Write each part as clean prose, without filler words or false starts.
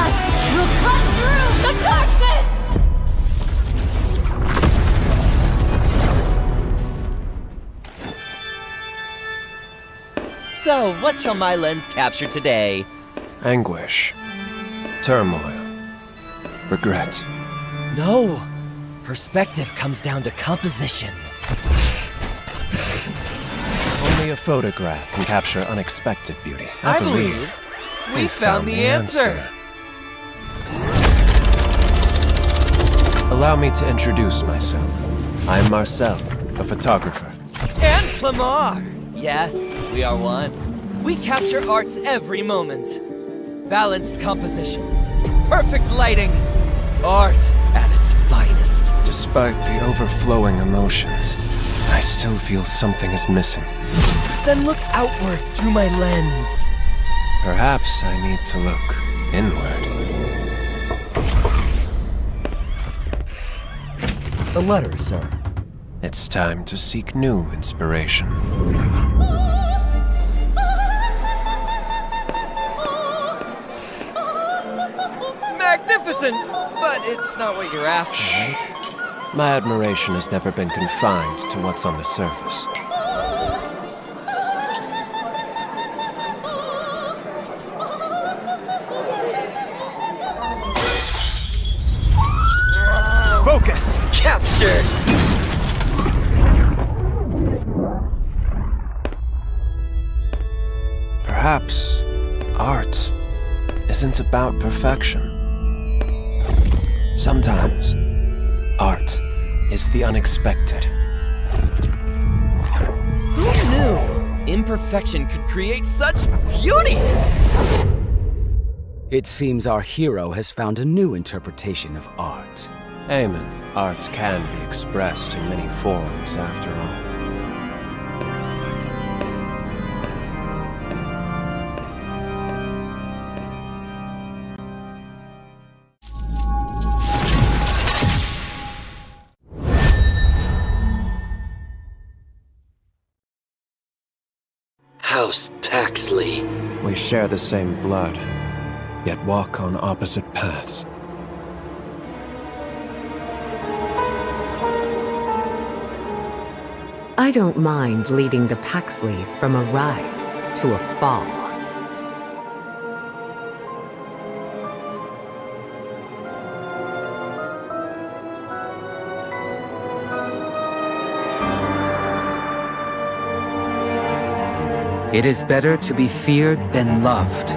light will cut through the darkness! So, what shall my lens capture today? Anguish. Turmoil. Regret. No! Perspective comes down to composition. Only a photograph can capture unexpected beauty. I believe we found the answer. Allow me to introduce myself. I'm Marcel, a photographer. And Clamar! Yes, we are one. We capture art's every moment. Balanced composition. Perfect lighting. Art at its finest. Despite the overflowing emotions, I still feel something is missing. Then look outward through my lens. Perhaps I need to look inward. A letter, sir. It's time to seek new inspiration. Magnificent! But it's not what you're after, right? My admiration has never been confined to what's on the surface. Focus! Capture! Perhaps art isn't about perfection. Sometimes, art is the unexpected. Who knew imperfection could create such beauty? It seems our hero has found a new interpretation of art. Amen. Art can be expressed in many forms, after all. House Paxley. We share the same blood, yet walk on opposite paths. I don't mind leading the Paxleys from a rise to a fall. It is better to be feared than loved,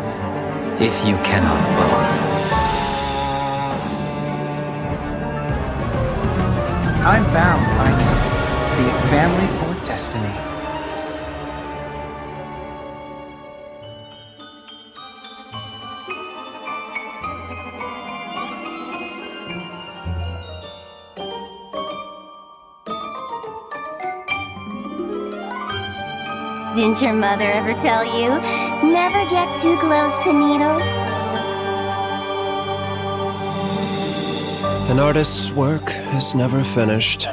if you cannot both. I'm bound, I know, be it family or destiny. Didn't your mother ever tell you, never get too close to needles? An artist's work is never finished.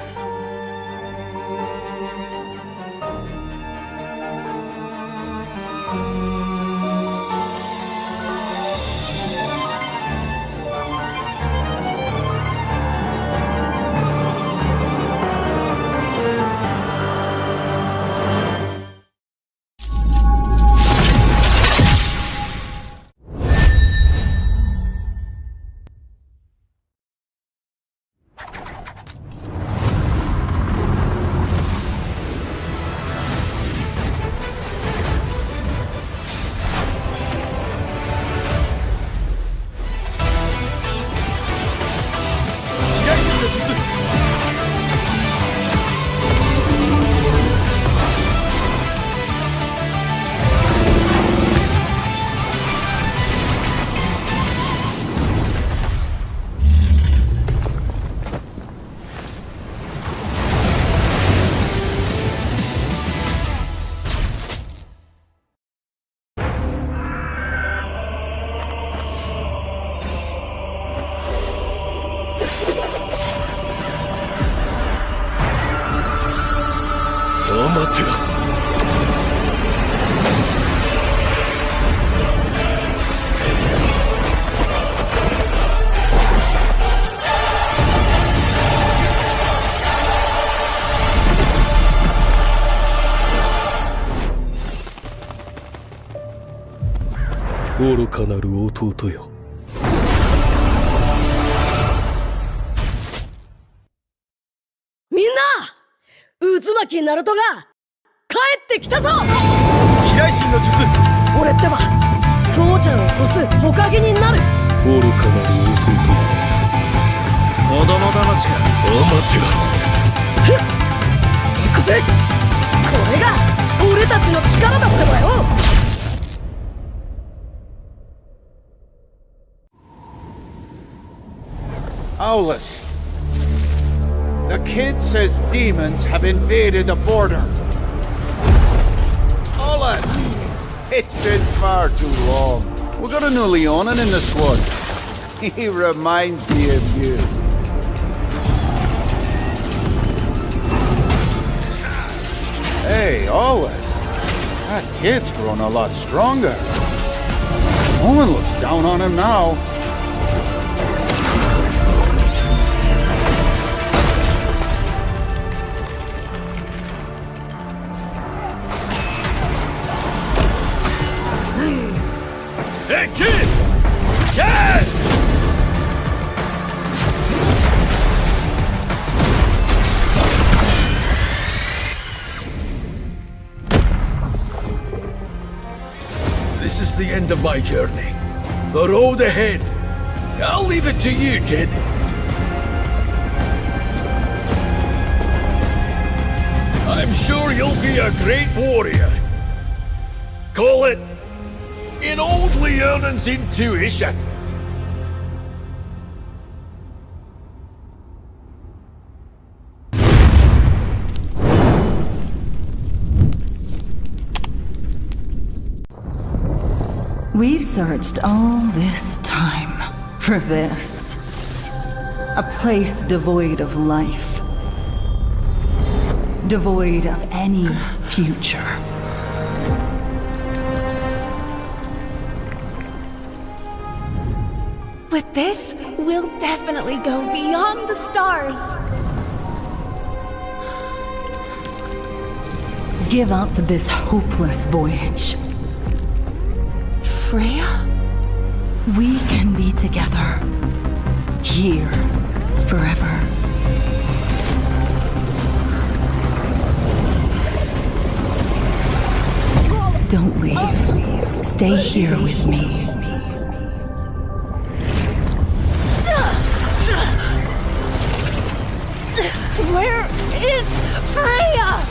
愚かなる弟よ。みんな、渦巻きナルトが帰ってきたぞ。飛来神の術。俺ってば父ちゃんを越す火影になる。愚かなる弟よ。子供騙しか。アマテラス。行くぜ。これが俺たちの力だってばよ。Solace. The kid says demons have invaded the border. Solace! It's been far too long. We got a new Leonin in the squad. He reminds me of you. Hey, Solace. That kid's grown a lot stronger. No one looks down on him now. Hey, kid! Yeah! This is the end of my journey. The road ahead. I'll leave it to you, kid. I'm sure you'll be a great warrior. Call it in old Leonin's intuition. We've searched all this time for this. A place devoid of life. Devoid of any future. With this, we'll definitely go beyond the stars. Give up this hopeless voyage. Freya? We can be together. Here. Forever. Don't leave. Stay here with me. Where is Freya?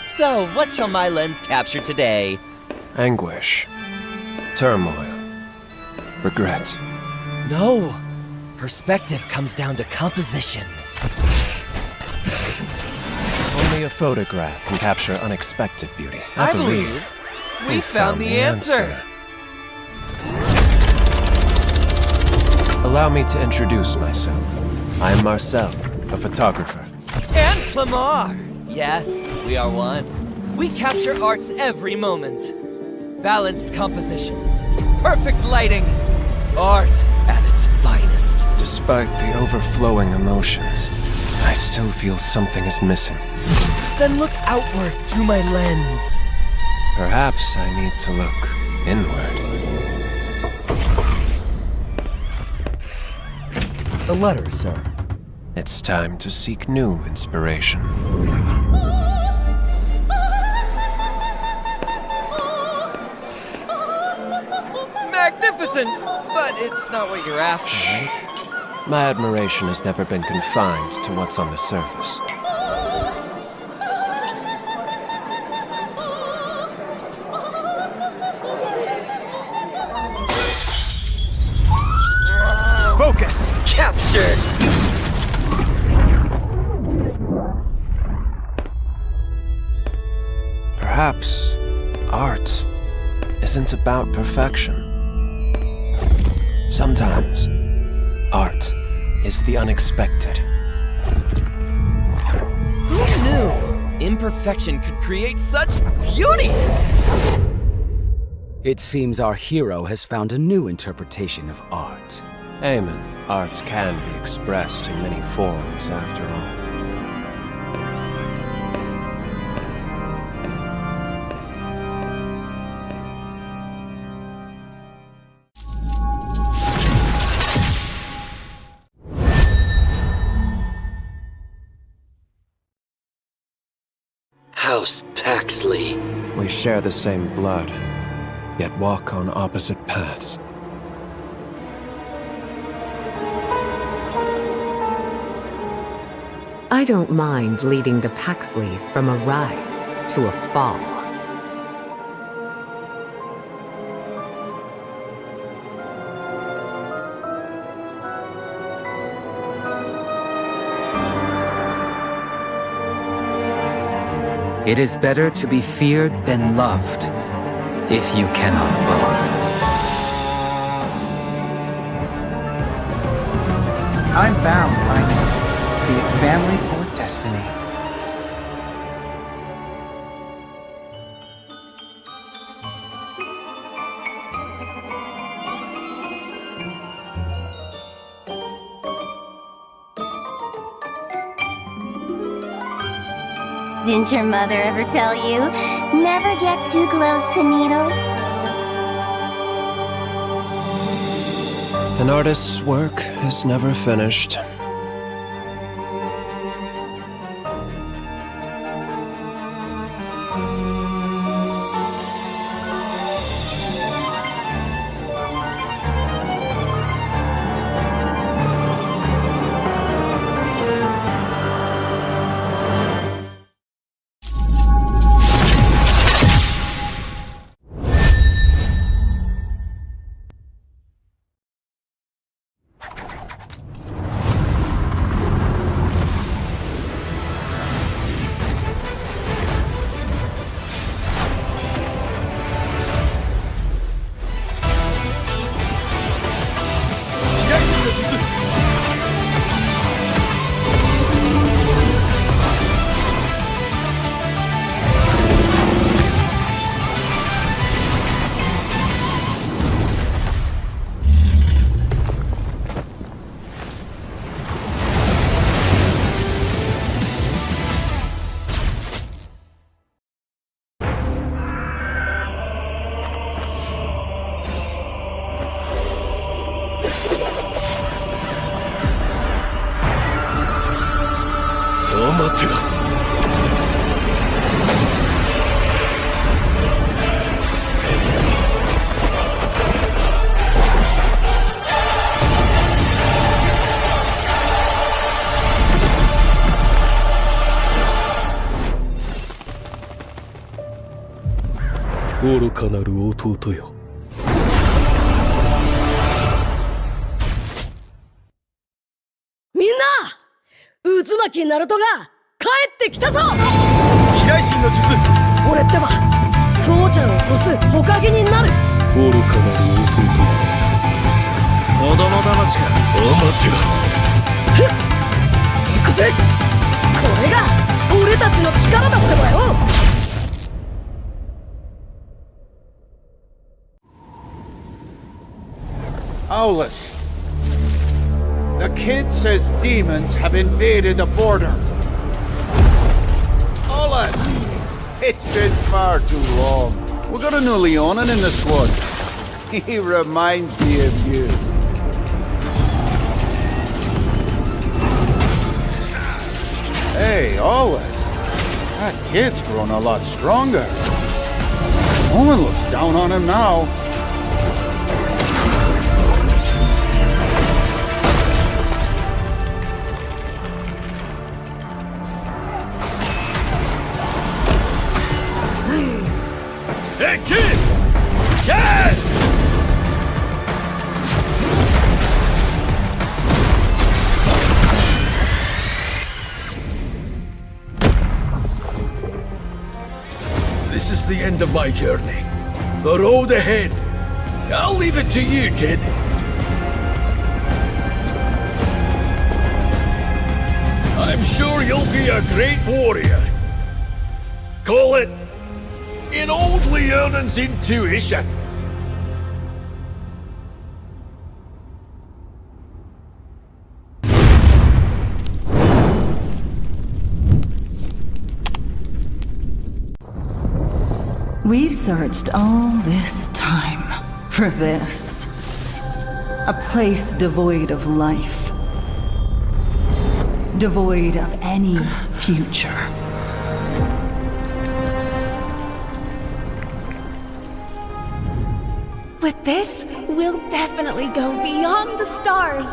So, what shall my lens capture today? Anguish. Turmoil. Regret. No! Perspective comes down to composition. Only a photograph can capture unexpected beauty. I believe we found the answer. Allow me to introduce myself. I am Marcel, a photographer. And Clamar! Yes, we are one. We capture art's every moment. Balanced composition. Perfect lighting. Art at its finest. Despite the overflowing emotions, I still feel something is missing. Then look outward through my lens. Perhaps I need to look inward. The letter, sir. It's time to seek new inspiration. Magnificent! But it's not what you're after, right? My admiration has never been confined to what's on the surface. art isn't about perfection. Sometimes, art is the unexpected. Who knew imperfection could create such beauty? It seems our hero has found a new interpretation of art. Amen. Art can be expressed in many forms, after all. House Paxley. We share the same blood, yet walk on opposite paths. I don't mind leading the Paxleys from a rise to a fall. It is better to be feared than loved, if you cannot both. I'm bound by be it family or destiny. Didn't your mother ever tell you, never get too close to needles? An artist's work is never finished.愚かなる弟よ。みんな、渦巻きナルトが帰ってきたぞ。飛来神の術。俺ってば父ちゃんを越す火影になる。愚かなる弟よ。子供騙しか。アマテラス。行くぜ。これが俺たちの力だってばよ。Solace. The kid says demons have invaded the border. Solace! It's been far too long. We got a new Leonin in the squad. He reminds me of you. Hey, Solace. That kid's grown a lot stronger. No one looks down on him now. Hey, kid! Dad! This is the end of my journey. The road ahead. I'll leave it to you, kid. I'm sure you'll be a great warrior. Call it in old Leonan's intuition. We've searched all this time for this. A place devoid of life. Devoid of any future. With this, we'll definitely go beyond the stars.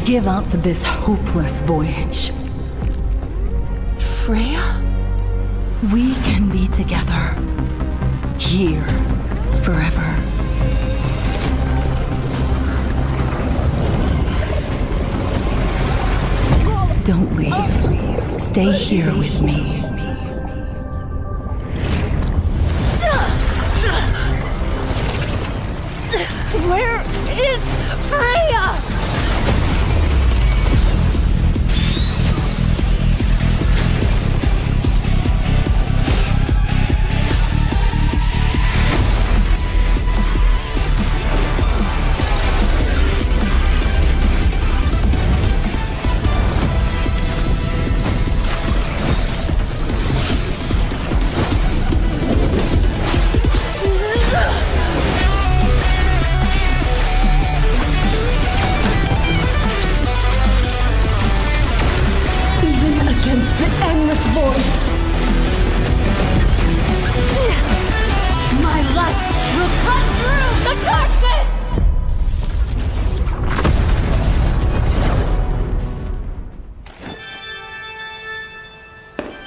Give up this hopeless voyage. Freya? We can be together. Here. Forever. Don't leave. Stay here with me. Where is Freya?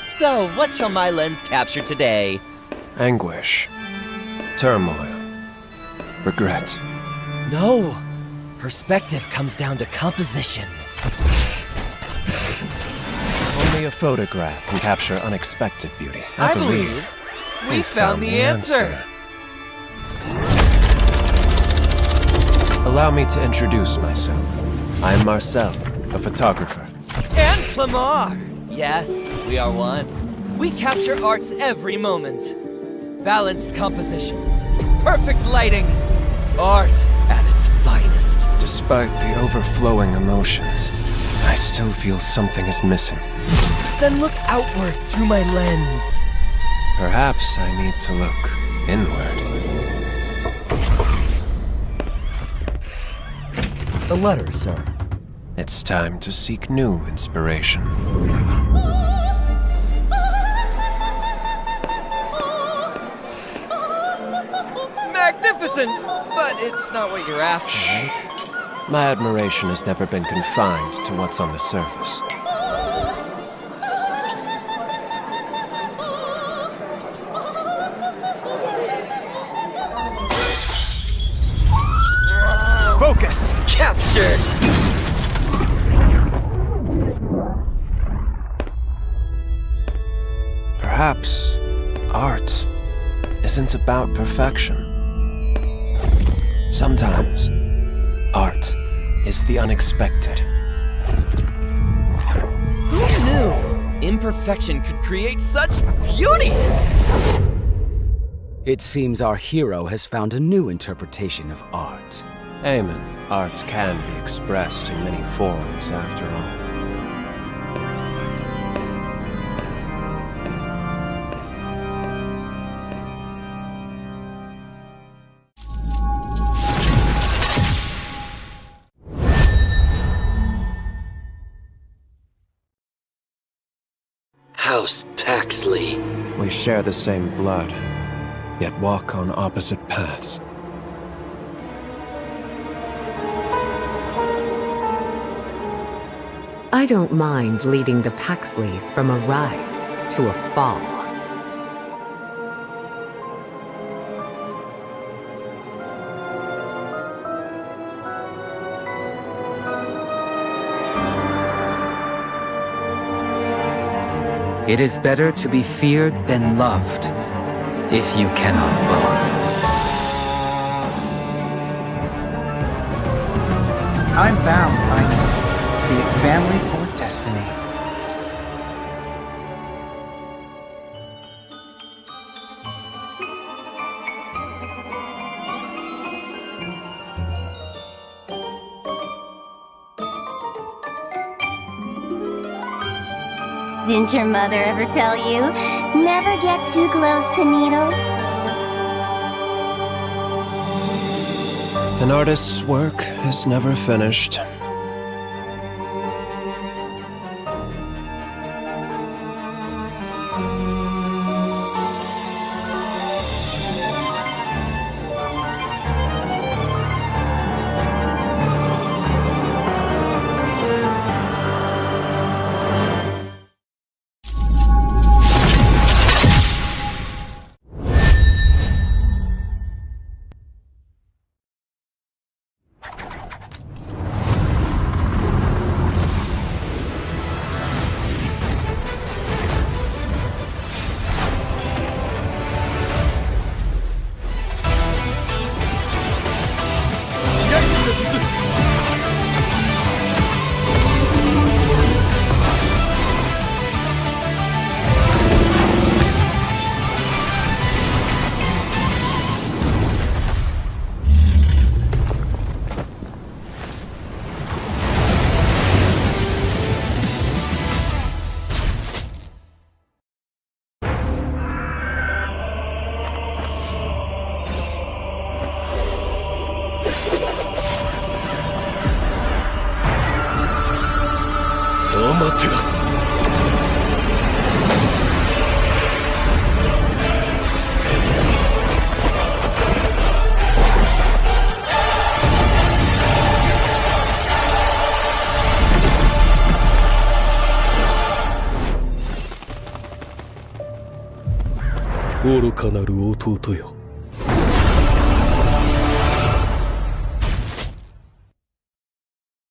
So, what shall my lens capture today? Anguish. Turmoil. Regret. No! Perspective comes down to composition. Only a photograph can capture unexpected beauty. I believe we found the answer. Allow me to introduce myself. I am Marcel, a photographer. And Clamar! Yes, we are one. We capture art's every moment. Balanced composition. Perfect lighting. Art at its finest. Despite the overflowing emotions, I still feel something is missing. Then look outward through my lens. Perhaps I need to look inward. A letter, sir. It's time to seek new inspiration. Magnificent! But it's not what you're after, right? My admiration has never been confined to what's on the surface. Focus! Captured! Perhaps art isn't about perfection. Sometimes, art is the unexpected. Who knew imperfection could create such beauty? It seems our hero has found a new interpretation of art. Amen. Art can be expressed in many forms, after all. House Paxley. We share the same blood, yet walk on opposite paths. I don't mind leading the Paxleys from a rise to a fall. It is better to be feared than loved, if you cannot both. I'm bound by be it family or destiny. Didn't your mother ever tell you, never get too close to needles? An artist's work is never finished.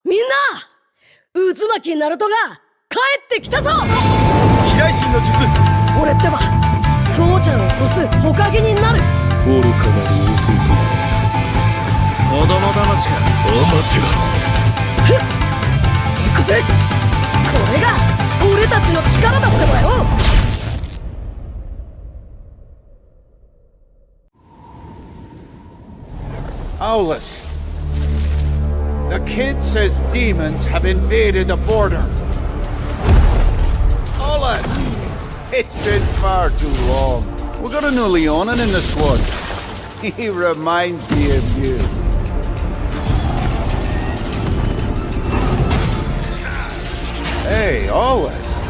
Minna! 渦巻きナルトが帰ってきたぞ。飛来神の術。俺ってば父ちゃんを越す火影になる。愚かなる弟よ。子供騙しか。アマテラス。行くぜ。これが俺たちの力だってばよ。Solace. The kid says demons have invaded the border. Solace! It's been far too long. We got a new Leonin in the squad. He reminds me of you. Hey, Solace.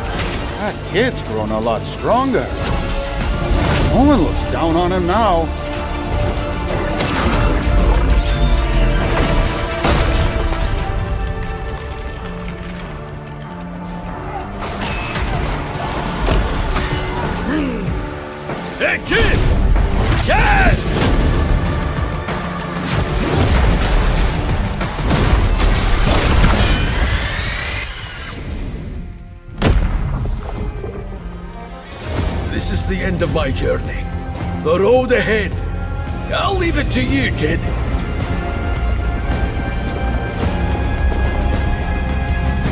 That kid's grown a lot stronger. No one looks down on him now. Hey, kid! Kid! This is the end of my journey. The road ahead. I'll leave it to you, kid.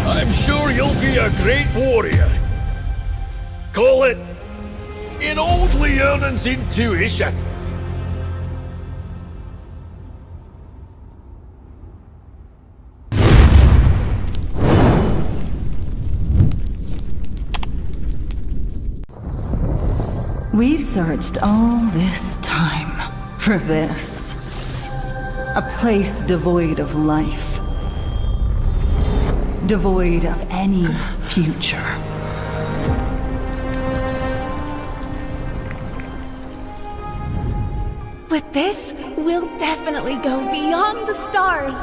I'm sure you'll be a great warrior. Call it in old Leonin's intuition. We've searched all this time for this. A place devoid of life. Devoid of any future. With this, we'll definitely go beyond the stars.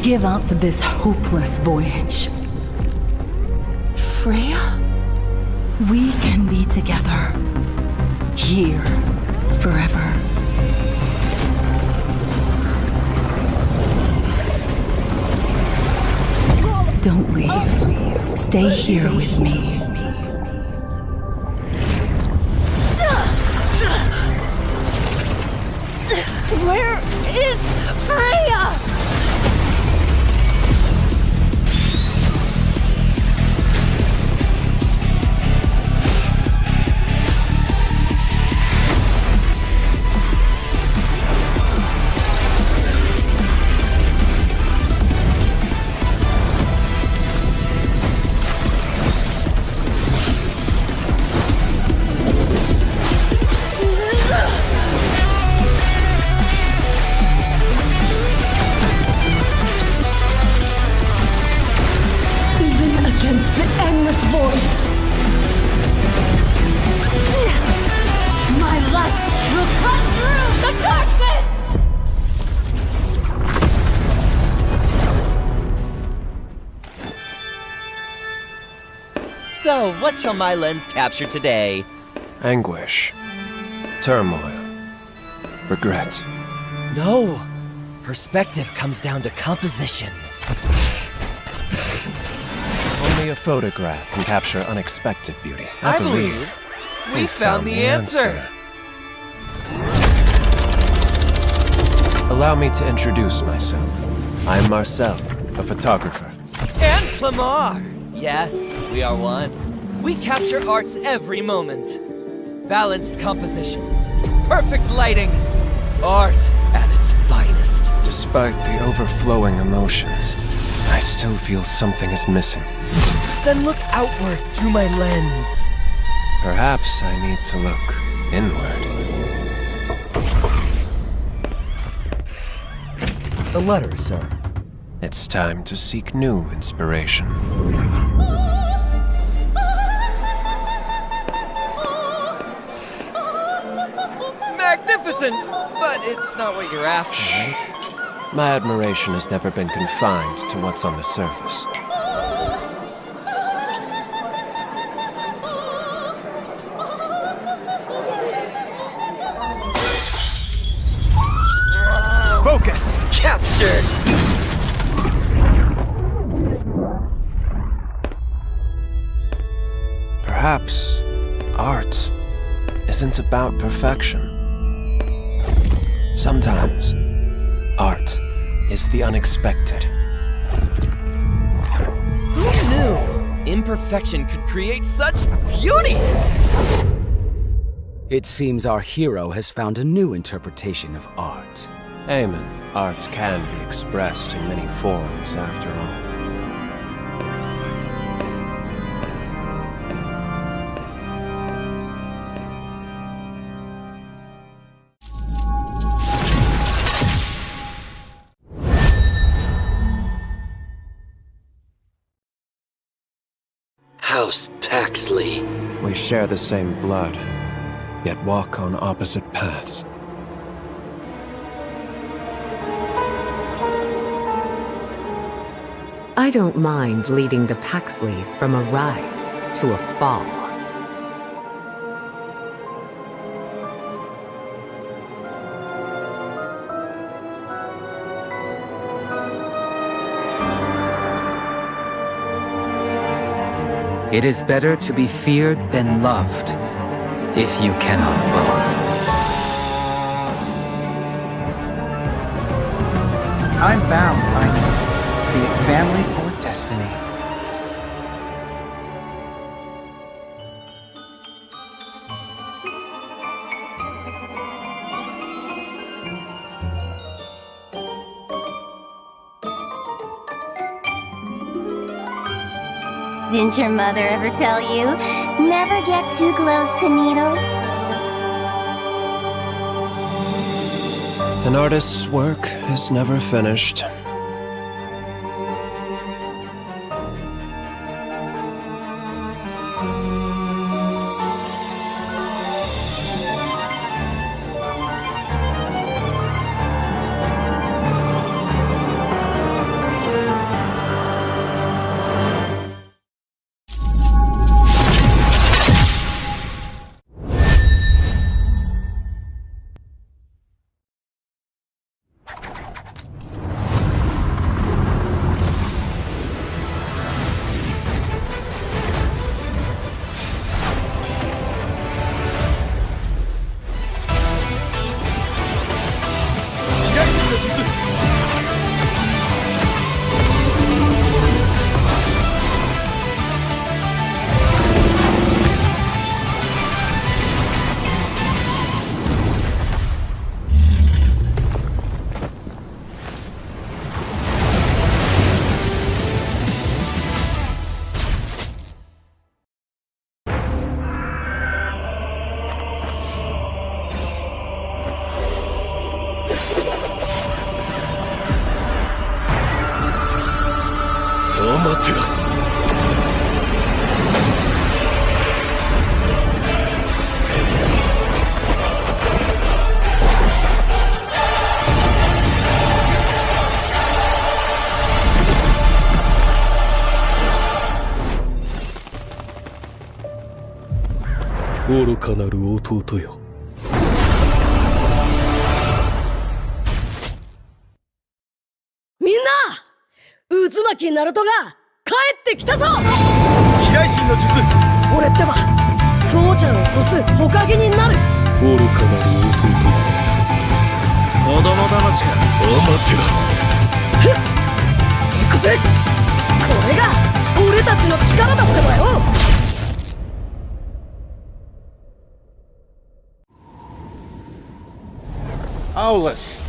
Give up this hopeless voyage. Freya? We can be together. Here. Forever. Don't leave. Stay here with me. Where is Freya? Against the endless void, my light will cut through the darkness! So, what shall my lens capture today? Anguish. Turmoil. Regret. No! Perspective comes down to composition. Only a photograph can capture unexpected beauty. I believe we found the answer. Allow me to introduce myself. I am Marcel, a photographer. And Clamar! Yes, we are one. We capture art's every moment. Balanced composition. Perfect lighting. Art at its finest. Despite the overflowing emotions, I still feel something is missing. Then look outward through my lens. Perhaps I need to look inward. A letter, sir. It's time to seek new inspiration. Magnificent! But it's not what you're after, right? My admiration has never been confined to what's on the surface. Focus! Captured! Perhaps art isn't about perfection. Sometimes art is the unexpected. Who knew imperfection could create such beauty? It seems our hero has found a new interpretation of art. Amen. Art can be expressed in many forms, after all. House Paxley. We share the same blood, yet walk on opposite paths. I don't mind leading the Paxleys from a rise to a fall. It is better to be feared than loved, if you cannot both. I'm bound by be it family or destiny. Didn't your mother ever tell you, never get too close to needles? An artist's work is never finished. 愚かなる弟よ。みんな渦巻きナルトが帰ってきたぞ。飛来神の術。俺ってば父ちゃんを越す火影になる。愚かなる弟よ。子供騙しか。アマテラス。行くぜ。これが俺たちの力だってばよ。Solace.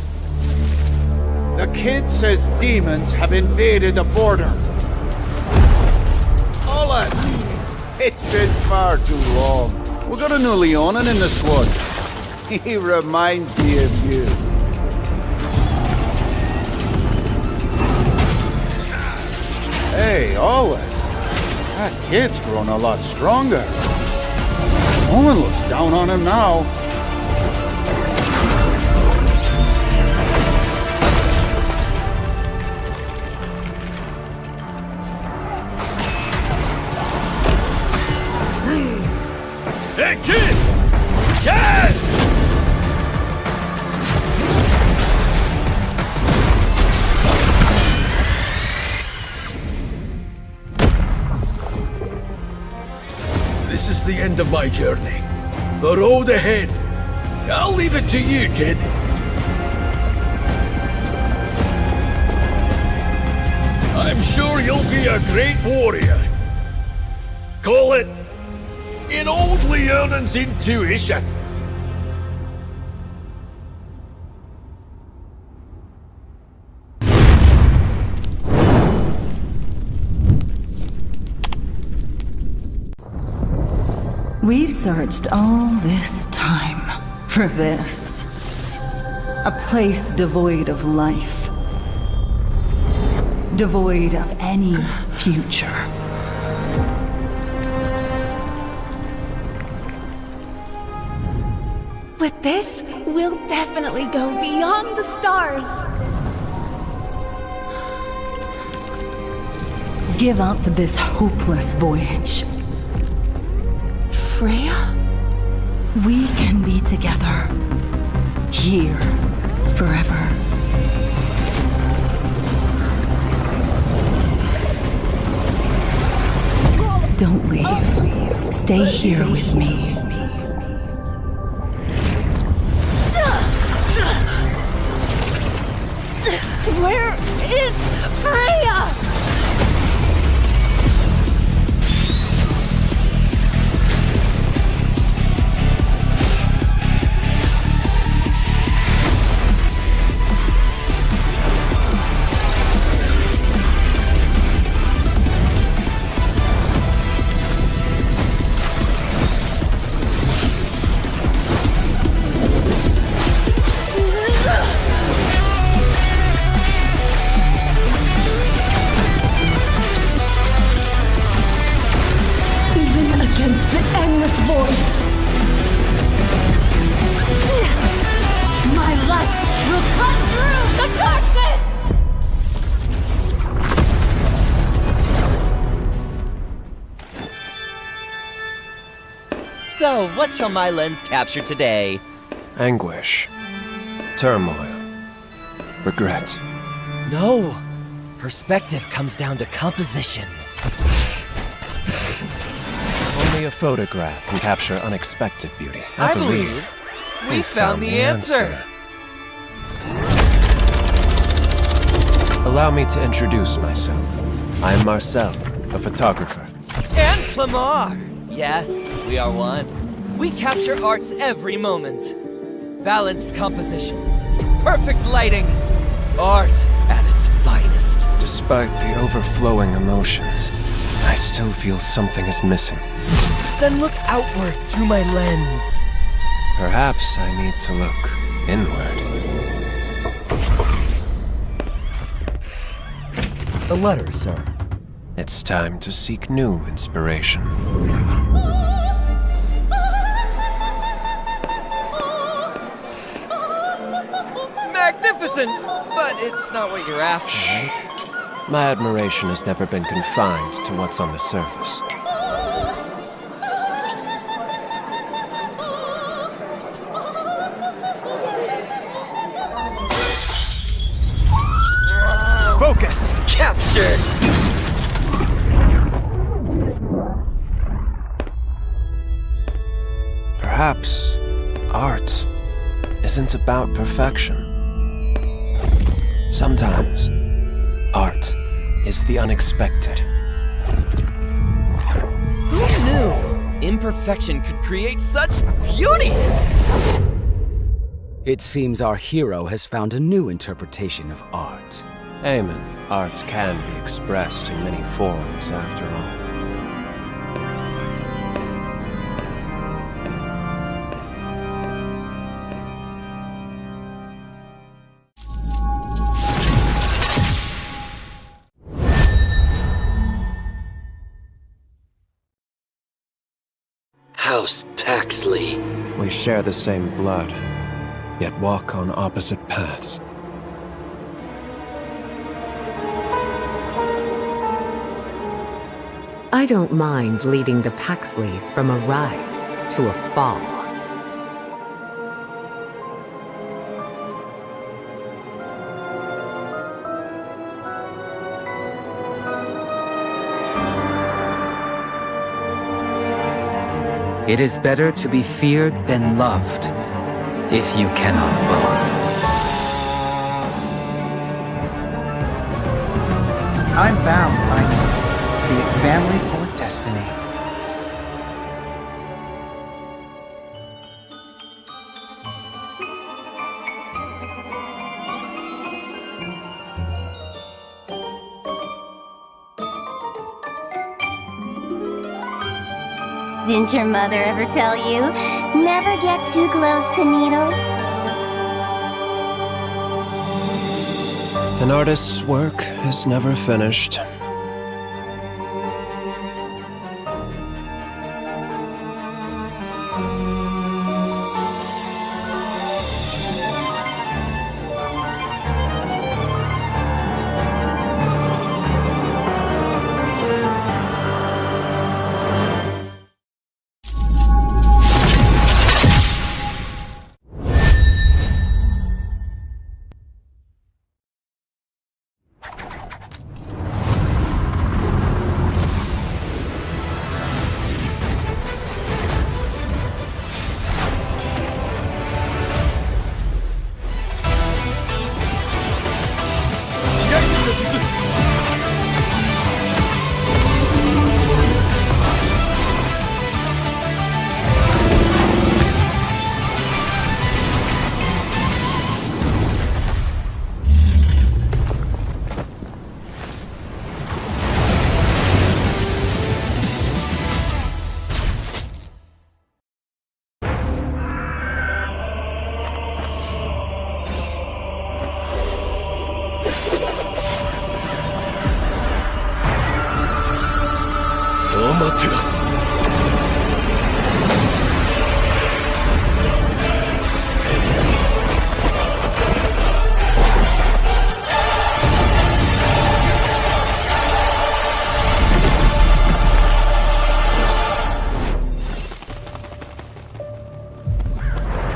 The kid says demons have invaded the border. Solace! It's been far too long. We got a new Leonin in the squad. He reminds me of you. Hey, Solace. That kid's grown a lot stronger. No one looks down on him now. Hey, kid! Kid! This is the end of my journey. The road ahead. I'll leave it to you, kid. I'm sure you'll be a great warrior. Call it in old Leonin's intuition. We've searched all this time for this. A place devoid of life. Devoid of any future. With this, we'll definitely go beyond the stars. Give up this hopeless voyage. Freya? We can be together. Here. Forever. Don't leave. Stay here with me. Where is Freya? So, what shall my lens capture today? Anguish. Turmoil. Regret. No! Perspective comes down to composition. Only a photograph can capture unexpected beauty. I believe we found the answer. Allow me to introduce myself. I am Marcel, a photographer. And Clamar! Yes, we are one. We capture art's every moment. Balanced composition. Perfect lighting. Art at its finest. Despite the overflowing emotions, I still feel something is missing. Then look outward through my lens. Perhaps I need to look inward. The letter, sir. It's time to seek new inspiration. Magnificent! But it's not what you're after, right? My admiration has never been confined to what's on the surface. monster! Perhaps art isn't about perfection. Sometimes art is the unexpected. Who knew imperfection could create such beauty? It seems our hero has found a new interpretation of art. Amen. Art can be expressed in many forms, after all. House Taxley. We share the same blood, yet walk on opposite paths. I don't mind leading the Paxleys from a rise to a fall. It is better to be feared than loved, if you cannot both. I'm bound by be it family or destiny. Didn't your mother ever tell you, never get too close to needles? An artist's work is never finished.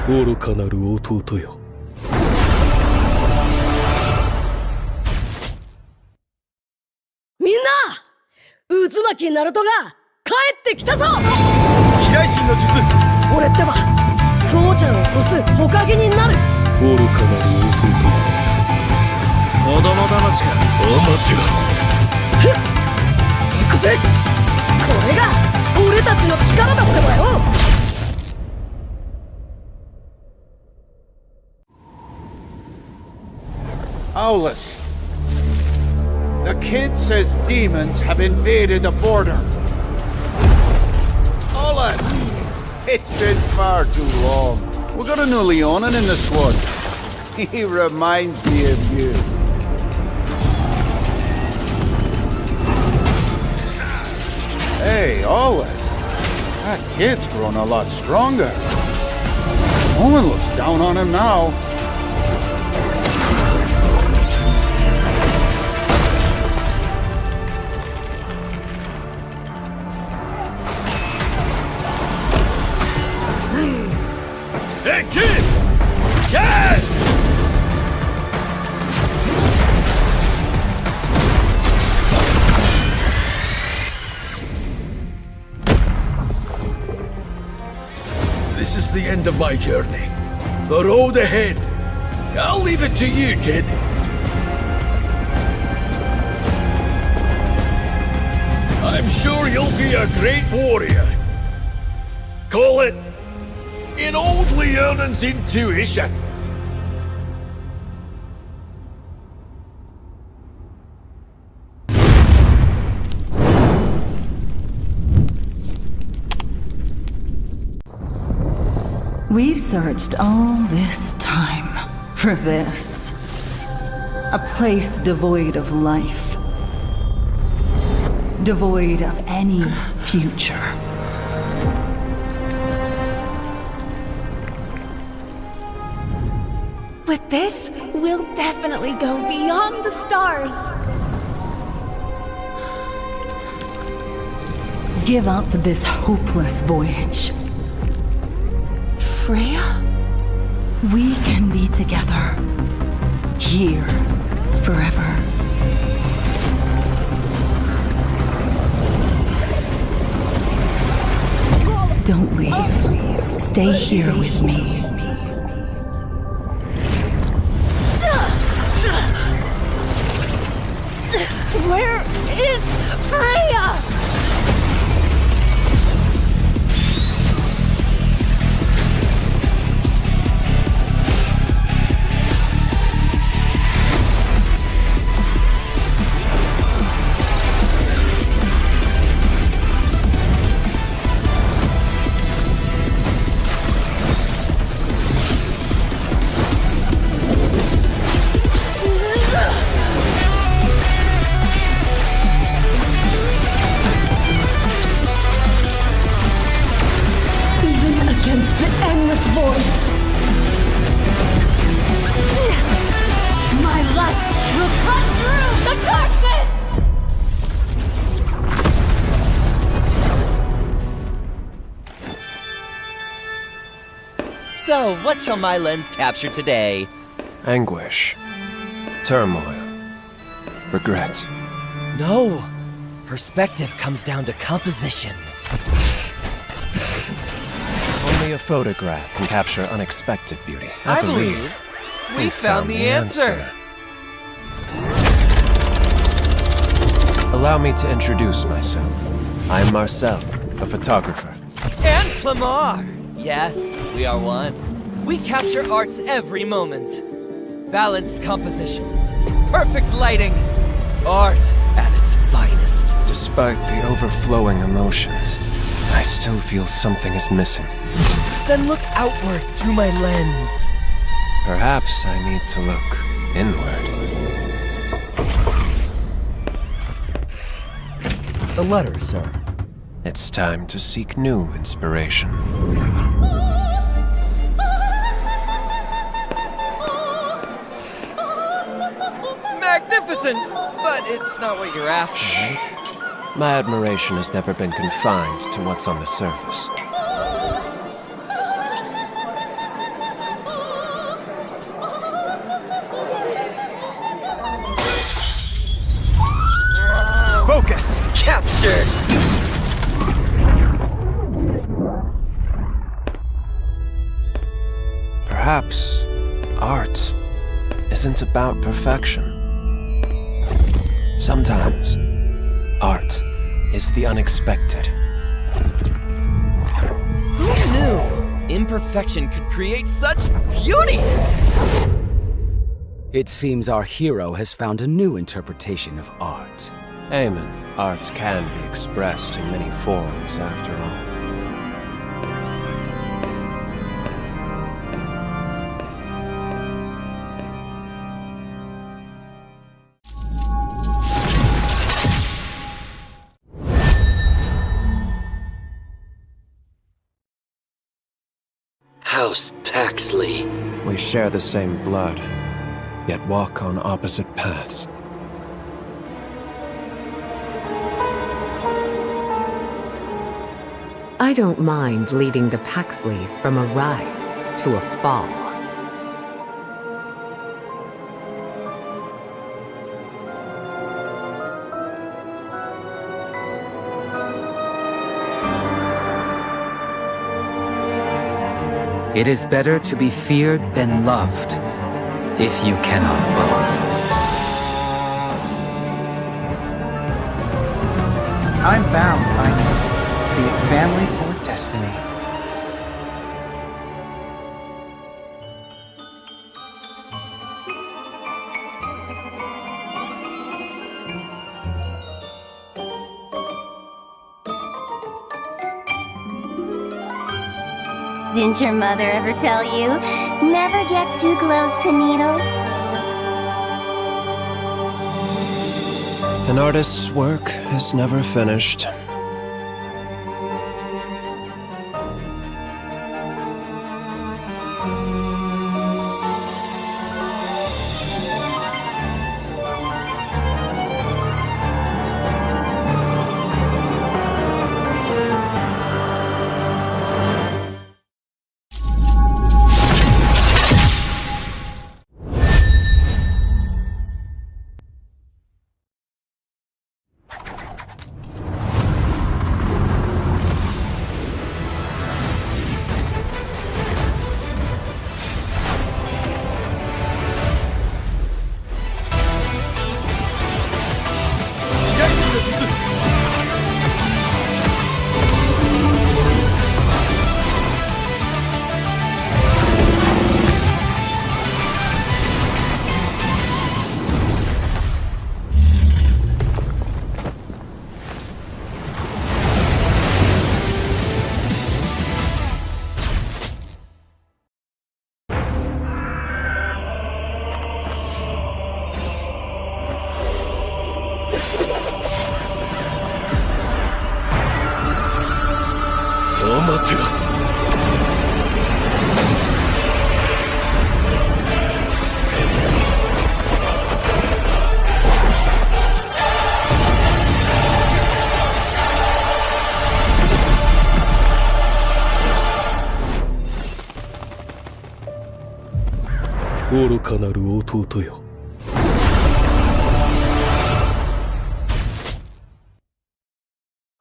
愚かなる弟よ。みんな、渦巻きナルトが帰ってきたぞ。飛来神の術。俺ってば父ちゃんを越す火影になる。愚かなる弟よ。子供騙しがアマテラス。行くぜ。これが俺たちの力だってばよ。Solace. The kid says demons have invaded the border. Solace! It's been far too long. We got a new Leonin in the squad. He reminds me of you. Hey, Solace. That kid's grown a lot stronger. No one looks down on him now. Hey, kid! Dad! This is the end of my journey. The road ahead. I'll leave it to you, kid. I'm sure you'll be a great warrior. Call it in old Leonan's intuition. We've searched all this time for this. A place devoid of life. Devoid of any future. With this, we'll definitely go beyond the stars. Give up this hopeless voyage. Freya? We can be together. Here. Forever. Don't leave. Stay here with me. Where is Freya? So, what shall my lens capture today? Anguish. Turmoil. Regret. No! Perspective comes down to composition. Only a photograph can capture unexpected beauty. I believe we found the answer. Allow me to introduce myself. I'm Marcel, a photographer. And Clamar! Yes, we are one. We capture art's every moment. Balanced composition. Perfect lighting. Art at its finest. Despite the overflowing emotions, I still feel something is missing. Then look outward through my lens. Perhaps I need to look inward. The letter, sir. It's time to seek new inspiration. Magnificent! But it's not what you're after, right? My admiration has never been confined to what's on the surface. Focus! Capture! Perhaps art isn't about perfection. Sometimes, art is the unexpected. Who knew imperfection could create such beauty? It seems our hero has found a new interpretation of art. Amen. Art can be expressed in many forms, after all. House Paxley. We share the same blood, yet walk on opposite paths. I don't mind leading the Paxleys from a rise to a fall. It is better to be feared than loved, if you cannot both. I'm bound by be it family or destiny. Didn't your mother ever tell you, never get too close to needles? An artist's work is never finished.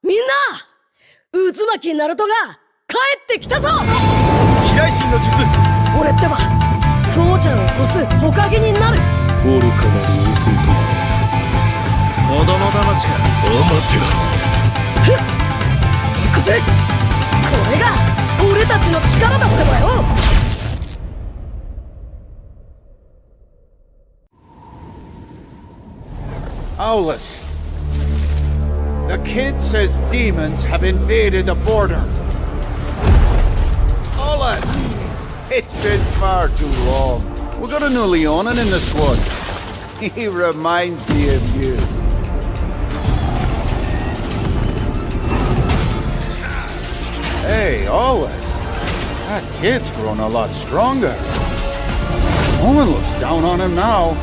Minna! 渦巻きナルトが帰ってきたぞ。飛来神の術。俺ってば父ちゃんを越す火影になる。愚かなる弟よ。子供騙しか。アマテラス。行くぜ。これが俺たちの力だってばよ。Solace. The kid says demons have invaded the border. Solace! It's been far too long. We got a new Leonin in the squad. He reminds me of you. Hey, Solace. That kid's grown a lot stronger. No one looks down on him now.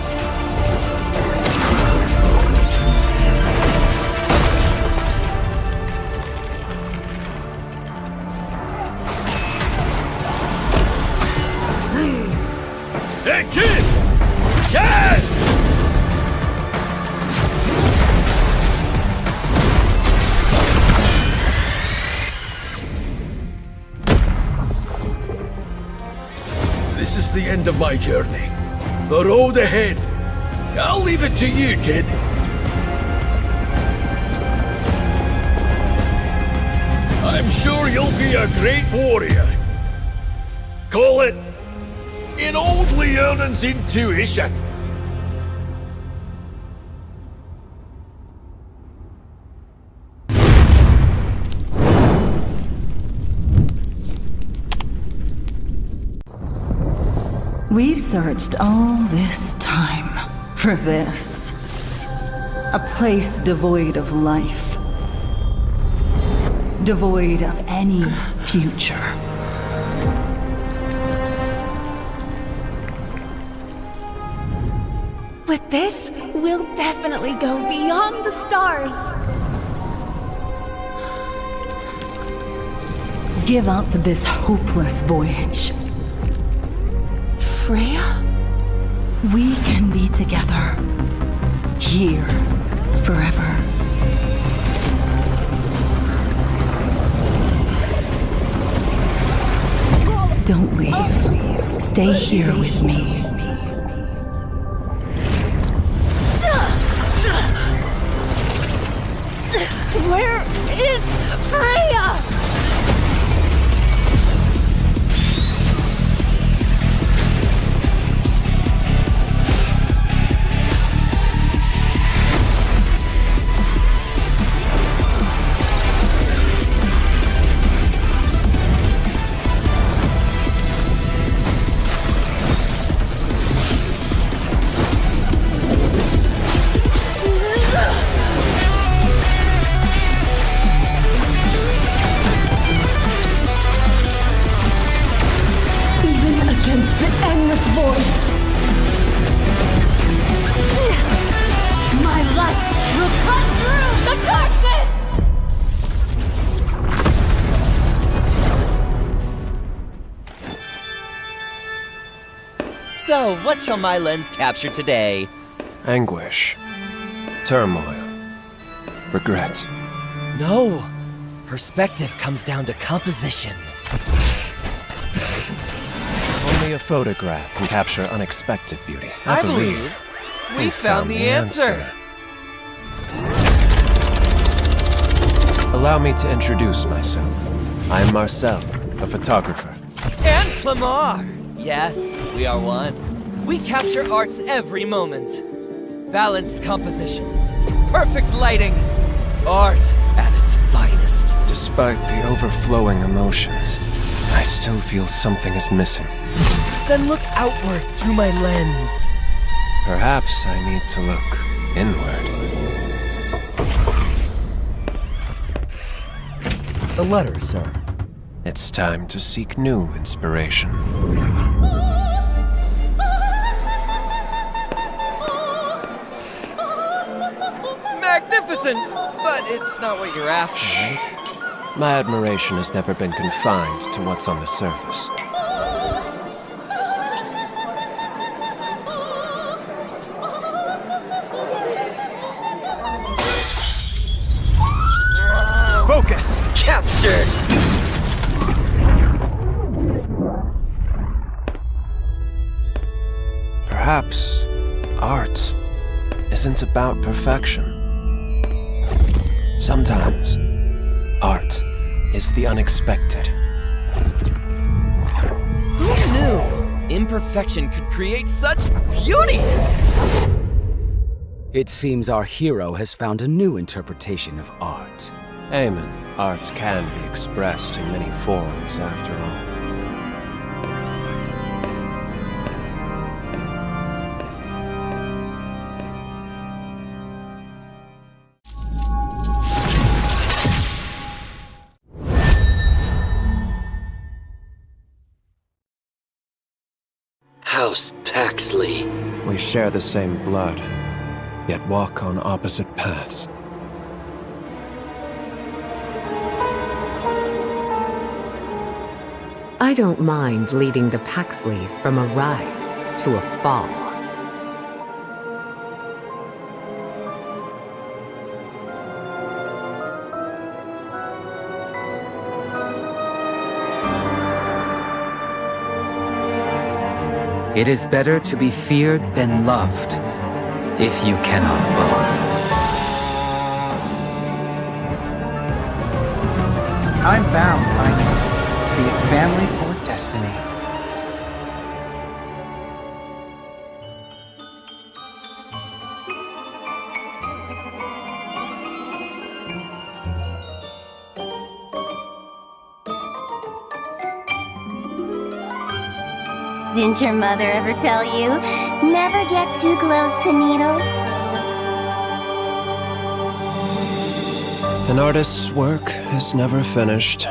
Hey, kid! Kid! This is the end of my journey. The road ahead. I'll leave it to you, kid. I'm sure you'll be a great warrior. Call it in old Leonin's intuition. We've searched all this time for this. A place devoid of life. Devoid of any future. With this, we'll definitely go beyond the stars. Give up this hopeless voyage. Freya? We can be together. Here. Forever. Don't leave. Stay here with me. Where is Freya? Against the endless void, my light will cut through the darkness! So, what shall my lens capture today? Anguish. Turmoil. Regret. No! Perspective comes down to composition. Only a photograph can capture unexpected beauty. I believe we found the answer. Allow me to introduce myself. I am Marcel, a photographer. And Clamar! Yes, we are one. We capture art's every moment. Balanced composition. Perfect lighting. Art at its finest. Despite the overflowing emotions, I still feel something is missing. Then look outward through my lens. Perhaps I need to look inward. A letter, sir. It's time to seek new inspiration. Magnificent! But it's not what you're after, right? My admiration has never been confined to what's on the surface. Focus! Captured! Perhaps art isn't about perfection. Sometimes art is the unexpected. Who knew imperfection could create such beauty? It seems our hero has found a new interpretation of art. Amen. Art can be expressed in many forms, after all. House Paxley. We share the same blood, yet walk on opposite paths. I don't mind leading the Paxleys from a rise to a fall. It is better to be feared than loved, if you cannot both. I'm bound by fate, be it family or destiny. Didn't your mother ever tell you, never get too close to needles? An artist's work is never finished.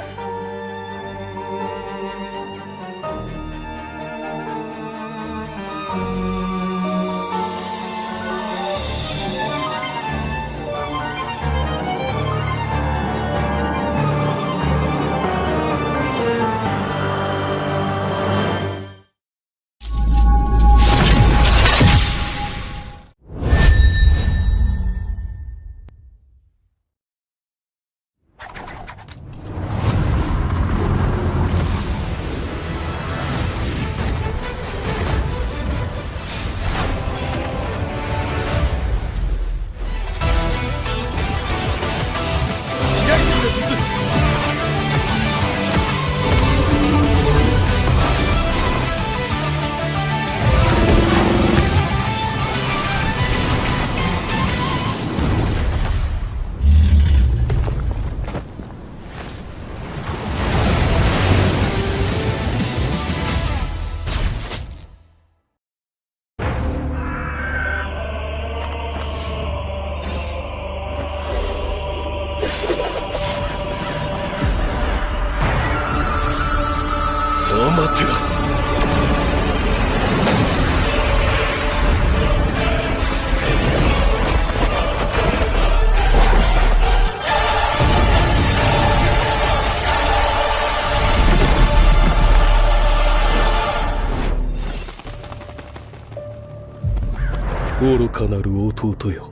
愚かなる弟よ。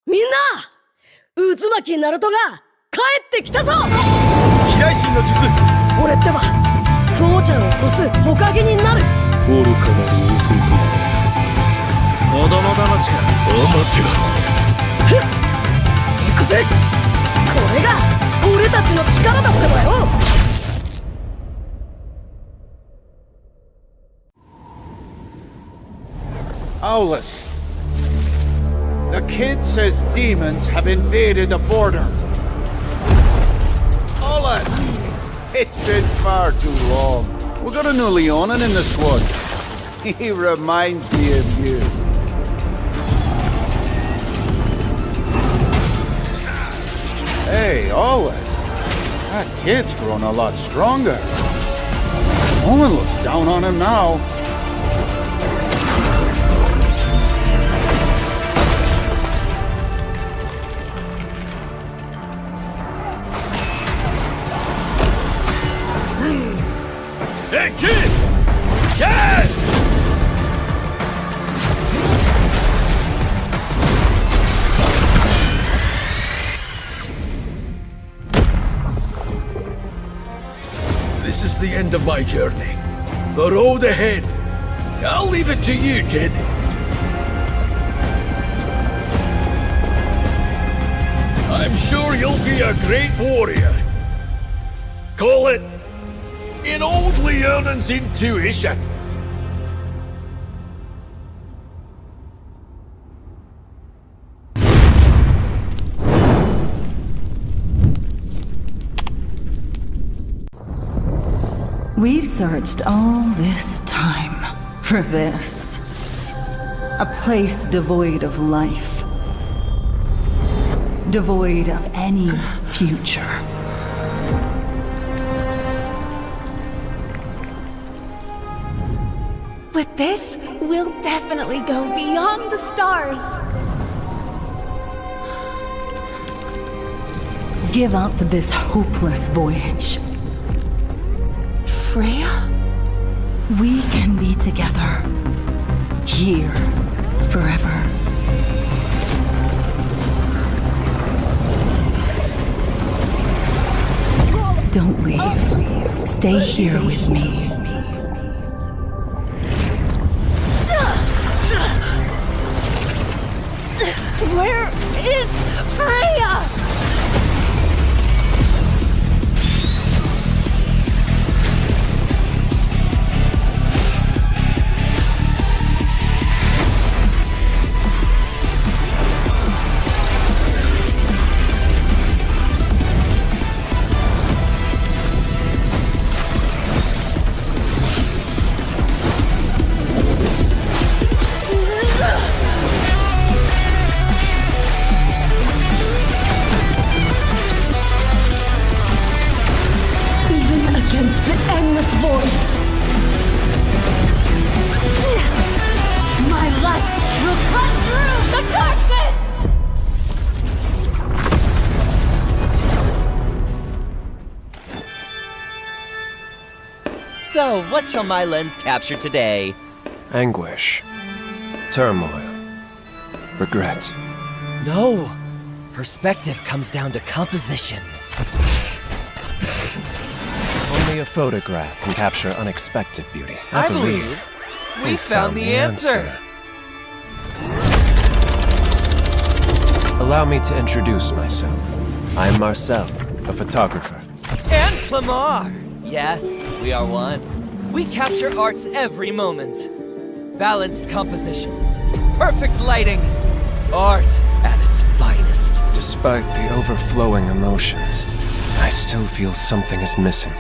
みんな、渦巻きナルトが帰ってきたぞ。飛来神の術。俺ってば父ちゃんを越す火影になる。愚かなる弟よ。子供騙しか。アマテラス。行くぜ。これが俺たちの力だってばよ。Solace. The kid says demons have invaded the border. Solace! It's been far too long. We got a new Leonin in the squad. He reminds me of you. Hey, Solace. That kid's grown a lot stronger. No one looks down on him now. Hey, kid! Kid! This is the end of my journey. The road ahead. I'll leave it to you, kid. I'm sure you'll be a great warrior. Call it in old Leonin's intuition. We've searched all this time for this. A place devoid of life. Devoid of any future. With this, we'll definitely go beyond the stars. Give up this hopeless voyage. Freya? We can be together. Here. Forever. Don't leave. Stay here with me. Where is Freya? So, what shall my lens capture today? Anguish. Turmoil. Regret. No! Perspective comes down to composition. Only a photograph can capture unexpected beauty. I believe we found the answer. Allow me to introduce myself. I'm Marcel, a photographer. And Clamar! Yes, we are one. We capture art's every moment. Balanced composition. Perfect lighting. Art at its finest. Despite the overflowing emotions, I still feel something is missing.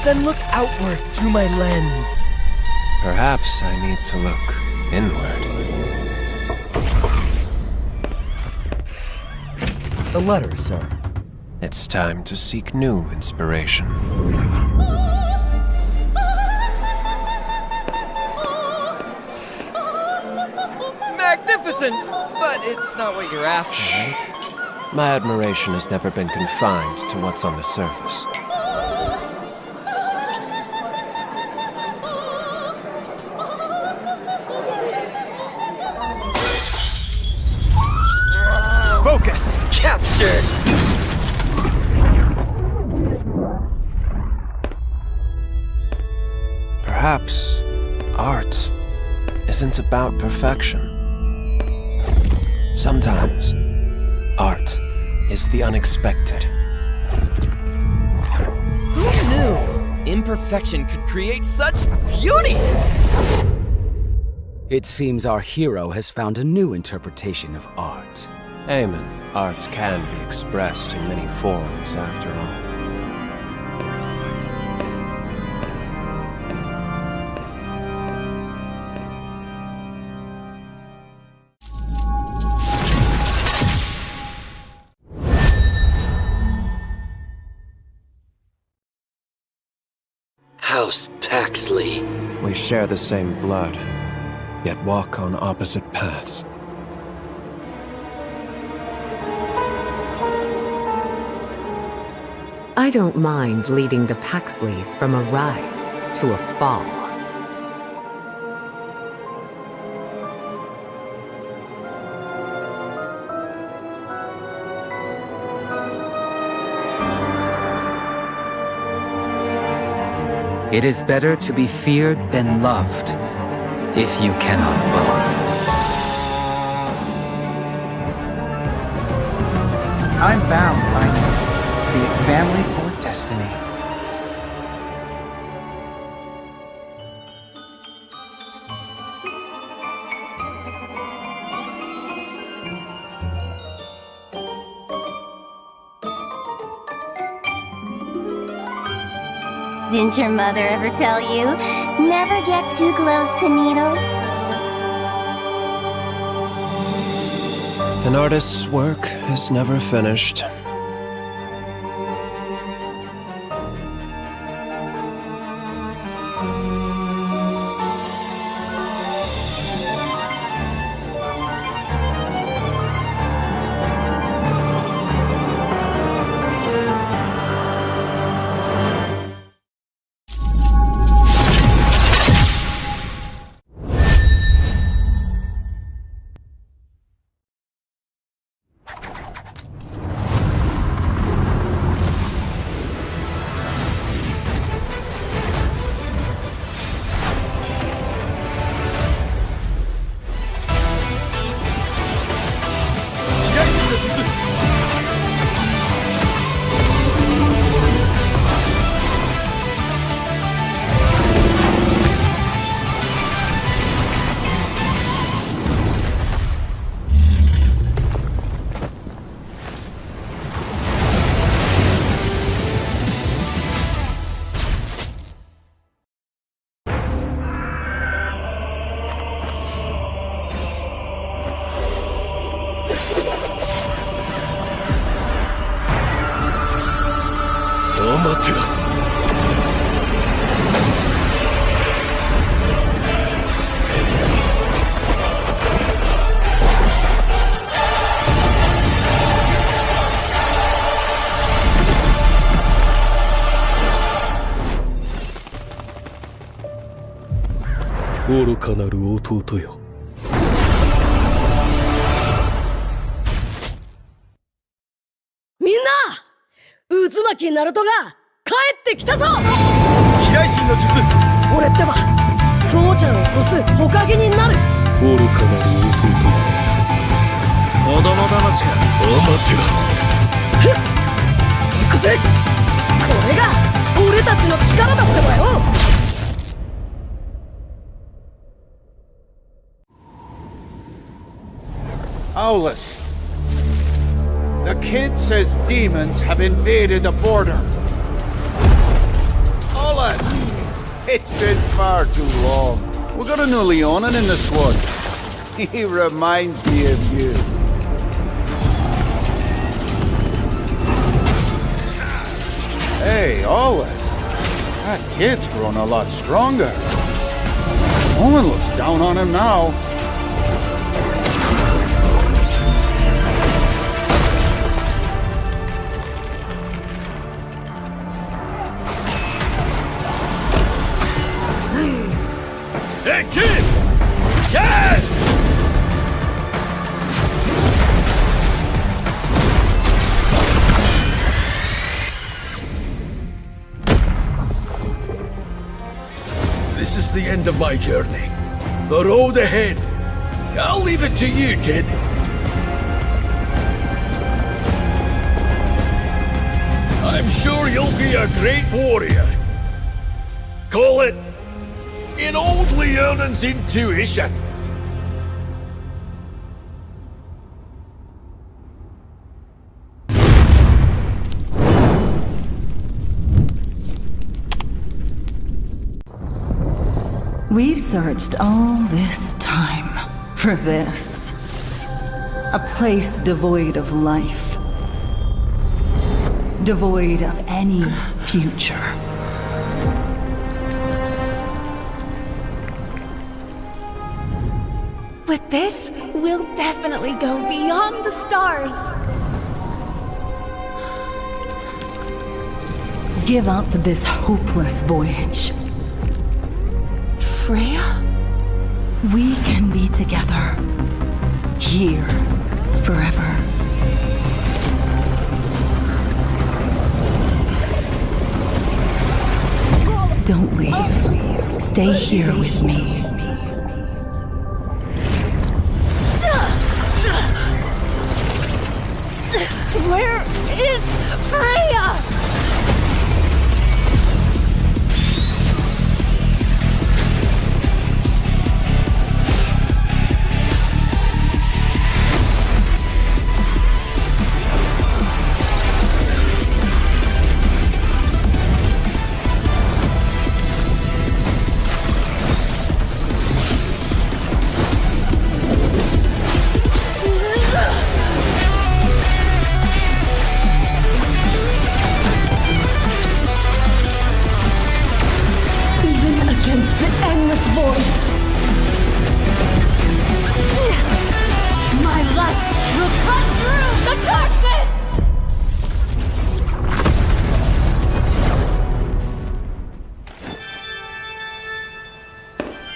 Then look outward through my lens. Perhaps I need to look inward. A letter, sir. It's time to seek new inspiration. Magnificent! But it's not what you're after, right? My admiration has never been confined to what's on the surface. Focus! Captured! Perhaps art isn't about perfection. Sometimes art is the unexpected. Who knew imperfection could create such beauty? It seems our hero has found a new interpretation of art. Amen. Art can be expressed in many forms, after all. House Taxley. We share the same blood, yet walk on opposite paths. I don't mind leading the Paxleys from a rise to a fall. It is better to be feared than loved, if you cannot both. I'm bound by be it family or destiny. Didn't your mother ever tell you, never get too close to needles? An artist's work is never finished.ナルトが帰ってきたぞ。飛来神の術。俺ってば父ちゃんを越す火影になる。愚かなる弟。子供騙しがアマテラス。行くぜ。これが俺たちの力だってばよ。Solace. The kid says demons have invaded the border. Solace! It's been far too long. We got a new Leonin in the squad. He reminds me of you. That kid's grown a lot stronger. No one looks down on him now. Hey, kid! Kid! This is the end of my journey. The road ahead. I'll leave it to you, kid. I'm sure you'll be a great warrior. Call it in old Leonan's intuition. We've searched all this time for this. A place devoid of life. Devoid of any future. With this, we'll definitely go beyond the stars. Give up this hopeless voyage. Freya? We can be together. Here. Forever. Don't leave. Stay here with me. Where is Freya?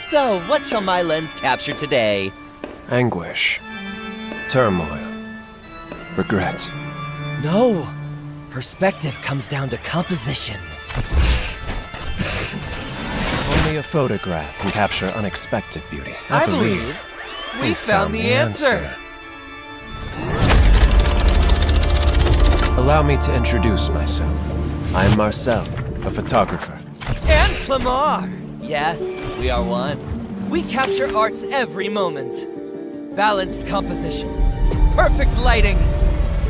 So, what shall my lens capture today? Anguish. Turmoil. Regret. No! Perspective comes down to composition. Only a photograph can capture unexpected beauty. I believe we found the answer. Allow me to introduce myself. I am Marcel, a photographer. And Clamar! Yes, we are one. We capture art's every moment. Balanced composition. Perfect lighting.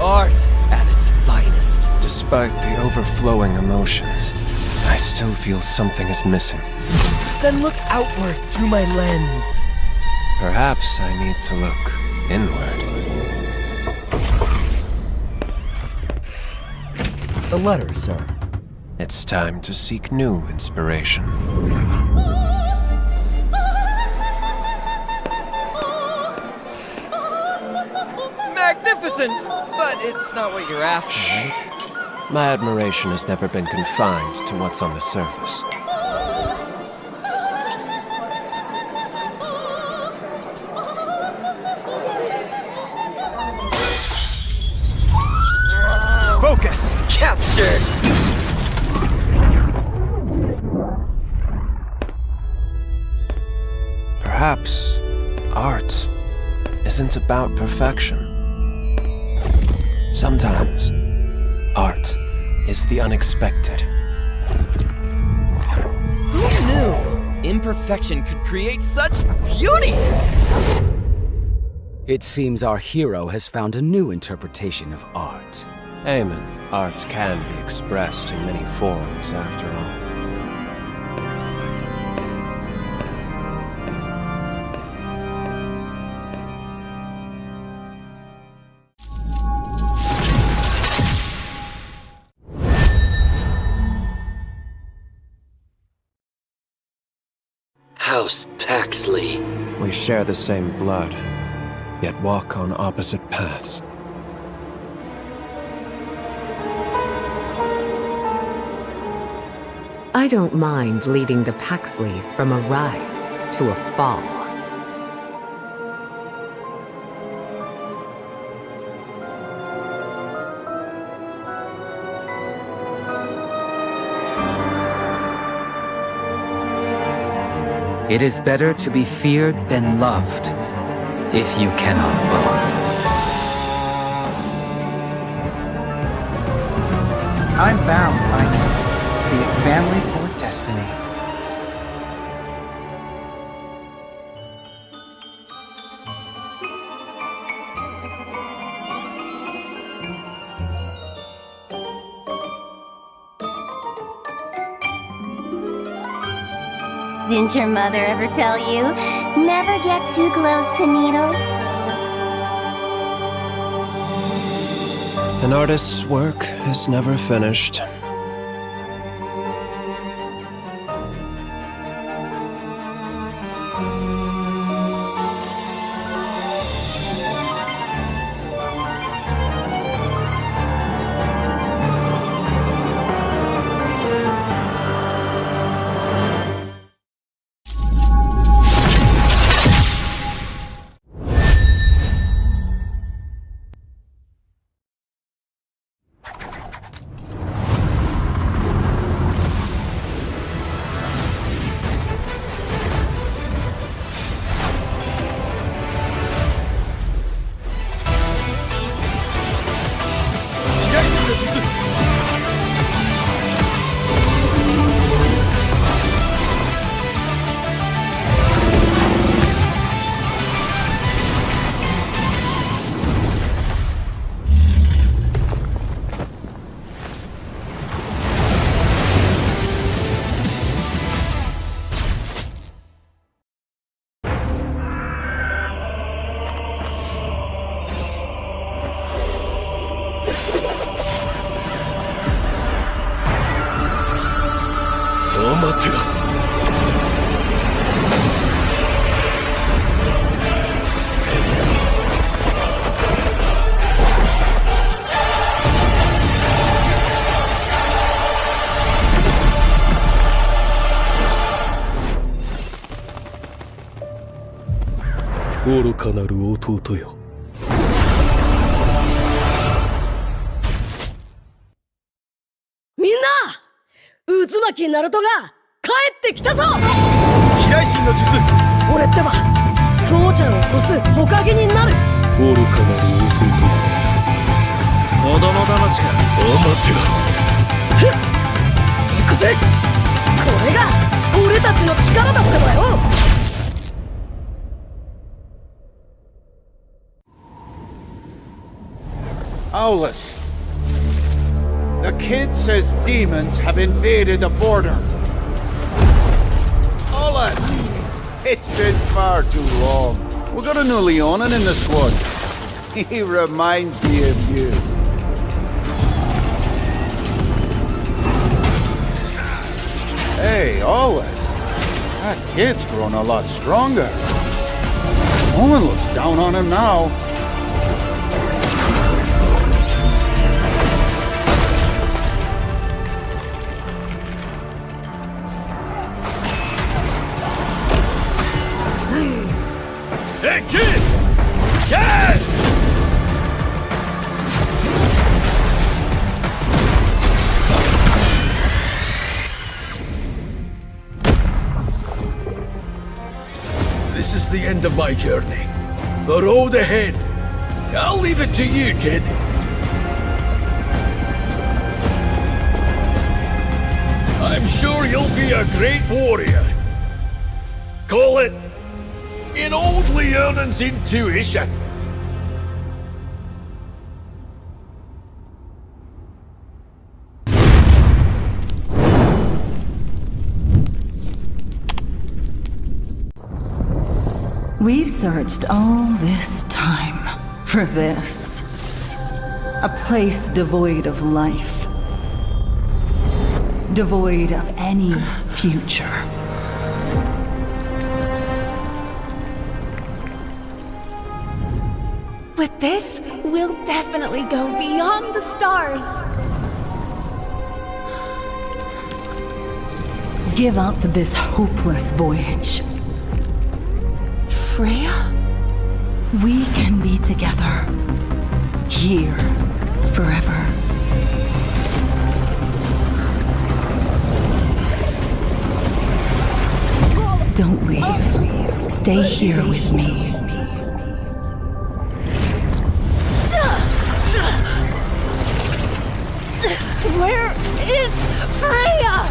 Art at its finest. Despite the overflowing emotions, I still feel something is missing. Then look outward through my lens. Perhaps I need to look inward. The letter, sir. It's time to seek new inspiration. Magnificent! But it's not what you're after, right? My admiration has never been confined to what's on the surface. Focus! Captured! Perhaps art isn't about perfection. Sometimes, art is the unexpected. Who knew imperfection could create such beauty? It seems our hero has found a new interpretation of art. Amen. Art can be expressed in many forms, after all. Taxley. We share the same blood, yet walk on opposite paths. I don't mind leading the Paxleys from a rise to a fall. It is better to be feared than loved, if you cannot both. I'm bound by be it family or destiny. Didn't your mother ever tell you, never get too close to needles? An artist's work is never finished. Minna! 渦巻きナルトが帰ってきたぞ。飛来神の術。俺ってば父ちゃんを越す火影になる。愚かなる弟。子供騙しか。アマテラス。行くぜ。これが俺たちの力だってばよ。Solace. The kid says demons have invaded the border. Solace! It's been far too long. We got a new Leonin in the squad. He reminds me of you. Hey, Solace. That kid's grown a lot stronger. No one looks down on him now. Hey, kid! Kid! This is the end of my journey. The road ahead. I'll leave it to you, kid. I'm sure you'll be a great warrior. Call it in old Leonin's intuition. We've searched all this time for this. A place devoid of life. Devoid of any future. With this, we'll definitely go beyond the stars. Give up this hopeless voyage. Freya? We can be together. Here. Forever. Don't leave. Stay here with me. Where is Freya?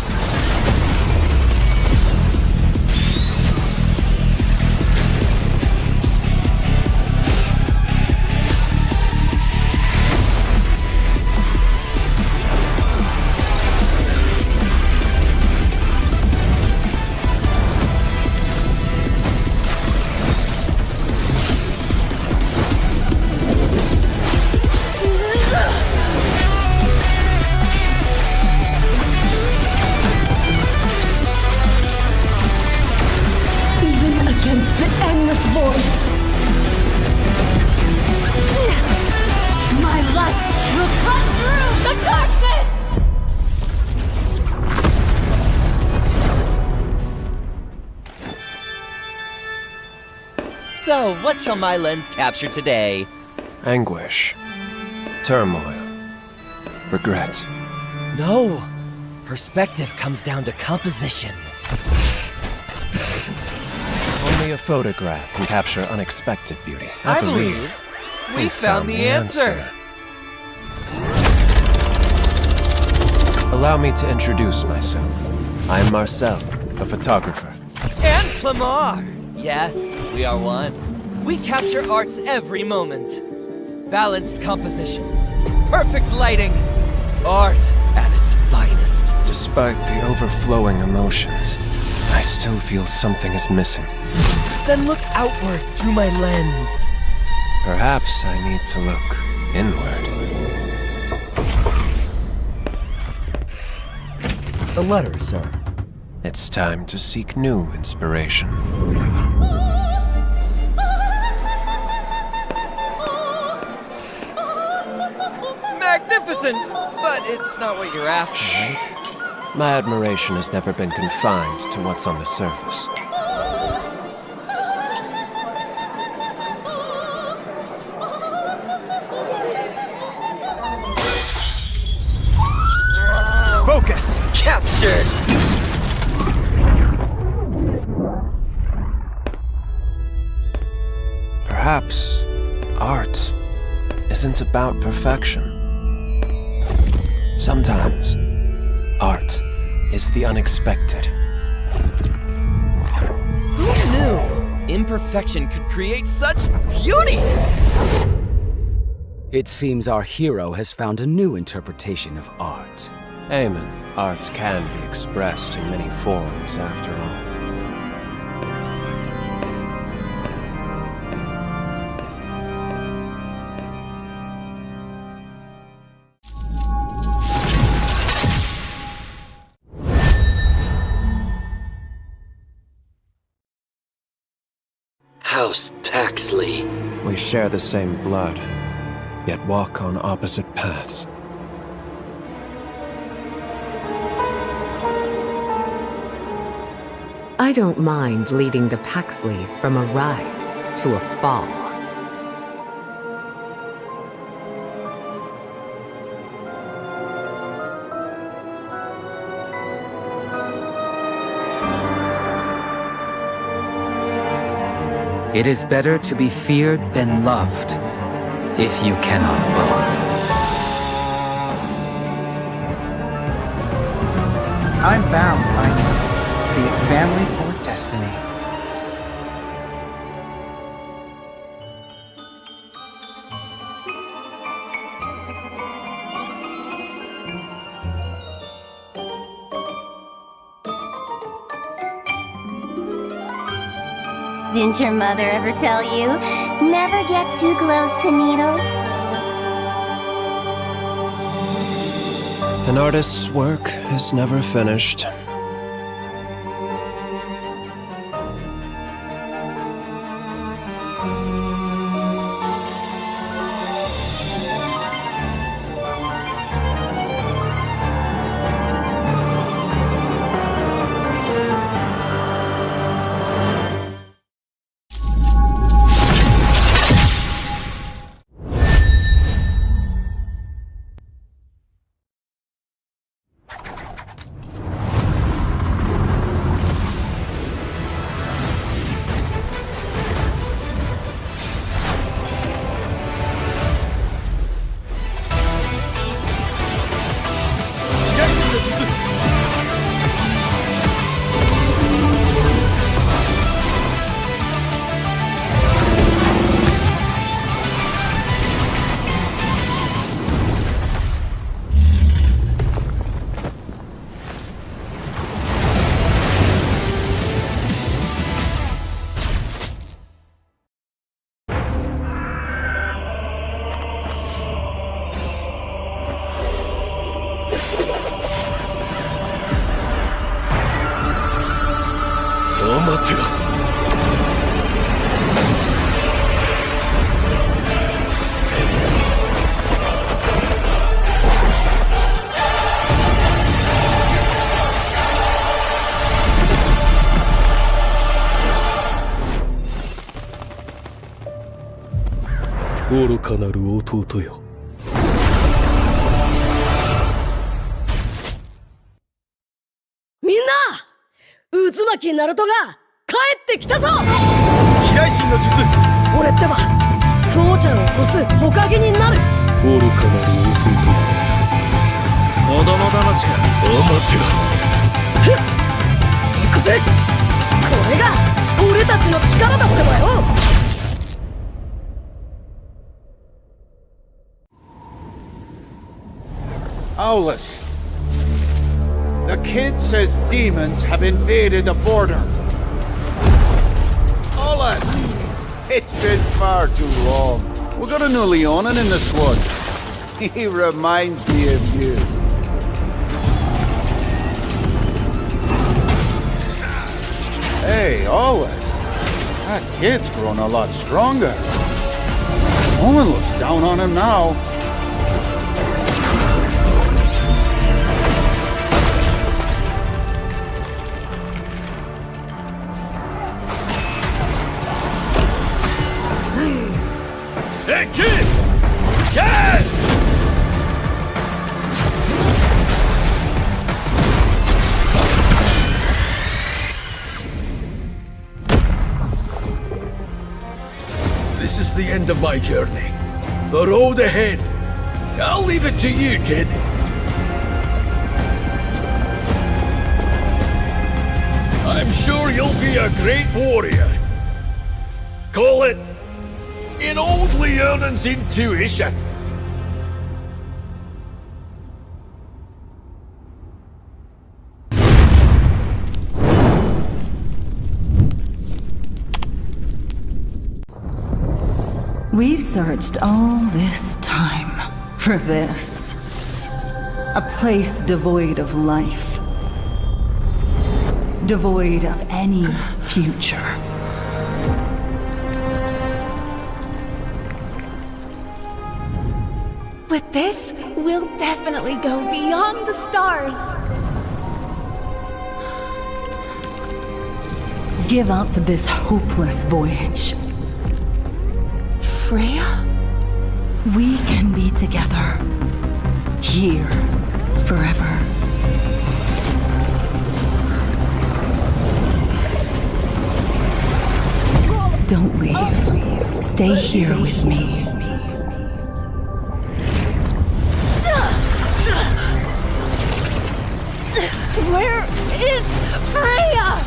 So, what shall my lens capture today? Anguish. Turmoil. Regret. No! Perspective comes down to composition. Only a photograph can capture unexpected beauty. I believe we found the answer. Allow me to introduce myself. I am Marcel, a photographer. And Clamar! Yes, we are one. We capture art's every moment. Balanced composition. Perfect lighting. Art at its finest. Despite the overflowing emotions, I still feel something is missing. Then look outward through my lens. Perhaps I need to look inward. A letter, sir. It's time to seek new inspiration. Magnificent! But it's not what you're after, right? My admiration has never been confined to what's on the surface. Focus! Captured! Perhaps art isn't about perfection. Sometimes, art is the unexpected. Who knew imperfection could create such beauty? It seems our hero has found a new interpretation of art. Amen. Art can be expressed in many forms, after all. House Taxley. We share the same blood, yet walk on opposite paths. I don't mind leading the Paxleys from a rise to a fall. It is better to be feared than loved, if you cannot both. I'm bound by be it family or destiny. Didn't your mother ever tell you, never get too close to needles? An artist's work is never finished. かなる弟よ。みんな、渦巻きナルトが帰ってきたぞ。飛来神の術。俺ってば父ちゃんを越す火影になる。愚かなる弟よ。子供騙しがアマテラス。行くぜ。これが俺たちの力だってばよ。Solace. The kid says demons have invaded the border. Solace! It's been far too long. We got a new Leonin in this one. He reminds me of you. Hey, Solace. That kid's grown a lot stronger. No one looks down on him now. Hey, kid! Kid! This is the end of my journey. The road ahead. I'll leave it to you, kid. I'm sure you'll be a great warrior. Call it in old Leonin's intuition. We've searched all this time for this. A place devoid of life. Devoid of any future. With this, we'll definitely go beyond the stars. Give up this hopeless voyage. Freya? We can be together. Here. Forever. Don't leave. Stay here with me. Where is Freya?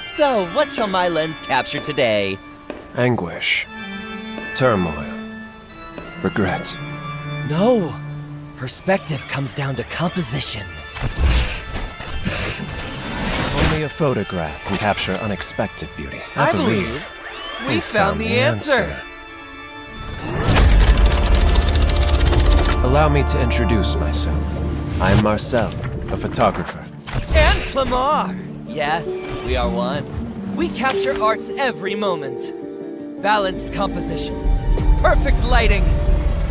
So, what shall my lens capture today? Anguish. Turmoil. Regret. No! Perspective comes down to composition. Only a photograph can capture unexpected beauty. I believe we found the answer. Allow me to introduce myself. I am Marcel, a photographer. And Clamar! Yes, we are one. We capture art's every moment. Balanced composition. Perfect lighting.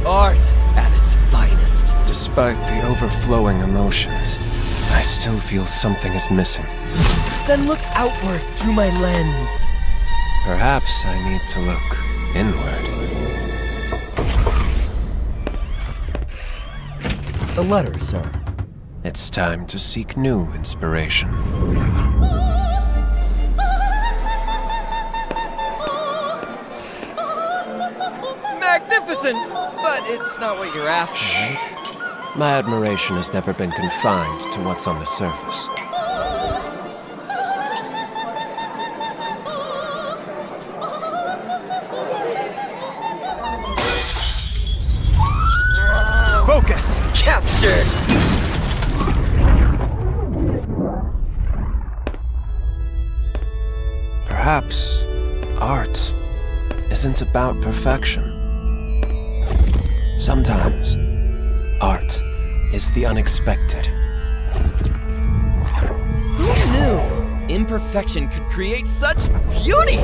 Art at its finest. Despite the overflowing emotions, I still feel something is missing. Then look outward through my lens. Perhaps I need to look inward. A letter, sir. It's time to seek new inspiration. Magnificent! But it's not what you're after, right? My admiration has never been confined to what's on the surface. bastard! Perhaps art isn't about perfection. Sometimes art is the unexpected. Who knew imperfection could create such beauty?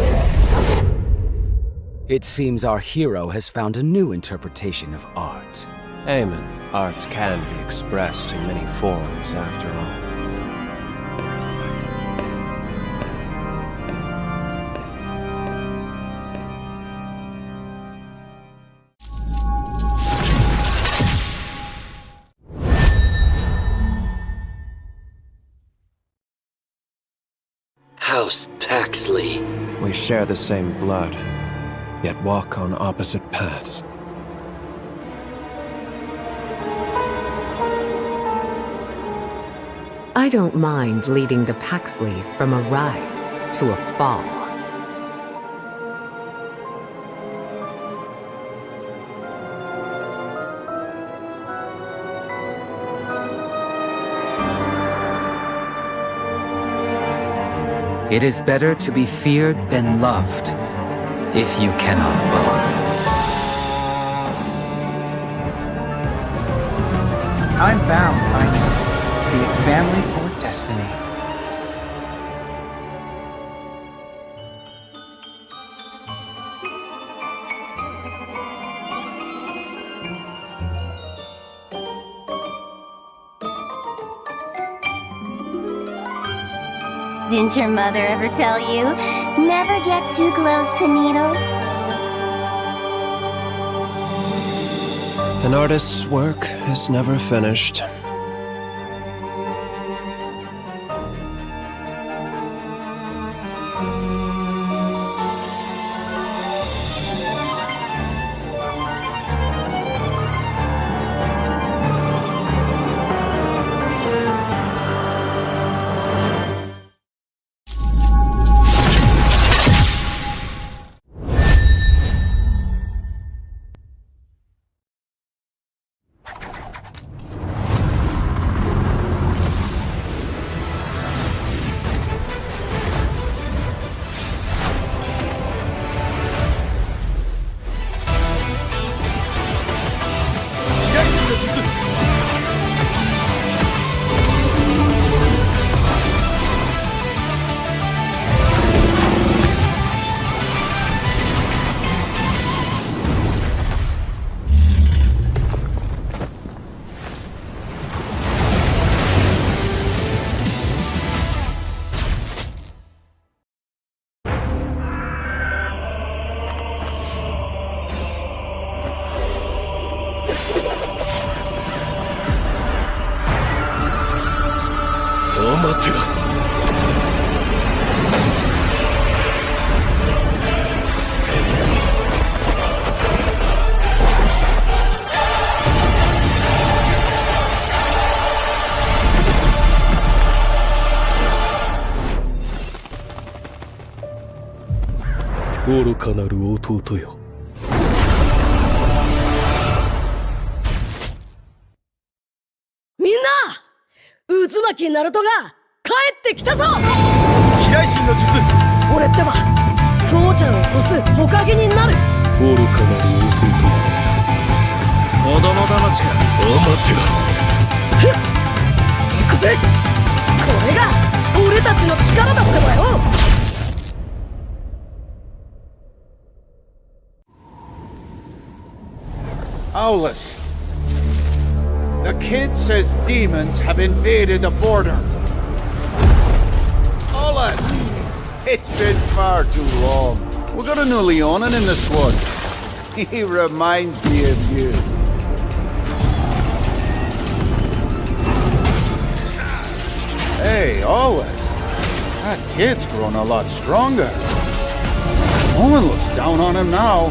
It seems our hero has found a new interpretation of art. Amen. Arts can be expressed in many forms, after all. House Taxley. We share the same blood, yet walk on opposite paths. I don't mind leading the Paxleys from a rise to a fall. It is better to be feared than loved, if you cannot both. I'm bound by you, be it family or destiny. Didn't your mother ever tell you, never get too close to needles? An artist's work is never finished. Minna! 渦巻きナルトが帰ってきたぞ！飛来神の術！俺ってば父ちゃんを越す火影になる！愚かなる弟よ。子供騙しか。アマテラス。行くぜ！これが俺たちの力だってばよ！ Solace. The kid says demons have invaded the border. Solace! It's been far too long. We got a new Leonin in the squad. He reminds me of you. Hey, Solace. That kid's grown a lot stronger. No one looks down on him now.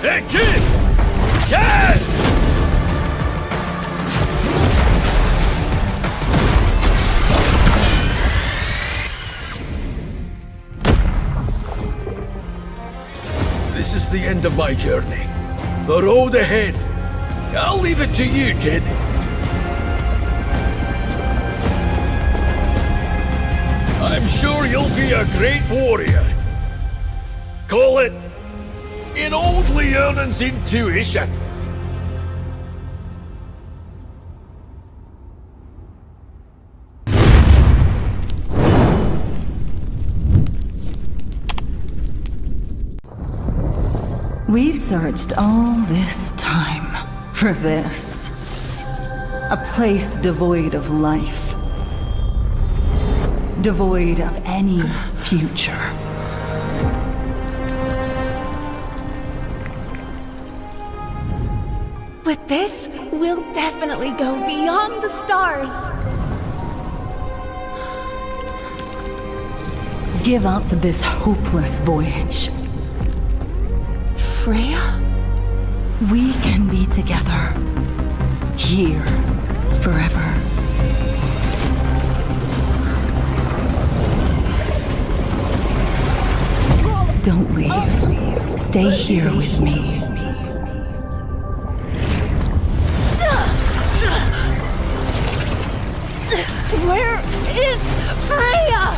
Hey, kid! Yeah! that's the end of my journey. The road ahead. I'll leave it to you, kid. I'm sure you'll be a great warrior. Call it in old Leonan's intuition. We've searched all this time for this. A place devoid of life. Devoid of any future. With this, we'll definitely go beyond the stars. Give up this hopeless voyage. Freya? We can be together. Here. Forever. Don't leave. Stay here with me. Where is Freya?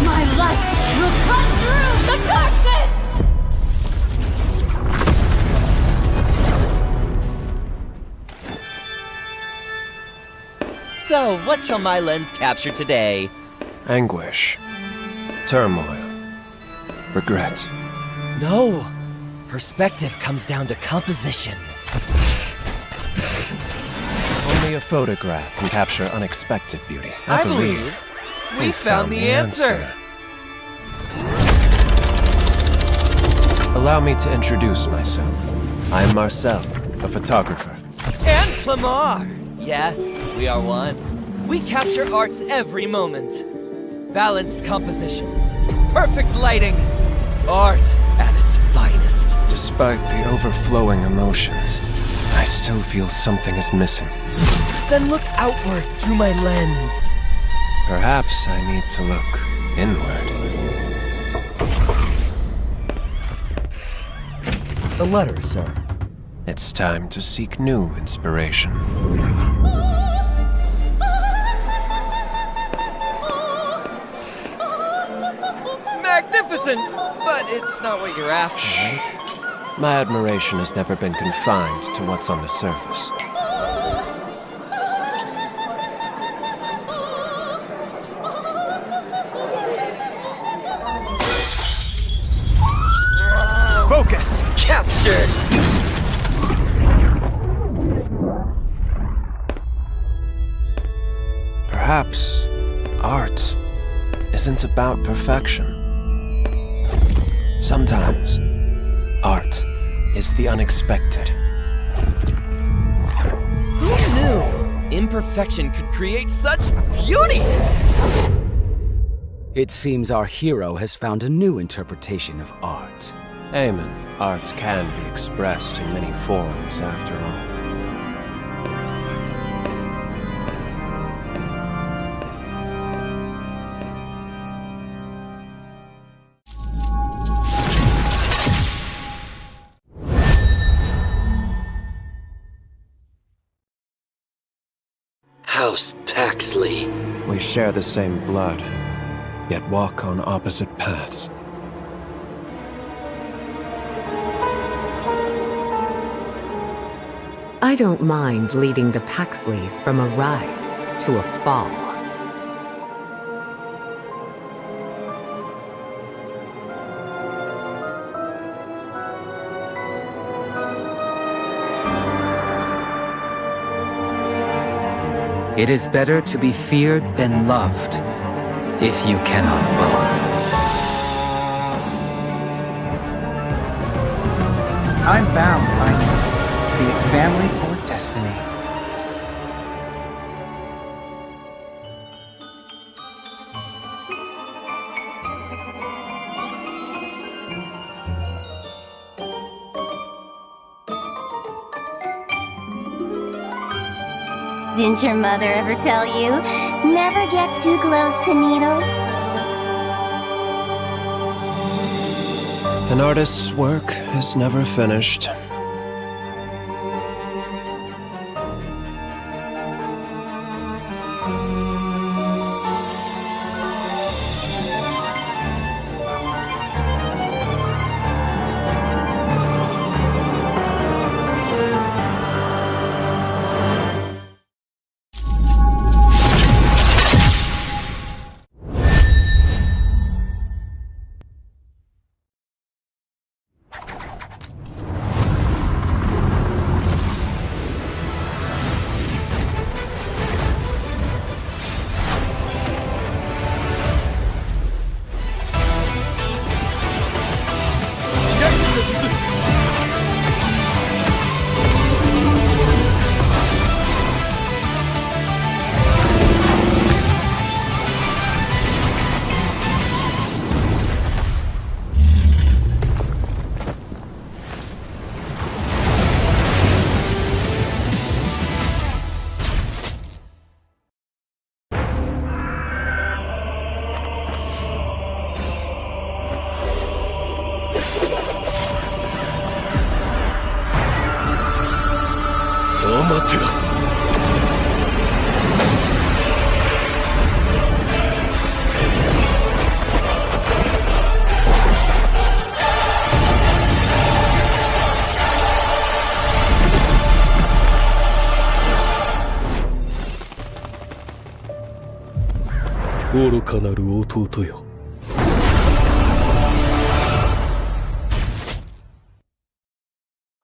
My light will cut through the darkness! So, what shall my lens capture today? Anguish. Turmoil. Regret. No! Perspective comes down to composition. Only a photograph can capture unexpected beauty. I believe we found the answer. Allow me to introduce myself. I am Marcel, a photographer. And Clamar! Yes, we are one. We capture art's every moment. Balanced composition. Perfect lighting. Art at its finest. Despite the overflowing emotions, I still feel something is missing. Then look outward through my lens. Perhaps I need to look inward. A letter, sir. It's time to seek new inspiration. Magnificent! But it's not what you're after, right? My admiration has never been confined to what's on the surface. Focus! Capture! Perhaps art isn't about perfection. Sometimes, art is the unexpected. Who knew imperfection could create such beauty? It seems our hero has found a new interpretation of art. Amen. Art can be expressed in many forms, after all. House Taxley. We share the same blood, yet walk on opposite paths. I don't mind leading the Paxleys from a rise to a fall. It is better to be feared than loved, if you cannot both. I'm bound by be it family or destiny. Didn't your mother ever tell you, never get too close to needles? An artist's work is never finished.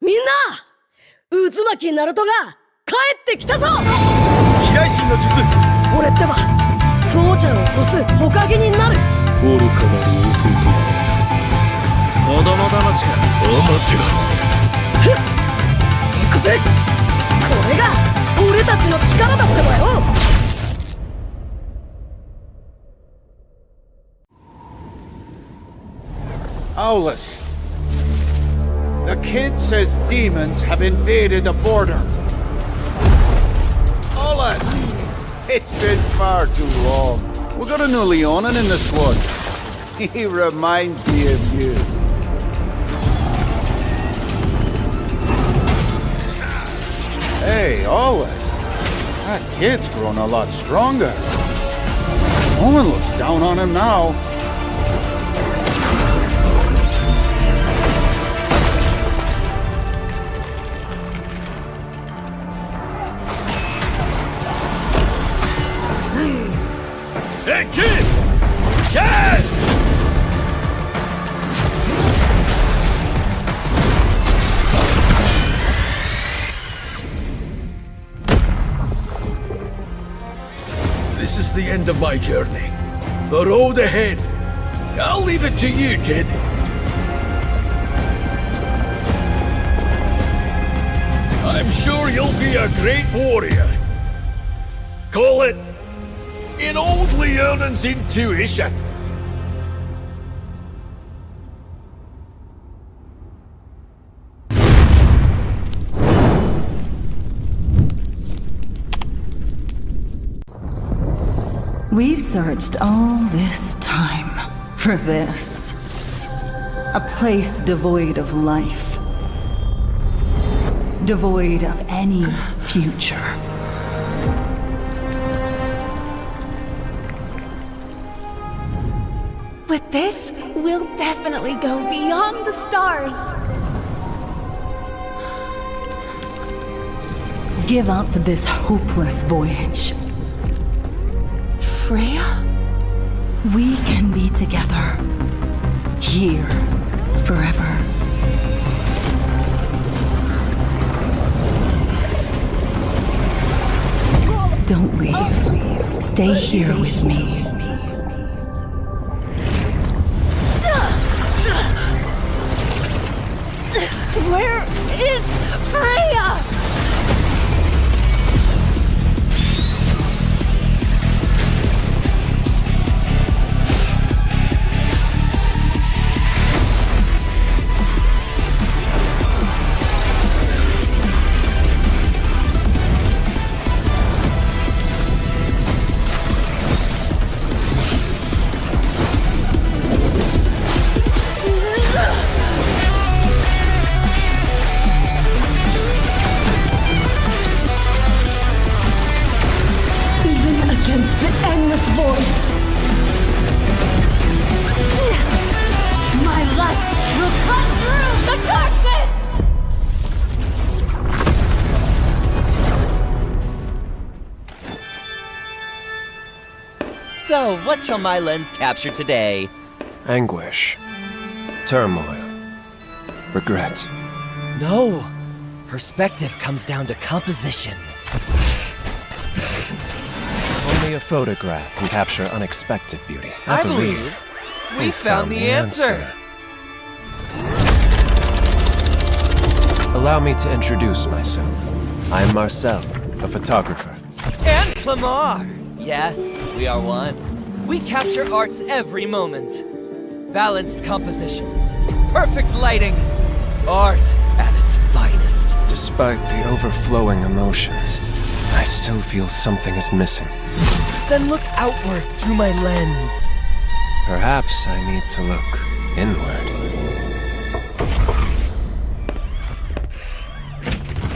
Minna! 渦巻きナルトが帰ってきたぞ。飛来神の術。俺ってば父ちゃんを越す火影になる。愚かなる弟。子供騙しか。アマテラス。ふっ行くぜ。これが俺たちの力だってばよ。Solace. The kid says demons have invaded the border. Solace! It's been far too long. We got a new Leonin in this one. He reminds me of you. Hey, Solace. That kid's grown a lot stronger. No one looks down on him now. Hey, kid! Kid! This is the end of my journey. The road ahead. I'll leave it to you, kid. I'm sure you'll be a great warrior. Call it in old Leonin's intuition. We've searched all this time for this. A place devoid of life. Devoid of any future. With this, we'll definitely go beyond the stars. Give up this hopeless voyage. Freya? We can be together. Here. Forever. Don't leave. Stay here with me. Where is Freya? Against the endless void, my light will cut through the darkness! So, what shall my lens capture today? Anguish. Turmoil. Regret. No! Perspective comes down to composition. Only a photograph can capture unexpected beauty. I believe we found the answer. Allow me to introduce myself. I am Marcel, a photographer. And Clamar! Yes, we are one. We capture art's every moment. Balanced composition. Perfect lighting. Art at its finest. Despite the overflowing emotions, I still feel something is missing. Then look outward through my lens. Perhaps I need to look inward.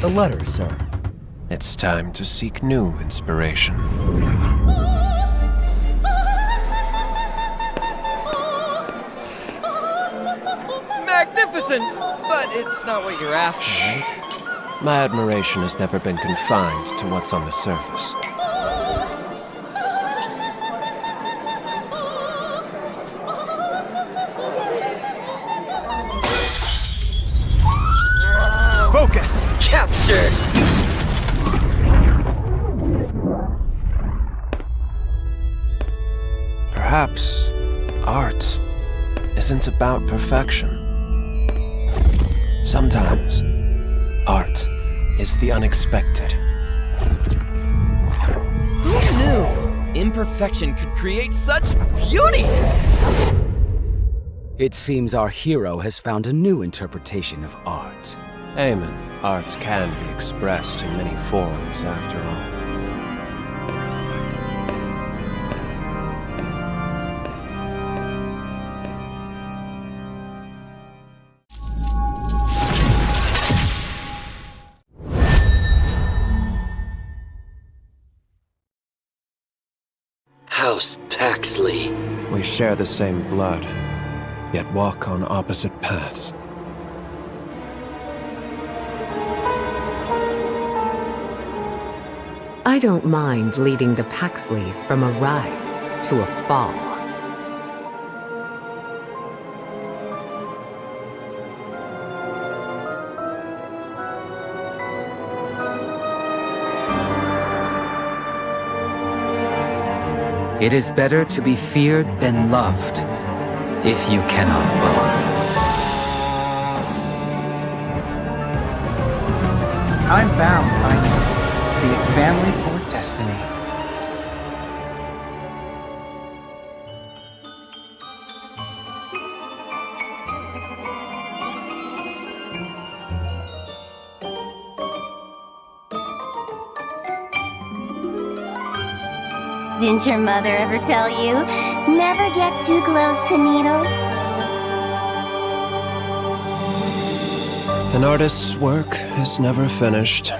The letter, sir. It's time to seek new inspiration. Magnificent! But it's not what you're after, right? My admiration has never been confined to what's on the surface. Focus! Capture! Perhaps art isn't about perfection. Sometimes art is the unexpected. Who knew imperfection could create such beauty? It seems our hero has found a new interpretation of art. Amen. Art can be expressed in many forms, after all. House Taxley. We share the same blood, yet walk on opposite paths. I don't mind leading the Paxleys from a rise to a fall. It is better to be feared than loved, if you cannot both. I'm bound by be it family or destiny. Didn't your mother ever tell you, never get too close to needles? An artist's work is never finished.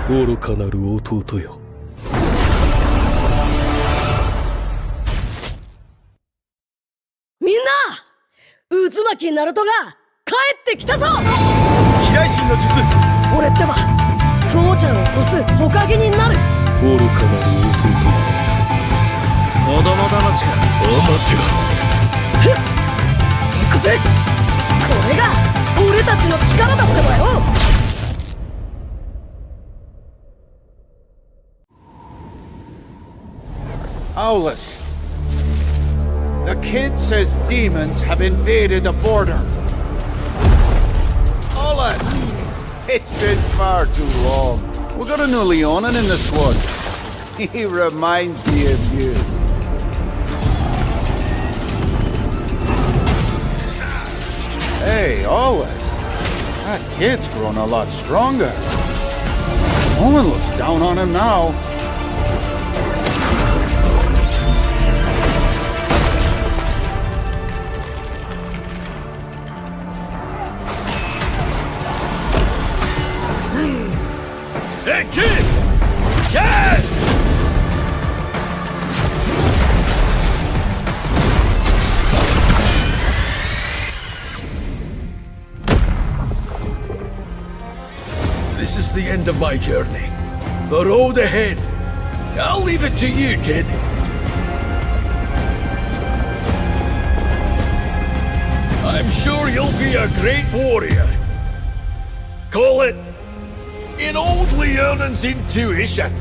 愚かなる弟よ。みんな渦巻きナルトが帰ってきたぞ。飛来神の術。俺ってば父ちゃんを越す火影になる。愚かなる弟よ。子供騙しがアマテラス。行くぜ。これが俺たちの力だってばよ。Solace. The kid says demons have invaded the border. Solace! It's been far too long. We got a new Leonin in the squad. He reminds me of you. Hey, Solace. That kid's grown a lot stronger. No one looks down on him now. Hey, kid! Kid! This is the end of my journey. The road ahead. I'll leave it to you, kid. I'm sure you'll be a great warrior. Call it in old Leonin's intuition.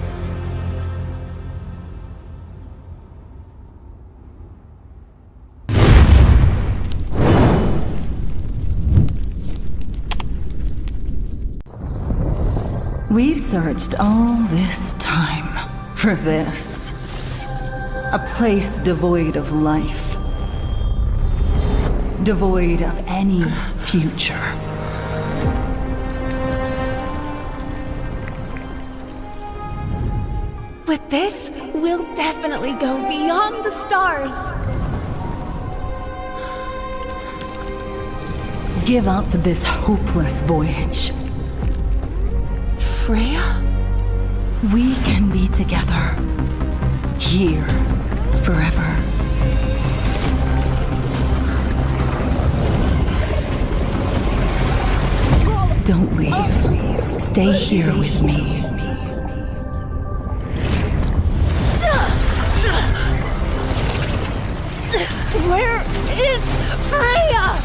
We've searched all this time for this. A place devoid of life. Devoid of any future. With this, we'll definitely go beyond the stars. Give up this hopeless voyage. Freya? We can be together. Here. Forever. Don't leave. Stay here with me. Where is Freya?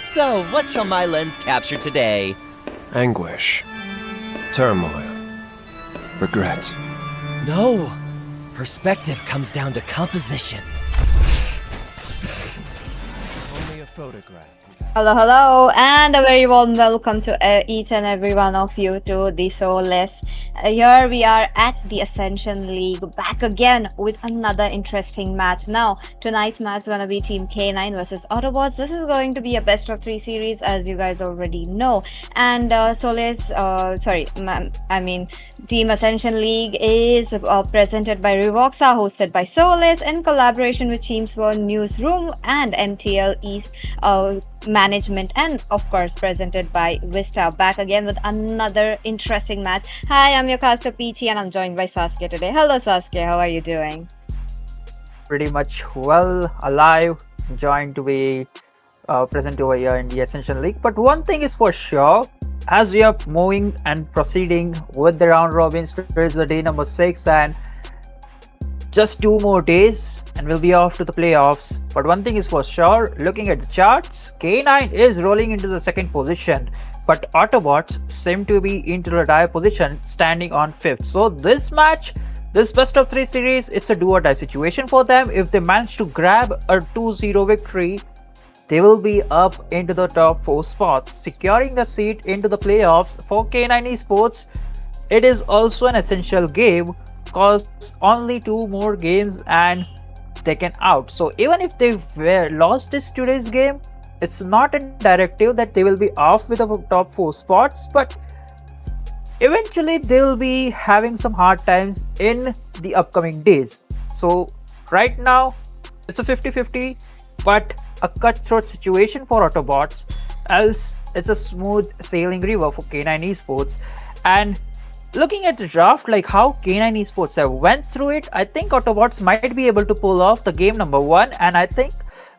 So, what shall my lens capture today? Anguish. Turmoil. Regret. No! Perspective comes down to composition. Only a photograph. Hello, and a very warm welcome to each and every one of you to the Solace. Here we are at the Ascension League, back again with another interesting match. Now, tonight's match is gonna be Team K9 versus Autobots. This is going to be a best of 3 series, as you guys already know. And Team Ascension League is presented by Revoxa, hosted by Solace, in collaboration with Teams One Newsroom and MTL East Management, and of course presented by Vista. Back again with another interesting match. Hi, I'm your caster PT and I'm joined by Sasuke today. Hello Sasuke, how are you doing? Pretty much well, alive, enjoying to be present over here in the Ascension League. But one thing is for sure, as we are moving and proceeding with the round robins, towards the day number 6, and just 2 more days and we'll be off to the playoffs. But one thing is for sure, looking at the charts, K9 is rolling into the 2nd position, but Autobots seem to be into the dire position, standing on 5th. So this match, this best of 3 series, it's a do or die situation for them. If they manage to grab a 2-0 victory, they will be up into the top 4 spots, securing a seat into the playoffs for K9 Esports. It is also an essential game, cause only 2 more games and they can out. So even if they lost today's game, it's not a directive that they will be off with the top 4 spots, but eventually they will be having some hard times in the upcoming days. So right now it's a 50-50, but a cutthroat situation for Autobots, else it's a smooth sailing river for K9 Esports. And looking at the draft, like how K9 Esports have went through it, I think Autobots might be able to pull off the game number 1, and I think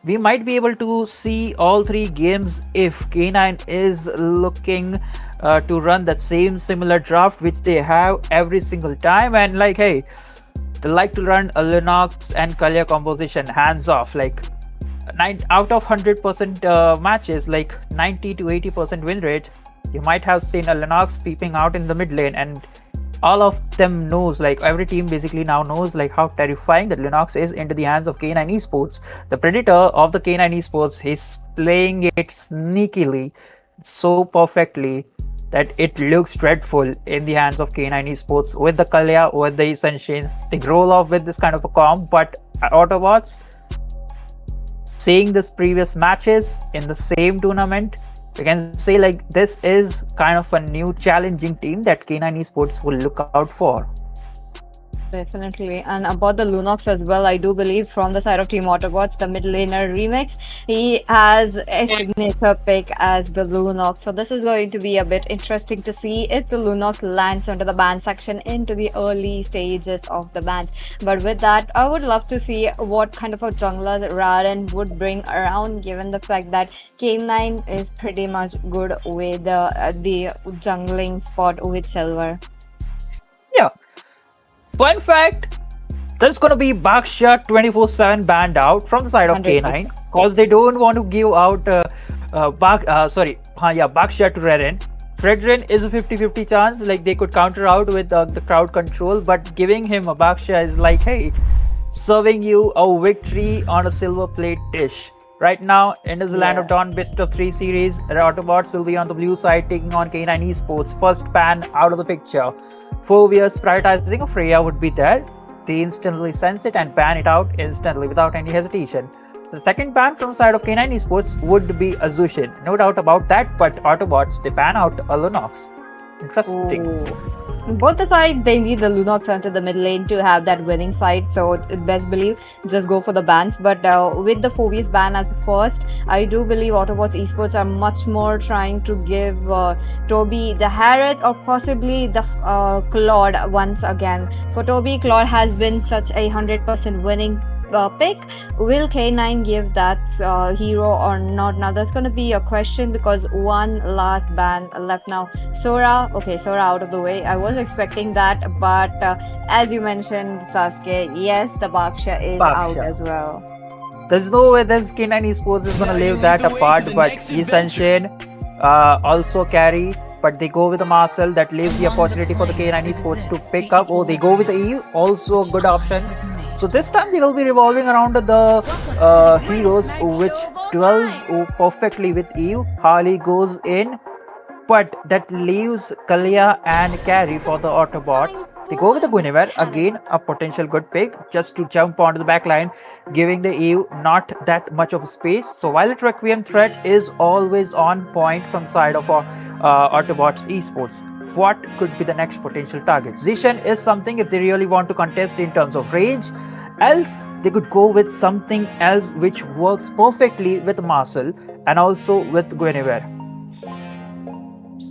we might be able to see all 3 games if K9 is looking to run that same similar draft which they have every single time. And like, hey, they like to run a Lunox and Kalia composition hands off, like 9 out of 100% matches, like 90 to 80% win rate. You might have seen a Lunox peeping out in the mid lane, and all of them knows, like every team basically now knows like how terrifying that Lunox is into the hands of K9 Esports. The predator of the K9 Esports, he's playing it sneakily, so perfectly that it looks dreadful in the hands of K9 Esports. With the Kalia, with the Ascension, they roll off with this kind of a comp. But Autobots, seeing this previous matches in the same tournament, we can say like this is kind of a new challenging team that K9 Esports will look out for. Definitely. And about the Lunox as well, I do believe from the side of Team Autobots, the mid laner Remix, he has a signature pick as the Lunox. So this is going to be a bit interesting to see if the Lunox lands under the ban section into the early stages of the bans. But with that, I would love to see what kind of a jungler Raren would bring around, given the fact that K9 is pretty much good with the jungling spot with Silver. Yeah. Fun fact, there's gonna be Baksha 24/7 banned out from the side of 100%. K9 because they don't want to give out Baksha to Reren. Fredrin is a 50-50 chance, like they could counter out with the crowd control, but giving him a Baksha is like, hey, serving you a victory on a silver plate dish. Right now, in the Land of Dawn best of 3 series, the Autobots will be on the blue side taking on K9 Esports. First ban out of the picture. Phobia's prioritizing of Freya would be there. They instantly sense it and ban it out instantly without any hesitation. So the second ban from the side of K9 Esports would be Accession. No doubt about that, but Autobots, they ban out a Lunox. Interesting. Ooh. Both the sides, they need the Lunox onto the mid lane to have that winning side, so it's best believe just go for the bans. But with the Phobia's ban as the first, I do believe Autobots Esports are much more trying to give Toby the Harriet or possibly the Claude once again. For Toby, Claude has been such a 100% winning pick. Will K9 give that hero or not? Now that's going to be a question because one last ban left now. Sora, okay, Sora out of the way. I was expecting that, but as you mentioned, Sasuke, yes, the Baksha is out as well. There's no way this K9 Esports is going to leave that apart, but Ascension also carry, but they go with the Marcel. That leaves the opportunity for the K9 Esports to pick up. Oh, they go with the Eve, also a good option. So this time they will be revolving around the heroes which dwells perfectly with Eve. Harley goes in, but that leaves Kalia and Carry for the Autobots. They go with the Guinevere, again a potential good pick just to jump onto the backline, giving the Eve not that much of space. So Violet Requiem threat is always on point from side of Autobots Esports. What could be the next potential target? Zishan is something if they really want to contest in terms of range. Else, they could go with something else which works perfectly with Marcel and also with Guinevere.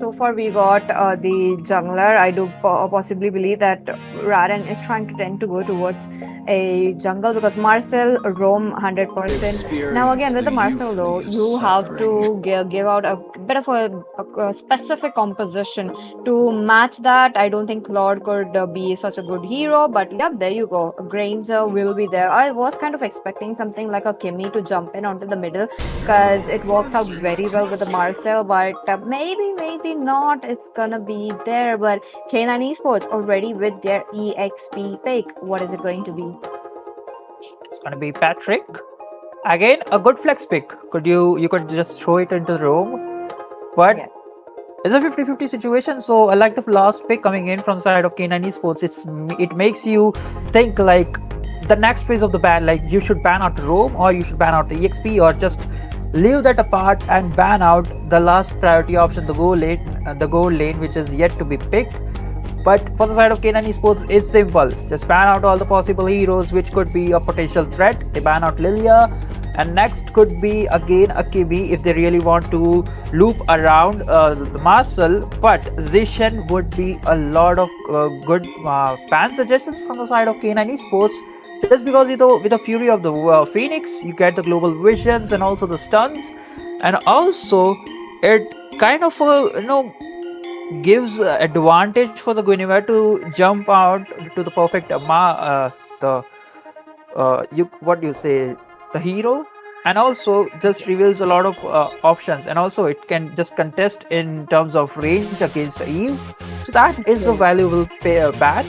so far we got the jungler. I do possibly believe that Raren is trying to tend to go towards a jungle because Marcel roam 100%. Now again with the Marcel though, you have to give out a bit of a specific composition to match that. I don't think Claude could be such a good hero, but yeah, there you go. Granger will be there. I was kind of expecting something like a Kimmy to jump in onto the middle because it works out very well with the Marcel, but maybe not. It's gonna be there. But K9 Esports already with their EXP pick. What is it going to be? It's gonna be Patrick. Again, a good flex pick. You could just throw it into the room, but yeah. It's a 50-50 situation. So I like the last pick coming in from the side of K9 Esports. It makes you think like the next phase of the ban. Like you should ban out the roam, or you should ban out the EXP, or just leave that apart and ban out the last priority option, the gold lane, which is yet to be picked. But for the side of K9 Esports, it's simple. Just ban out all the possible heroes which could be a potential threat. They ban out Lilia, and next could be again a Kimmy if they really want to loop around the Marcel. But Zishan would be a lot of good ban suggestions from the side of K9 Esports. Just because with the Fury of the Phoenix, you get the global visions and also the stuns, and also it kind of gives advantage for the Guinevere to jump out to the perfect the hero, and also just reveals a lot of options, and also it can just contest in terms of range against Eve. So that is a valuable ban.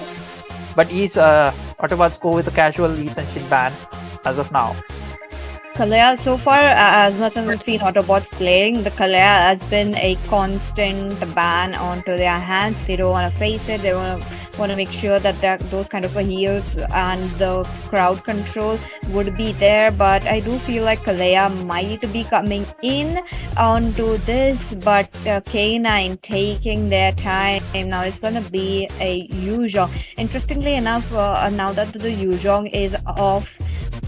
But Autobots go with a casual Ascension ban as of now. Kalea, so far, as much as we've seen Autobots playing, the Kalea has been a constant ban onto their hands. They don't want to face it. They want to make sure that those kind of heals and the crowd control would be there. But I do feel like Kalea might be coming in onto this, but K9 taking their time. Now it's going to be a Yuzhong. Interestingly enough, now that the Yuzhong is off,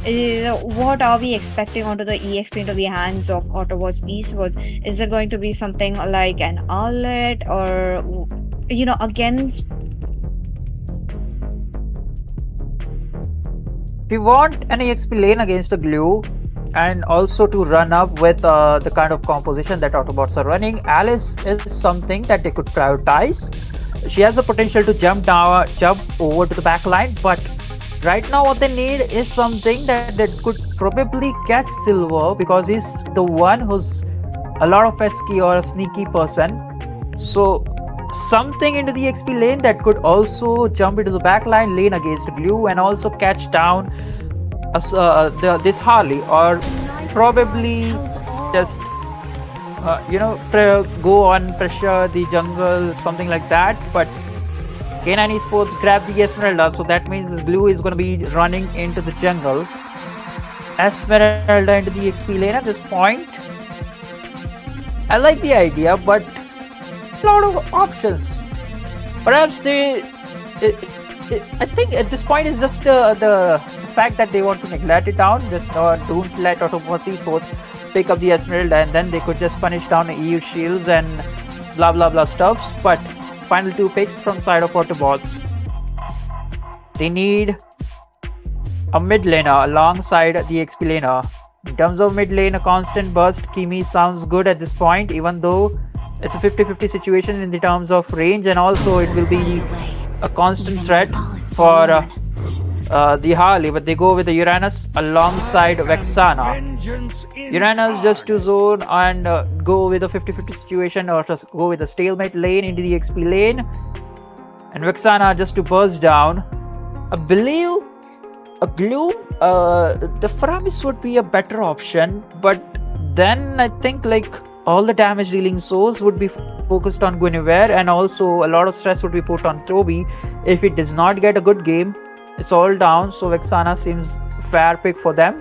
what are we expecting onto the EXP into the hands of Autobots Esports? Is it going to be something like an outlet, or against? We want an EXP lane against the glue, and also to run up with the kind of composition that Autobots are running. Alice is something that they could prioritize. She has the potential to jump over to the back line, but right now what they need is something that could probably catch Silver, because he's the one who's a lot of pesky or a sneaky person. So something into the XP lane that could also jump into the backline lane against glue, and also catch down this Harley, or probably just go on pressure the jungle, something like that. But K9 Esports grab the Esmeralda, so that means this glue is going to be running into the jungle. Esmeralda into the XP lane at this point. I like the idea, but a lot of options. Perhaps I think at this point it's just the fact that they want to neglect it down. Just don't let Autobots Esports pick up the Esmeralda, and then they could just punish down the EU shields and blah blah blah stuffs. But final two picks from side of Autobots. They need a mid laner alongside the XP laner. In terms of mid lane, a constant burst Kimi sounds good at this point, even though it's a 50-50 situation in the terms of range, and also it will be a constant threat for the Harley. But they go with the Uranus alongside Vexana. Uranus just to zone and go with a 50-50 situation, or just go with the stalemate lane into the XP lane, and Vexana just to burst down. I believe a glue, the Faramis would be a better option, but then I think like all the damage dealing souls would be focused on Guinevere, and also a lot of stress would be put on Toby. If it does not get a good game, it's all down. So Vexana seems fair pick for them.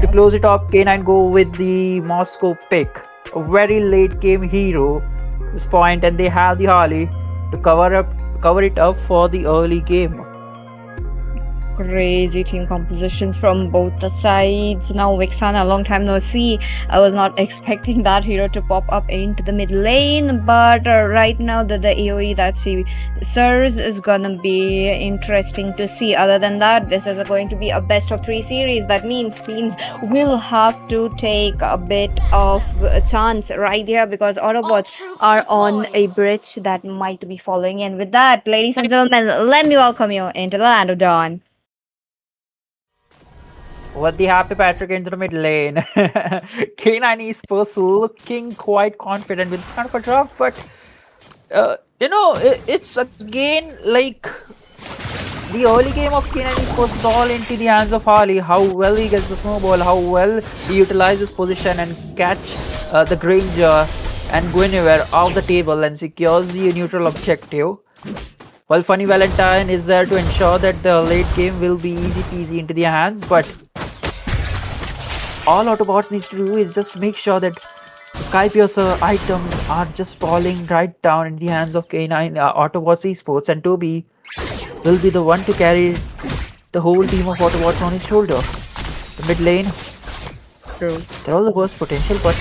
To close it off, K9 go with the Moscow pick, a very late game hero at this point, and they have the Harley to cover it up for the early game. Crazy team compositions from both the sides. Now Vixana, long time no see. I was not expecting that hero to pop up into the mid lane, but right now the AoE that she serves is gonna be interesting to see. Other than that, this is going to be a best of 3 series. That means teams will have to take a bit of a chance right here because Autobots are on a bridge that might be following in. With that, ladies and gentlemen, let me welcome you into the land of Dawn. What the happy Patrick into the mid lane. K9 Esports looking quite confident with this kind of a draft, but it's again like the early game of K9 Esports is all into the hands of Harley. How well he gets the snowball, how well he utilizes position and catch the Granger and Guinevere off the table and secures the neutral objective. While Funny Valentine is there to ensure that the late game will be easy peasy into their hands, but all Autobots need to do is just make sure that Skypiercer items are just falling right down in the hands of K9 Autobots Esports, and Toby will be the one to carry the whole team of Autobots on his shoulder. The mid lane, true. They're all the worst potential, but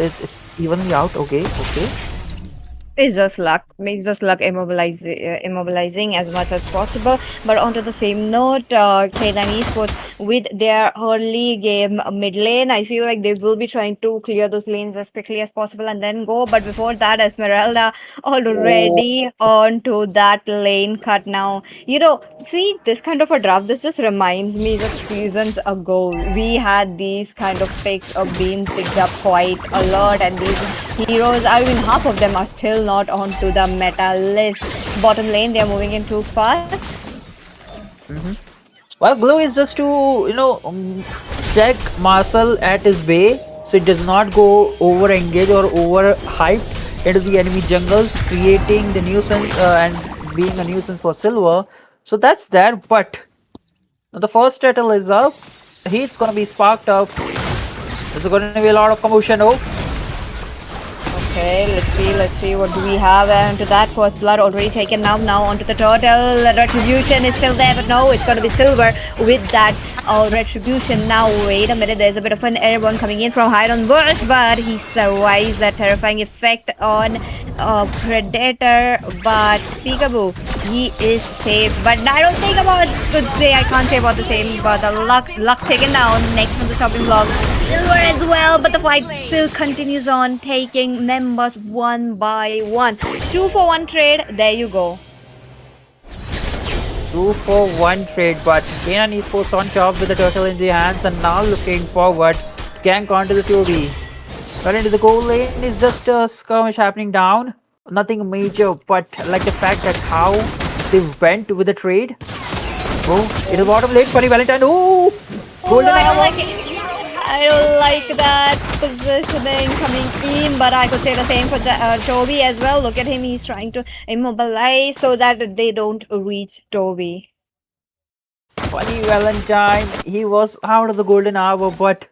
it's evenly out. Okay. It's just luck. It's just luck immobilizing as much as possible. But onto the same note, K9 Esports with their early game mid lane, I feel like they will be trying to clear those lanes as quickly as possible and then go. But before that, Esmeralda already onto that lane cut now. See this kind of a draft. This just reminds me just seasons ago. We had these kind of picks of being picked up quite a lot, and these heroes, I mean, half of them are still not onto the meta list. Bottom lane, they are moving in too fast. Well, Glow is just to check Marcel at his bay, so it does not go over engage or over hyped into the enemy jungles, creating the nuisance and being a nuisance for Silver. So that's there. But the first turtle is up. Heat's gonna be sparked up. There's gonna be a lot of commotion. Okay, let's see what do we have. And to that, first blood already taken now onto the turtle. Retribution is still there, but no, it's gonna be Silver with that retribution. Now wait a minute, there's a bit of an airborne coming in from Hydron Burst, but he survives that terrifying effect on Predator. But Peekaboo, he is safe. But I don't think I can't say about the same, but the luck taken down next on the chopping block. Silver as well, but the fight still continues on, taking members one by one. 2-for-1 trade, there you go. 2-for-1 trade, but K9 Esports on top with the turtle in their hands and now looking forward to gank onto the 2B. Well, into the goal lane is just a skirmish happening down. Nothing major, but like the fact that how they went with the trade. Oh, in the bottom lane, Funny Valentine. Oh, golden armor. I don't like that positioning coming in, but I could say the same for Toby as well. Look at him, he's trying to immobilize so that they don't reach Toby. Funny Valentine, he was out of the golden hour, but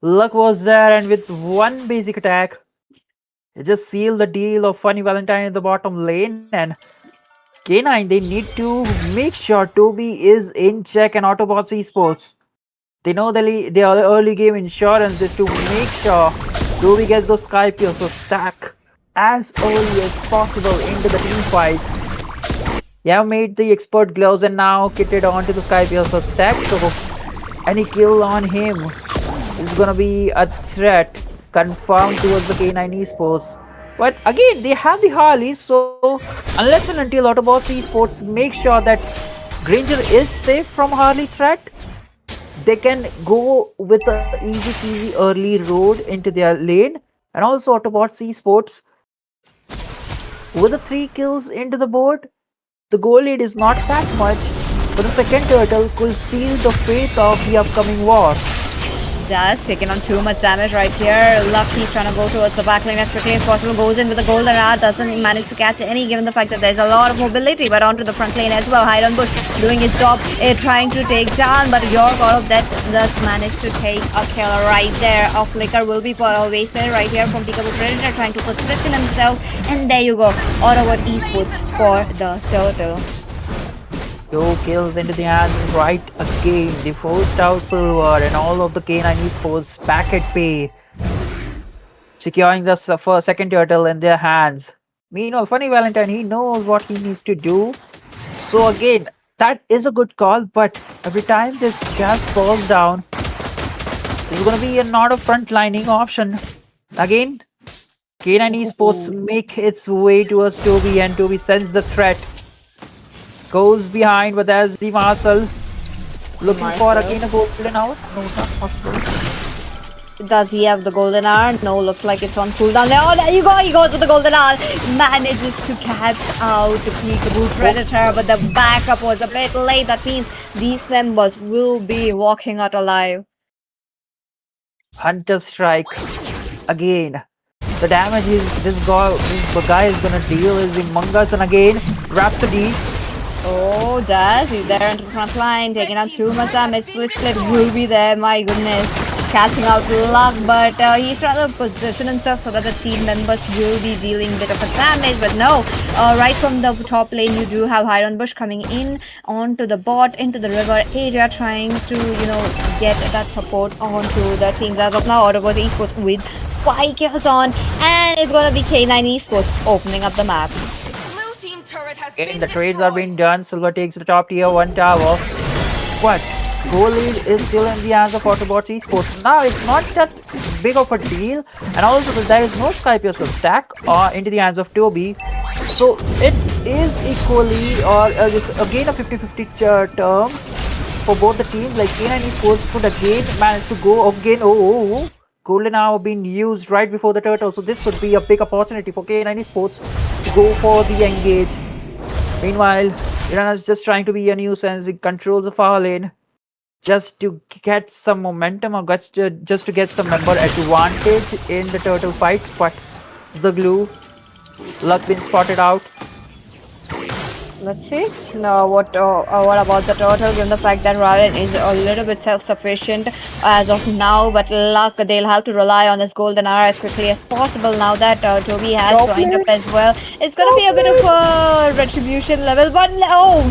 luck was there, and with one basic attack, it just sealed the deal of Funny Valentine in the bottom lane. And K9, they need to make sure Toby is in check, and Autobots Esports, they know the early game insurance is to make sure Toby gets those Skypiercer stack as early as possible into the team fights. They have made the expert gloves and now kitted onto the Skypiercer stack, so any kill on him is gonna be a threat confirmed towards the K9 Esports. But again, they have the Harley, so unless and until Autobots Esports make sure that Granger is safe from Harley threat, they can go with an easy peasy early road into their lane. And also Autobots Esports, with the 3 kills into the board, the goal lead is not that much, but the second turtle could seal the fate of the upcoming war. Just taking on too much damage right here. Lucky trying to go towards the back lane as quickly as possible. Goes in with the golden hour. Doesn't manage to catch any given the fact that there's a lot of mobility. But onto the front lane as well. Hydron Bush doing his job. Trying to take down. But York all of that just managed to take a kill right there. A flicker will be wasted right here from Peekaboo Predator. Trying to position himself. And there you go. Autobot Esports for the turtle. 2 kills into the hands right again. The first house silver and all of the K9 esports back at pay. Securing the second turtle in their hands. Meanwhile, Funny Valentine, he knows what he needs to do. So again, that is a good call, but every time this gas falls down, there's gonna be not a frontlining option. Again, K9 esports make its way towards Toby, and Toby sends the threat. Goes behind, but there's the Marcel. Looking for again a golden hour? No, not possible. Does he have the golden hour? No, looks like it's on cooldown. Oh, there you go. He goes with the golden hour. Manages to catch out the Peekaboo Predator, but the backup was a bit late. That means these members will be walking out alive. Hunter Strike again. The damage this guy is gonna deal is humongous, and again Rhapsody. Oh, Daz, he's there into the front line, taking out too much damage. Split will be there, my goodness. Catching out Luck, but he's trying to position himself so that the team members will be dealing a bit of a damage. But no, right from the top lane, you do have Iron Bush coming in onto the bot, into the river area, trying to, get that support onto the teams. As of now, Autobot Esports with 5 kills on, and it's gonna be K9 Esports opening up the map. Again, the trades are being done. Silver takes the top tier 1 tower, but goal lead is still in the hands of Autobot Esports. Now it's not that big of a deal, and also there is no Skypiercer stack into the hands of Toby, so it is equally or just again a 50-50 terms for both the teams. Like K9 Esports could again manage to go again. Golden hour being used right before the turtle, so this could be a big opportunity for K9 Esports to go for the engage. Meanwhile, Irana is just trying to be a nuisance. It controls the far lane just to get some momentum, or just to get some member advantage in the turtle fight. But the glue, Luck been spotted out. Let's see. No, what about the turtle? Given the fact that Ryan is a little bit self-sufficient as of now, but Luck, they'll have to rely on his golden hour as quickly as possible now that Toby has joined up as well. It's gonna be a bit of a retribution level, but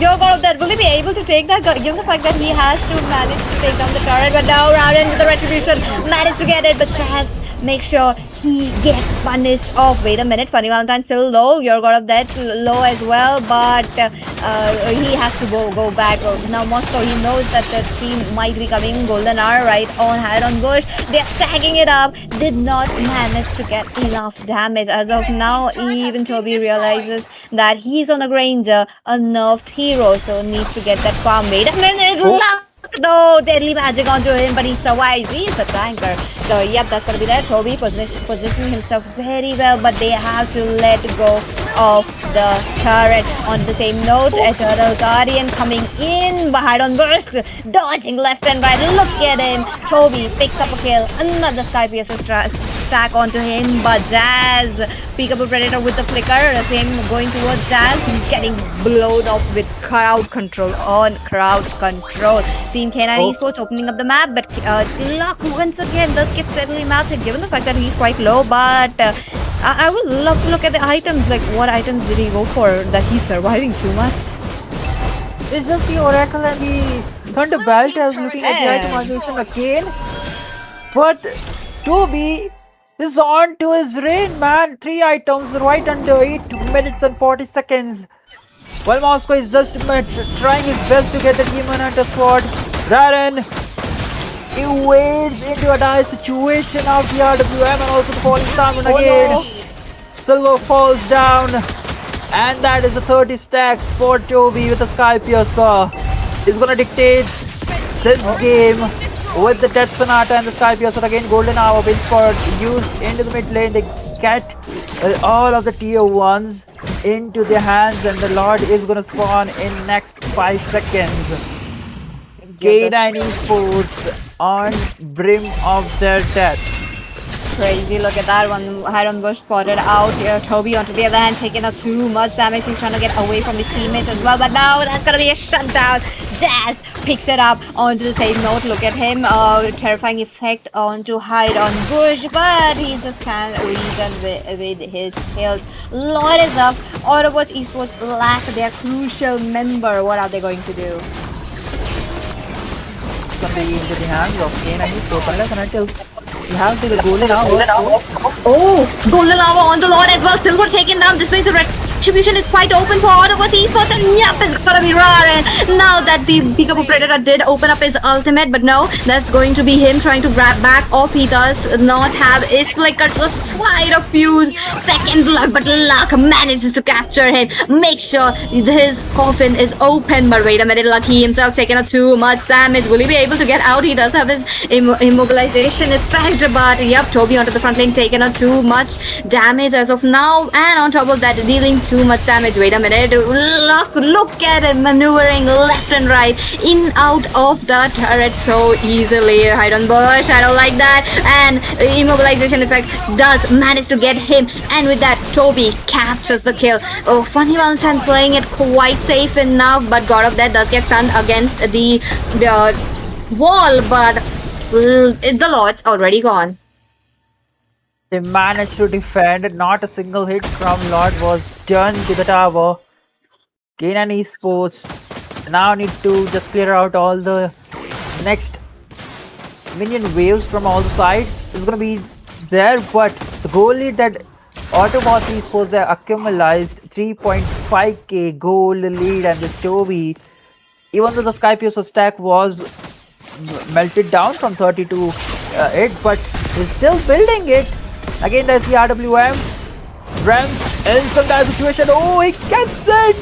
you're out of that. Will he be able to take that? Given the fact that he has to manage to take down the turret, but now Ryan with the retribution managed to get it, but Chaz make sure he gets punished. Oh, wait a minute, Funny Valentine still low. You're out of that low as well, but he has to go back. Now Moscow, he knows that the team might be coming. Golden hour right on Iron Bush. They're stacking it up. Did not manage to get enough damage. As of now, even Toby realizes that he's on a Granger, a nerfed hero, so needs to get that farm. Wait a minute, Luck! No, deadly magic onto him, but he survives. He's a tanker. So, yep, that's gonna be there. Toby positioning himself very well, but they have to let go of the turret. On the same note, a Turtle Guardian coming in behind on Bush, dodging left and right. Look at him. Toby picks up a kill. Another Skypiercer stack onto him, but Jazz, Peekaboo Predator with the flicker. The same going towards Jazz. He's getting blown off with crowd control on crowd control. Team K9 Esports opening up the map, but Luck once again does get steadily melted given the fact that he's quite low. But I would love to look at the items. Like, what items did he go for that he's surviving too much? It's just the Oracle and the Thunderbolt. I was looking at the itemization again, but Toby is on to his reign, man. 3 items right under 8 minutes and 40 seconds. While Moscow is just trying his best to get the Demon Hunter squad. Raren wades into a dire situation of the RWM and also the falling salmon again. No. Silver falls down, and that is a 30 stacks for Toby with a Skypiercer. He's gonna dictate this game with the Death Sonata and the Skypiercer. Again, Golden Hour being used into the mid lane. They get all of the tier 1s into their hands, and the Lord is gonna spawn in next 5 seconds. K9 Esports on brim of their death. Crazy, look at that one. Iron Bush spotted out here. Toby onto the other hand taking out too much damage. He's trying to get away from his teammates as well, but now that's gonna be a shutdown. Jazz picks it up onto the same note. Look at him, terrifying effect onto hide on bush, but he just can't reason with his skills. Lord is up. Autobots Esports lack their crucial member. What are they going to do? Somebody into the hands of Kane and Esports unless and until you have the golden hour. Oh, golden hour on the Lord as well. Silver taken down. This means the retribution is quite open for Autobots Esports, and yep, it's gonna be Raren. Now that the Peekaboo Predator did open up his ultimate, but no, that's going to be him trying to grab back off. He does not have his flicker, just quite a few seconds left, but Luck manages to capture him. Make sure his coffin is open, but wait a minute, Luck, he himself taking up too much damage. Will he be able to get out? He does have his immobilization effect, but yep, Toby onto the front lane taking up too much damage as of now, and on top of that, dealing too much damage. Wait a minute, look at him maneuvering left and right, in out of the turret so easily. Hide on bush, I don't like that, and immobilization effect does manage to get him, and with that, Toby captures the kill. Oh, Funny Valentine playing it quite safe enough, but God of Death does get stunned against the wall, but the Lord's already gone. They managed to defend. Not a single hit from Lord was done to the tower. Kane and Esports now need to just clear out all the next minion waves from all the sides. It's gonna be there, but the goal lead that Autobots Esports have accumulated 3.5k goal lead, and this Toby, even though the Skypio's stack was melted down from 30 to 8, but he's still building it. Again, there's the RWM. Rams in some kind of situation. Oh, he gets it!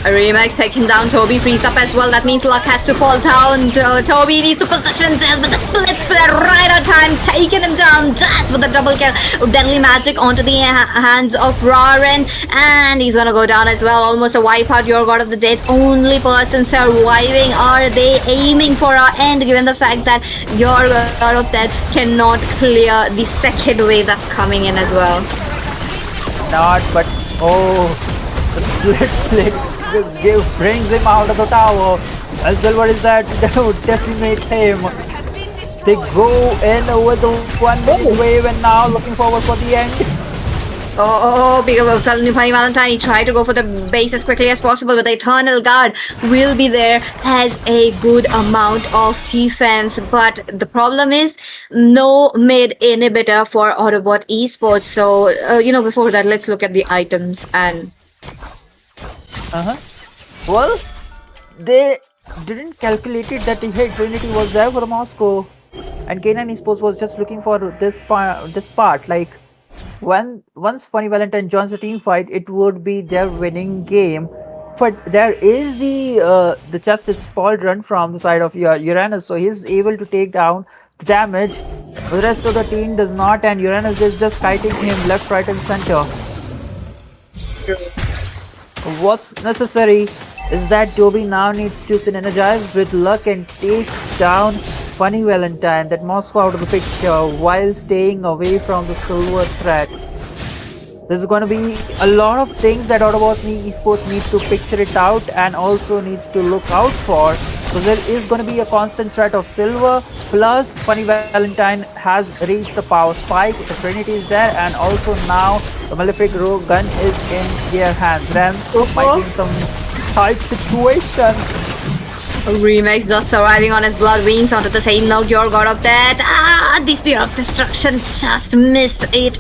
A remix taking down Toby, frees up as well. That means Luck has to fall down. Toby needs to position himself with the split right on time, taking him down just with the double kill. Deadly magic onto the hands of Raren, and he's gonna go down as well. Almost a wipe out. Your God of the Death, only person surviving. Are they aiming for our end, given the fact that your God of Death cannot clear the second wave that's coming in as well? Not, but oh, the split brings him out of the tower. And Silver is that to decimate him. They go in with the one wave, and now looking forward for the end. Because Funny Valentine, he tried to go for the base as quickly as possible, but the Eternal Guard will be there as a good amount of defense. But the problem is no mid inhibitor for Autobot Esports. So, before that, let's look at the items and... Well, they didn't calculate it that the hit Trinity was there for the Moscow, and Kane and Esports was just looking for this part. Like, once Funny Valentine joins the team fight, it would be their winning game. But there is the Justice Pauldron from the side of Uranus, so he's able to take down the damage. The rest of the team does not, and Uranus is just fighting him left, right, and center. What's necessary is that Toby now needs to synergize with Luck and take down Funny Valentine, that Moscow, out of the picture, while staying away from the Silver threat. There's going to be a lot of things that Autobots Esports need to picture it out and also needs to look out for. So there is going to be a constant threat of Silver, plus Funny Valentine has reached the power spike, the Trinity is there, and also now the Malefic Rogue gun is in their hands. Ram might be in some tight situation. Remix just surviving on his blood wings. Onto the same note, your God of Death. The Spear of Destruction just missed it.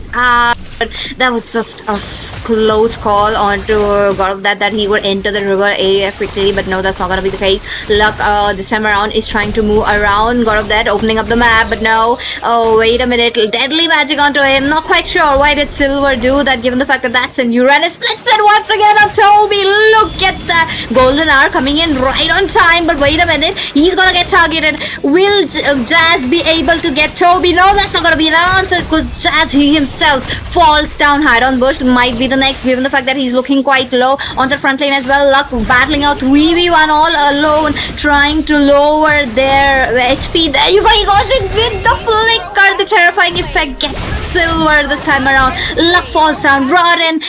That was just a close call onto God of Death that he would enter the river area quickly, but no, that's not gonna be the case. Luck this time around is trying to move around God of Death, opening up the map, but no. Oh, wait a minute, deadly magic onto him. Not quite sure why did Silver do that, given the fact that that's in Uranus. Split once again on Toby. Look at that golden hour coming in right on time, but wait a minute, he's gonna get targeted. Will Jazz be able to get Toby? No, that's not gonna be an answer, because Jazz, he himself falls down. Hide on bush might be the next, given the fact that he's looking quite low on the front lane as well. Luck battling out 3v1 all alone, trying to lower their HP. There you go, he goes in with the flicker, the terrifying disqualifying effect gets silver this time around. Luck falls down. Rotten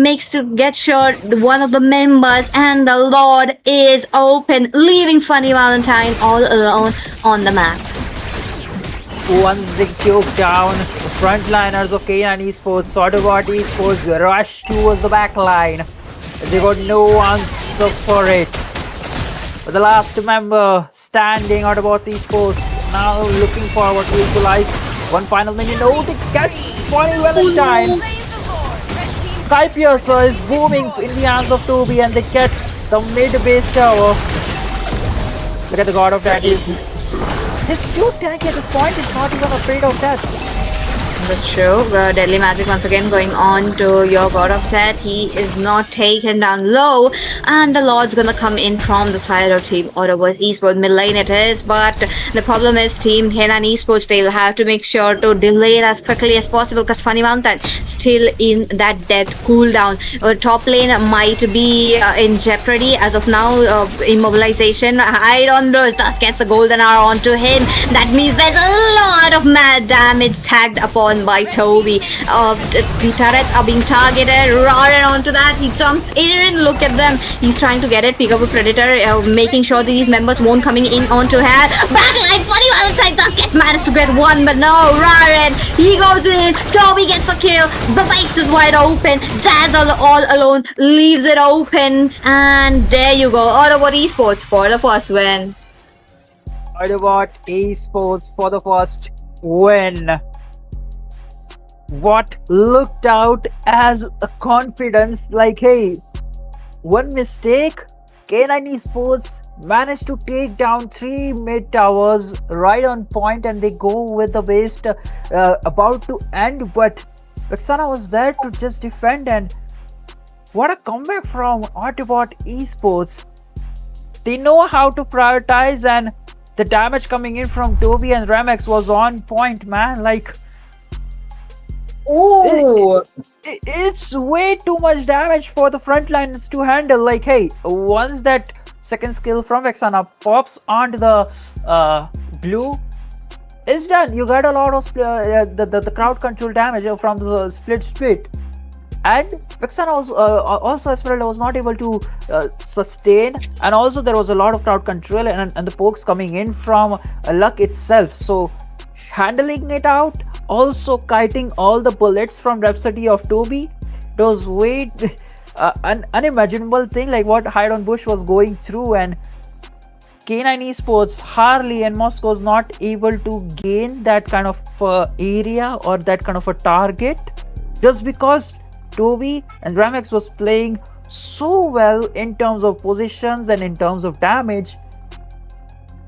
makes to get sure one of the members, and the Lord is open, leaving Funny Valentine all alone on the map. Once they choke down, the frontliners of K9 Esports, Autobot Esports rush towards the back line. They got no answer for it. But the last member standing, Autobots Esports, now looking forward to equalize. One final minion. Oh, they get Funny Valentine. Sky Piercer is booming in the hands of Toby, and they get the mid base tower. Look at the God of Death. His cute tank at this point is not even afraid of death. That's true. Deadly Magic once again going on to your God of Death. He is not taken down low, and the Lord's gonna come in from the side of Team Autobot Esports. Mid lane it is, but the problem is Team K9 Esports, they'll have to make sure to delay it as quickly as possible because Funny Valentine still in that death cooldown. Top lane might be in jeopardy as of now. Immobilization. Hide on those. Thus gets the golden hour onto him. That means there's a lot of mad damage tagged upon by Toby. The turrets are being targeted. Roaring onto that. He jumps in. Look at them. He's trying to get it. Pick up a predator. Making sure that these members won't coming in onto her. Backline. Funny Valentine does managed to get one, but no. Roaring. He goes in. Toby gets a kill. The base is wide open. Jazz all alone leaves it open. And there you go. Autobot Esports for the first win. Autobot Esports for the first win. What looked out as a confidence, like, hey, one mistake, K9 Esports managed to take down 3 mid towers right on point, and they go with the base about to end, but Vexana was there to just defend. And what a comeback from Autobot Esports. They know how to prioritize, and the damage coming in from Toby and Remex was on point, man. Like, oh, it's way too much damage for the frontliners to handle. Like, hey, once that second skill from Vexana pops onto the blue, it's done. You got a lot of the crowd control damage from the split. And Vexana was also Esmeralda was not able to sustain, and also there was a lot of crowd control and the pokes coming in from Luck itself. So handling it out, also kiting all the bullets from Rhapsody of Toby, it was way an unimaginable thing, like what Hide on Bush was going through. And K9 Esports, Harley and Moscow was not able to gain that kind of area or that kind of a target, just because Toby and Ramex was playing so well in terms of positions and in terms of damage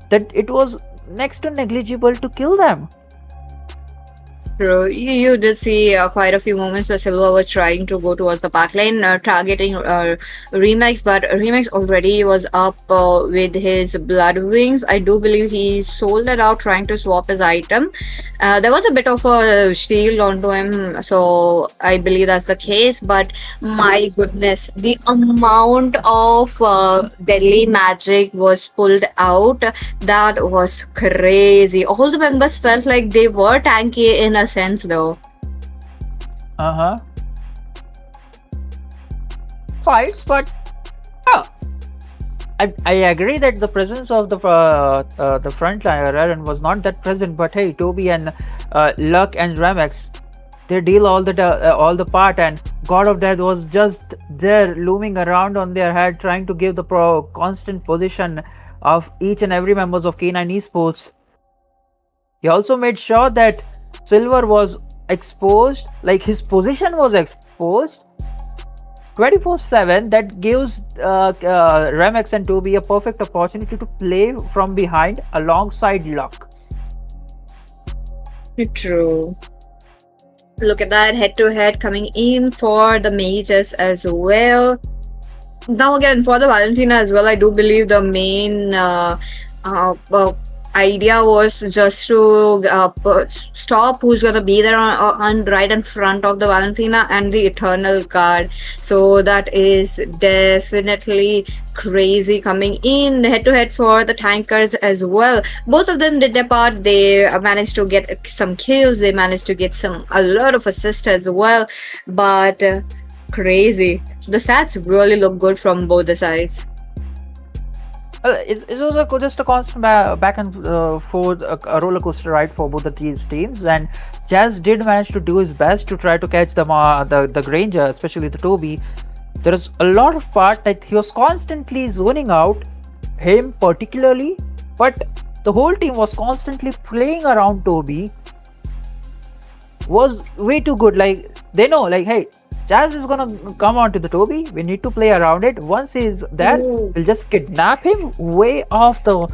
that it was next to negligible to kill them. True. You did see quite a few moments where Silva was trying to go towards the back lane, targeting Remix, but Remix already was up with his Blood Wings. I do believe he sold it out trying to swap his item. There was a bit of a shield onto him, so I believe that's the case, but my goodness, the amount of deadly magic was pulled out, that was crazy. All the members felt like they were tanky in a sense though. Fights, but I agree that the presence of the frontliner was not that present, but hey, Toby and Luck and Ramex, they deal all the part, and God of Death was just there looming around on their head, trying to give the constant position of each and every members of K9 Esports. He also made sure that Silver was exposed, like his position was exposed 24/7. That gives Remex and Toby a perfect opportunity to play from behind alongside Luck. True. Look at that, head-to-head coming in for the mages as well. Now again, for the Valentina as well, I do believe the main idea was just to stop who's gonna be there on right in front of the Valentina and the Eternal card. So that is definitely crazy coming in head to head for the tankers as well. Both of them did their part. They managed to get some kills. They managed to get a lot of assists as well. But crazy. The stats really look good from both the sides. It was just a constant back and forth, a roller coaster ride for both these teams, and Jazz did manage to do his best to try to catch the Granger, especially the Toby. There is a lot of part that he was constantly zoning out, him particularly, but the whole team was constantly playing around Toby. Was way too good. Like, they know, like, hey, Jazz is gonna come onto the Toby. We need to play around it. Once he's there, we'll just kidnap him way off the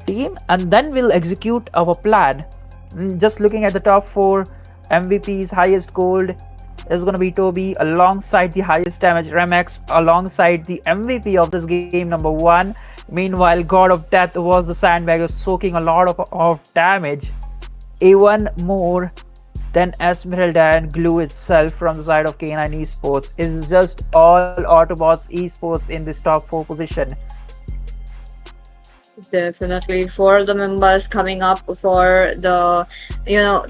team, and then we'll execute our plan. Just looking at the top 4 MVPs, highest gold is gonna be Toby, alongside the highest damage Remex, alongside the MVP of this game, number 1. Meanwhile, God of Death was the sandbagger, soaking a lot of damage. Even more than Esmeralda and Glue itself from the side of K9 Esports. Is just all Autobots Esports in this top 4 position. Definitely, for the members coming up for the,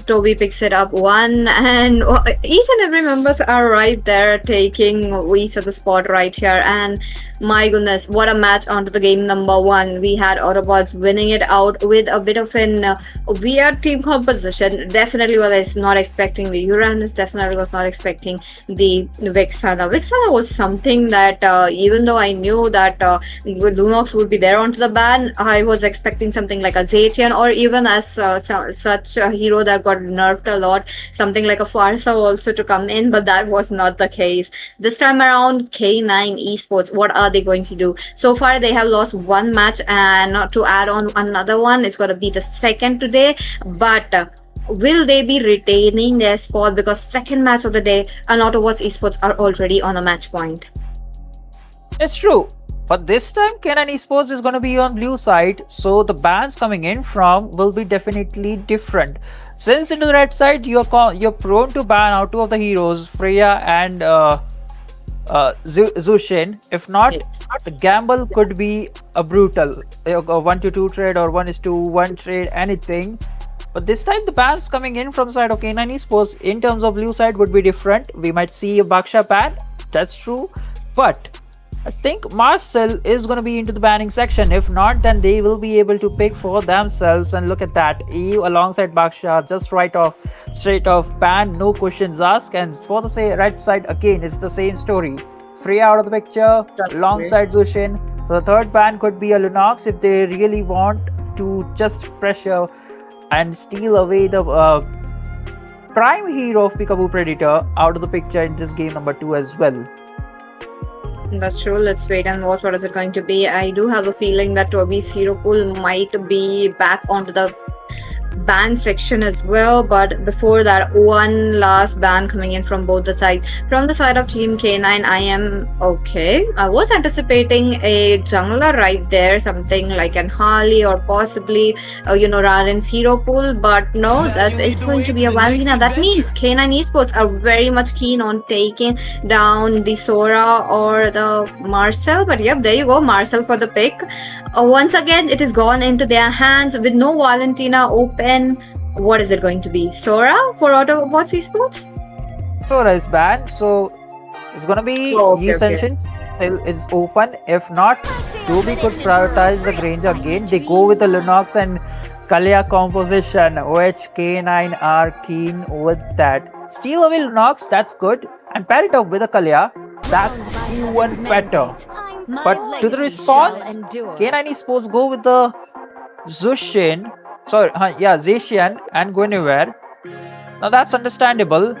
Toby picks it up 1, and each and every members are right there taking each of the spot right here. And my goodness, what a match onto the game number 1. We had Autobots winning it out with a bit of an weird team composition. Definitely was not expecting the Uranus, definitely was not expecting the Vexana. Vexana was something that even though I knew that Lunox would be there onto the ban, I was expecting something like a Zatian, or even as such a hero that got nerfed a lot, something like a Farsa also to come in, but that was not the case. This time around, K9 Esports, what are they going to do? So far, they have lost 1 match, and to add on another one, it's going to be the second today. But will they be retaining their spot? Because second match of the day, and Autobots Esports are already on a match point. It's true. But this time, K9 Esports is going to be on blue side, so the bans coming in from will be definitely different. Since into the red side, you're prone to ban out 2 of the heroes, Freya and Zushin. If not, the gamble could be a brutal 1-2 trade or 1-1 trade, anything. But this time, the bans coming in from the side of K9 Esports in terms of blue side would be different. We might see a Baksha ban, that's true, but I think Marcel is going to be into the banning section. If not, then they will be able to pick for themselves. And look at that, Eve alongside Baksha, just straight off ban, no questions asked. And for the right side, again, it's the same story. Freya out of the picture, alongside Zushin. So the third ban could be a Lunox if they really want to just pressure and steal away the prime hero of Peekaboo Predator out of the picture in this game number 2 as well. That's true. Let's wait and watch what is it going to be. I do have a feeling that Toby's hero pool might be back onto the ban section as well, but before that, one last ban coming in from both the sides. From the side of Team K9, I am okay. I was anticipating a jungler right there, something like an Harley or possibly Raren's hero pool, but no, that is going to be a Valentina. That means K9 Esports are very much keen on taking down the Sora or the Marcel, but yep, there you go, Marcel for the pick. Once again, it is gone into their hands with no Valentina open. What is it going to be? Sora for Autobots Esports? Sora is banned, so it's gonna be the Ascension. It's open. If not, Toby could prioritize the Granger again. They go with the Lunox and Kalia composition, which K9 are keen with that. Steal away Lunox, that's good. And pair it up with a Kalia, that's even better. But to the response, K9 Esports go with the Zushin. Zacian and Guinevere. Now that's understandable.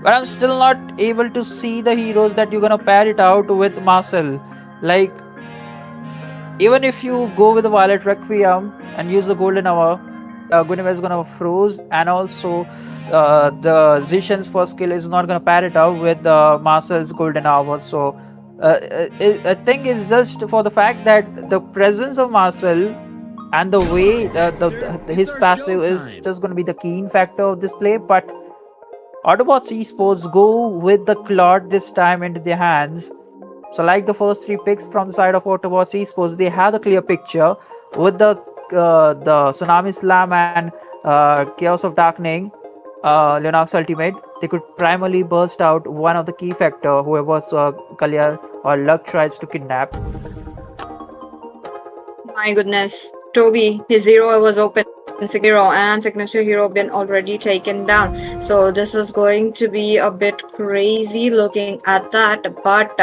But I'm still not able to see the heroes that you're gonna pair it out with Marcel. Like, even if you go with the Violet Requiem and use the Golden Hour, Guinevere is gonna froze, and also the Zacian's first skill is not gonna pair it out with Marcel's Golden Hour. So I think it's just for the fact that the presence of Marcel and the way his passive is just going to be the keen factor of this play. But Autobots Esports go with the Claude this time into their hands. So like the first three picks from the side of Autobots Esports, they have a clear picture with the Tsunami Slam and Chaos of Darkening Linux Ultimate. They could primarily burst out one of the key factor, whoever Kalia or Luck tries to kidnap. My goodness. Toby, his hero was open. Hero and signature hero been already taken down, so this is going to be a bit crazy looking at that. But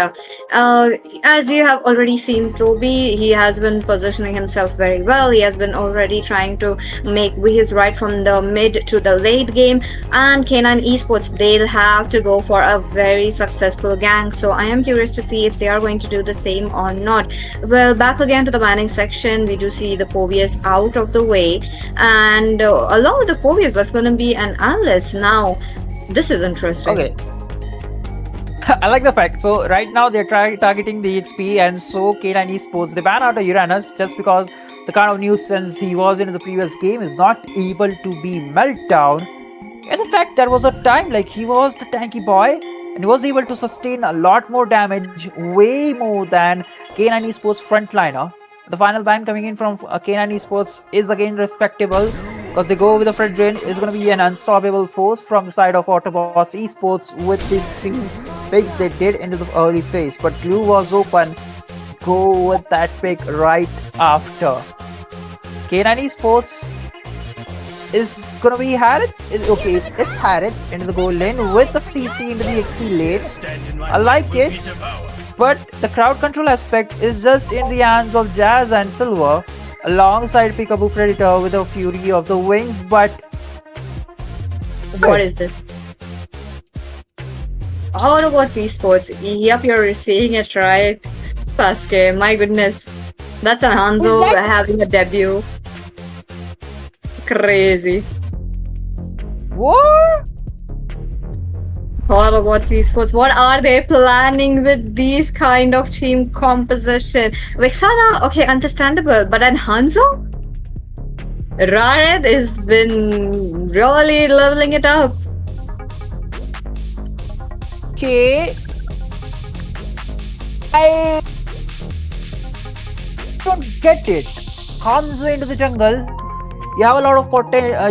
as you have already seen, Toby, he has been positioning himself very well. He has been already trying to make his right from the mid to the late game, and K9 Esports, they'll have to go for a very successful gank. So I am curious to see if they are going to do the same or not. Well, back again to the banning section, we do see the Phobius out of the way. And along with the Phobius, there's going to be an Alice. Now, this is interesting. Okay. I like the fact. So, right now they're targeting the XP, and so K9 Esports, they ban out of Uranus just because the kind of nuisance he was in the previous game is not able to be meltdown. And in fact, there was a time like he was the tanky boy, and he was able to sustain a lot more damage, way more than K9 Esports frontliner. The final ban coming in from K9 Esports is again respectable because they go with the Fred Drain. Is going to be an unstoppable force from the side of Autobots Esports with these three picks they did into the early phase. But Glue was open. Go with that pick right after. K9 Esports is going to be Harriet. Okay, it's Harriet into the goal lane with the CC into the XP lane. I like it. But the crowd control aspect is just in the hands of Jazz and Silver alongside Peekaboo Predator with the Fury of the Wings. But what is this? Autobots Esports. Yep, you're seeing it right. Sasuke, my goodness. That's an Hanzo having a debut. Crazy. What? Autobots Esports, what are they planning with these kind of team composition? Vexana, okay, understandable, but then Hanzo? Rared has been really leveling it up. Okay. I don't get it. Hanzo into the jungle. You have a lot of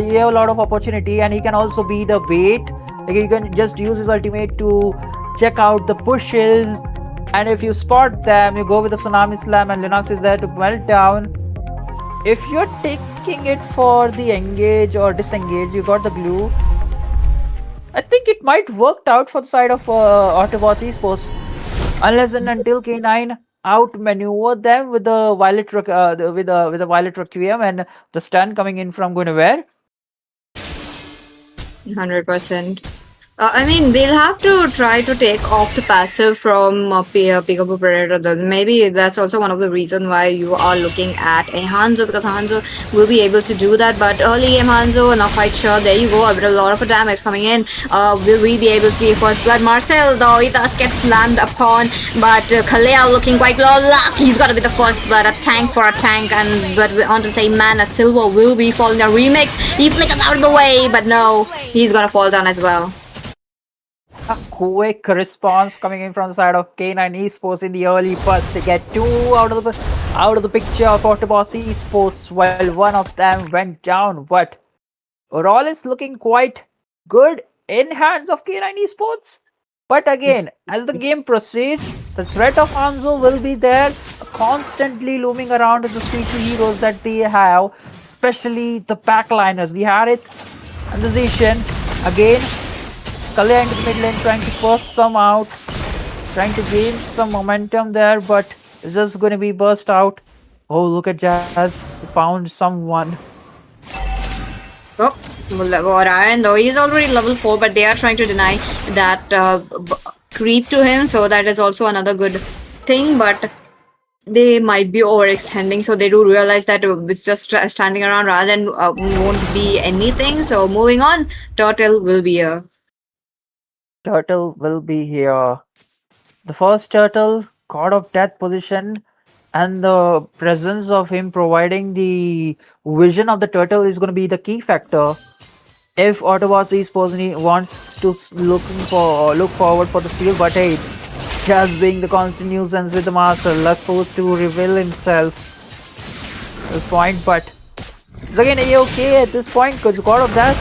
you have a lot of opportunity, and he can also be the bait. Like you can just use his ultimate to check out the bushes, and if you spot them, you go with the Tsunami Slam, and Linux is there to melt down. If you're taking it for the engage or disengage, you got the glue. I think it might work out for the side of Autobots Esports, unless and until K9 outmaneuver them with the Violet with the Violet Requiem and the stun coming in from Guinevere. 100%. I mean, they'll have to try to take off the passive from Peekaboo Predator. Maybe that's also one of the reasons why you are looking at a Hanzo, because Hanzo will be able to do that. But early game Hanzo, not quite sure. There you go, a lot of damage coming in. Will we be able to see first blood? Marcel, though, he does get slammed upon. But Kalea looking quite low. Luck, he's got to be the first blood. A tank for a tank. And but on the same man as Silver will be falling down. Remix, he flickers out of the way. But no, he's going to fall down as well. A quick response coming in from the side of K9 Esports in the early burst. They get two out of the picture of Autobots Esports. Well, one of them went down, but overall is looking quite good in hands of K9 Esports. But again, as the game proceeds, the threat of Hanzo will be there, constantly looming around with the street heroes that they have, especially the backliners, the Harith and the Zishan. Again, Kalea into the mid lane trying to burst some out, trying to gain some momentum there, but it's just going to be burst out. Oh, look at Jazz, he found someone. Oh, Orion though, he's already level 4, but they are trying to deny that creep to him, so that is also another good thing, but they might be overextending, so they do realize that it's just standing around rather than won't be anything. So moving on, Turtle will be here. Turtle will be here. The first Turtle, God of Death position, and the presence of him providing the vision of the turtle is going to be the key factor. If Autobots Esports wants to look forward for the steal, but hey, just being the constant nuisance with the master, Luck forced to reveal himself at this point, but it's again okay at this point because God of that,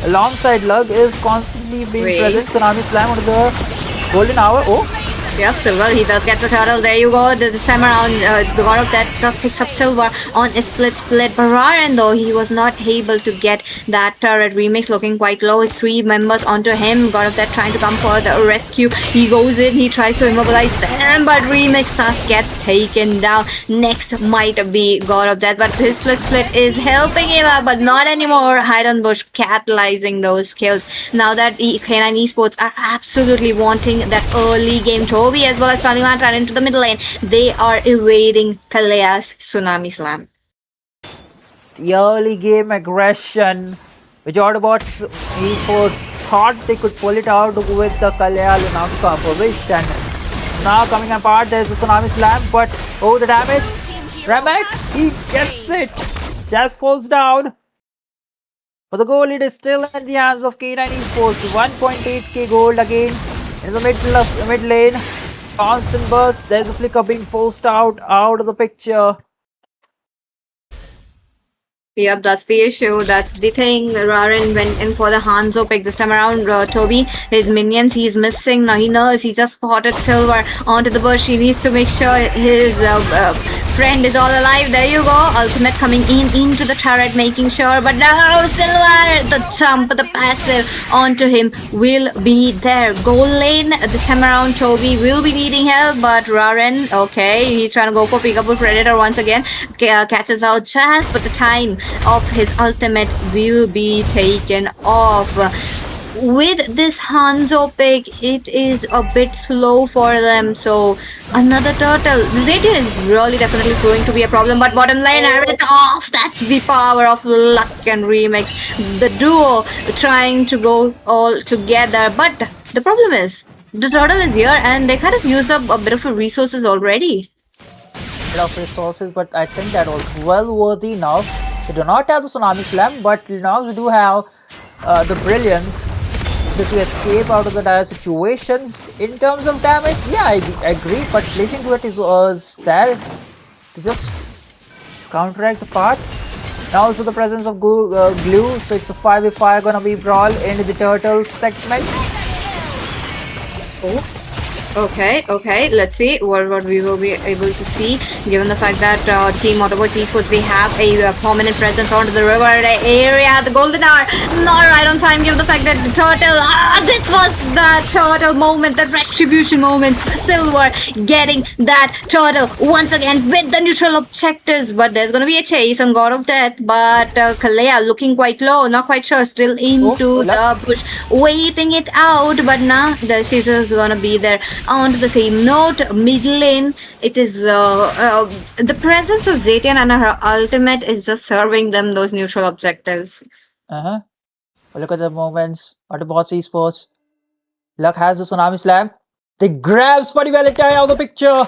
alongside Lug is constantly being present. Tsunami Slam onto the golden hour. Oh! Yep, Silver, he does get the turtle. There you go. This time around, the God of Death just picks up Silver on a split. But Raren, though, he was not able to get that turret. Remix looking quite low. 3 members onto him. God of Death trying to come for the rescue. He goes in, he tries to immobilize them, but Remix just gets taken down. Next might be God of Death, but his split is helping him out, but not anymore. Hide on Bush capitalizing those kills. Now that K9 Esports are absolutely wanting that early game to Toby as well as Paliman run into the middle lane. They are evading Kalea's Tsunami Slam. The early game aggression, which Autobots Esports thought they could pull it out with the Kalea Lunaka position. Now coming apart, there's the Tsunami Slam, but oh, the damage. Remax, he gets it. Just falls down. But the goal lead is still in the hands of K9 Esports. 1.8k gold again. In the mid lane, constant burst. There's a flicker being forced out of the picture. Yep, that's the issue. That's the thing. Raren went in for the Hanzo pick this time around. Toby, his minions, he's missing. Now he knows he just spotted Silver onto the bush. He needs to make sure his friend is all alive. There you go. Ultimate coming into the turret, making sure. But now Silver, the jump, the passive onto him will be there. Goal lane this time around. Toby will be needing help, but Raren, okay, he's trying to go for Peekaboo Predator once again. Catches out just, but the time of his ultimate will be taken off. With this Hanzo pick, it is a bit slow for them, so another turtle. Zaytian is really definitely going to be a problem, but bottom lane, it off. That's the power of Luck and Remix. The duo trying to go all together, but the problem is, the turtle is here and they kind of used up a bit of resources already. Of resources, but I think that was well worthy enough. They do not have the Tsunami Slam, but Linox do have the brilliance to escape out of the dire situations. In terms of damage, yeah, I agree, but placing to it is there to just counteract the part. Now also the presence of glue, so it's a 5v5 gonna be brawl into the turtle segment. Oh. Okay, let's see what we will be able to see, given the fact that Team Autobots Esports, they have a prominent presence onto the river area. The golden hour, not right on time, given the fact that the turtle, this was the turtle moment, the retribution moment. Silver getting that turtle once again with the neutral objectives, but there's going to be a chase on God of Death, but Kalea looking quite low, not quite sure, still into the bush, waiting it out, but now she's just going to be there. On to the same note, mid lane, it is the presence of Zaytian and her ultimate is just serving them those neutral objectives. Well, look at the moments. Autobots Esports. Luck has the Tsunami Slam. They grab Funny Valentine out of the picture.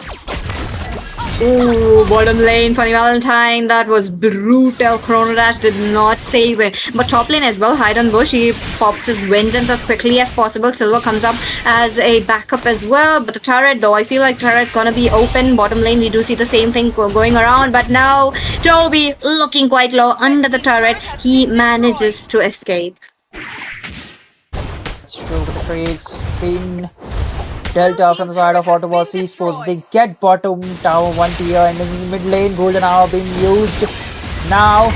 Ooh, bottom lane, Funny Valentine, that was brutal. Chrono Dash did not save it. But top lane as well, Hide on Bush, he pops his vengeance as quickly as possible. Silver comes up as a backup as well. But the turret, though, I feel like turret's gonna be open. Bottom lane, we do see the same thing going around. But now, Toby looking quite low under the turret. He manages to escape. It's true, but the trade's been dealt out from the side of Autobots Esports. They get bottom tower 1 tier, and in the mid lane, golden hour being used. Now,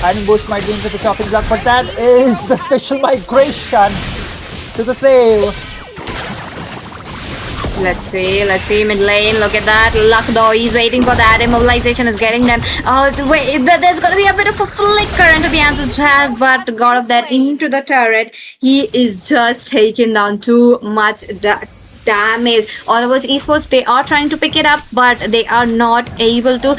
Hiding Bush might be into the chopping block, but that is the special migration to the save. Let's see, mid lane, look at that. Luck though, he's waiting for that. Immobilization is getting them. Oh, wait, there's gonna be a bit of a flicker into the answer Jazz, but God of that into the turret. He is just taking down too much damage. Autobots Esports, they are trying to pick it up, but they are not able to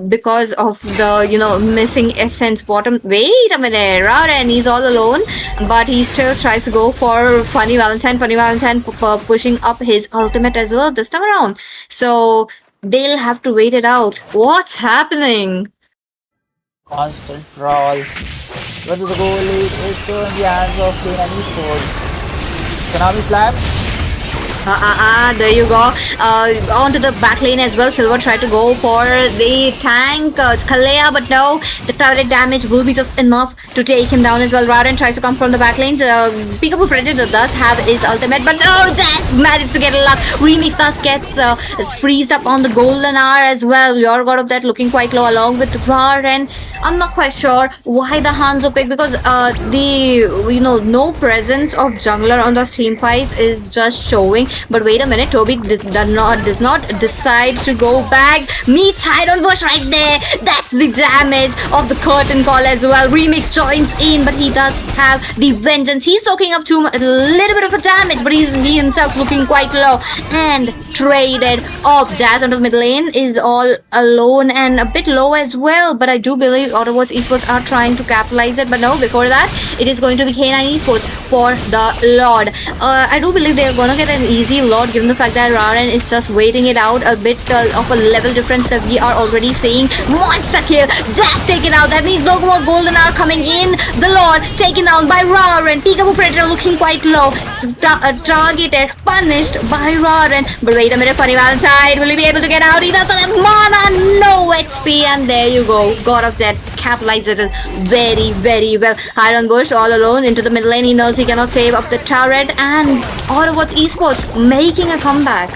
because of the missing essence bottom. Wait a minute, Raren, he's all alone, but he still tries to go for Funny Valentine. Funny Valentine pushing up his ultimate as well this time around. So they'll have to wait it out. What's happening? Constant brawl. Whether the goal lead is still in the hands of Freya Esports. Tsunami Slam. There you go. Onto the back lane as well. Silver tried to go for the tank, Kalea, but no. The turret damage will be just enough to take him down as well. Raren tries to come from the back lanes. Peekaboo Predator does have his ultimate, but no, Jazz managed to get a luck. Remix thus gets freezed up on the golden hour as well. Your God of that looking quite low along with Raren. I'm not quite sure why the Hanzo pick, because no presence of jungler on those team fights is just showing. But wait a minute, Toby does not decide to go back. Meets Iron Bush right there. That's the damage of the curtain call as well. Remix joins in, but he does have the vengeance. He's soaking up a little bit of a damage, but he himself looking quite low. And traded off. Jazz onto the mid lane is all alone and a bit low as well. But I do believe Autobots Esports are trying to capitalize it. But no, before that, it is going to be K9 Esports for the Lord. I do believe they are going to get an easy Lord, given the fact that Raren is just waiting it out. A bit of a level difference that we are already seeing. Monster kill. Jazz taken out. That means no more golden hour coming in. The Lord taken down by Raren. Peekaboo Predator looking quite low. Targeted, punished by Raren. But wait a minute, Funny Valentine. Will he be able to get out? He doesn't have mana, no XP, and there you go. God of that capitalizes it very, very well. Iron Bush all alone into the mid lane. He knows he cannot save up the turret, and Autobots Esports making a comeback.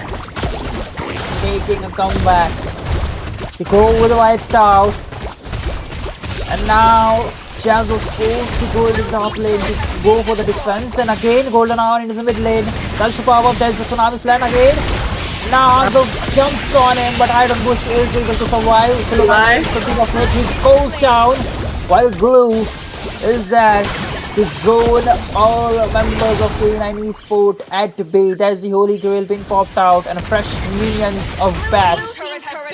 Making a comeback. They go with the wiped out. And now Jazz was forced to go into the top lane to go for the defense. And again, golden hour into the mid lane. That's the power up. There's the Tsunami Slam again. Now Hanzo jumps on him, but Iron Bush is able to survive. He goes down while Glue is there to zone all members of K9 Esport at bay. There's the Holy Grail being popped out and a fresh minions of bats.